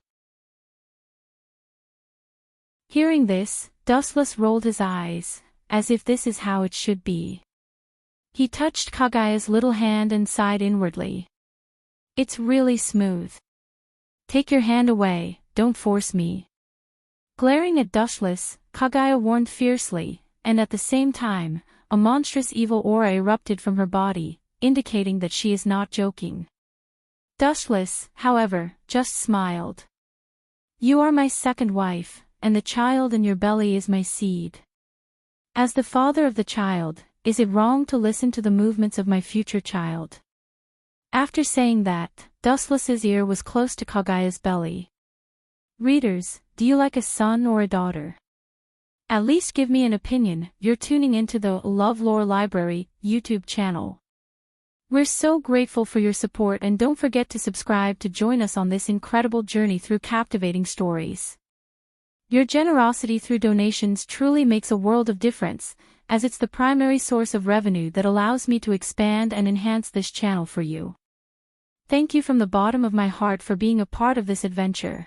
Hearing this, Dustless rolled his eyes, as if this is how it should be. He touched Kaguya's little hand and sighed inwardly. It's really smooth. Take your hand away, don't force me. Glaring at Dustless, Kaguya warned fiercely, and at the same time, a monstrous evil aura erupted from her body, indicating that she is not joking. Dustless, however, just smiled. You are my second wife, and the child in your belly is my seed. As the father of the child, is it wrong to listen to the movements of my future child? After saying that, Dustless's ear was close to Kaguya's belly. Readers, do you like a son or a daughter? At least give me an opinion. You're tuning into the LoveLore Library YouTube channel. We're so grateful for your support, and don't forget to subscribe to join us on this incredible journey through captivating stories. Your generosity through donations truly makes a world of difference, as it's the primary source of revenue that allows me to expand and enhance this channel for you. Thank you from the bottom of my heart for being a part of this adventure.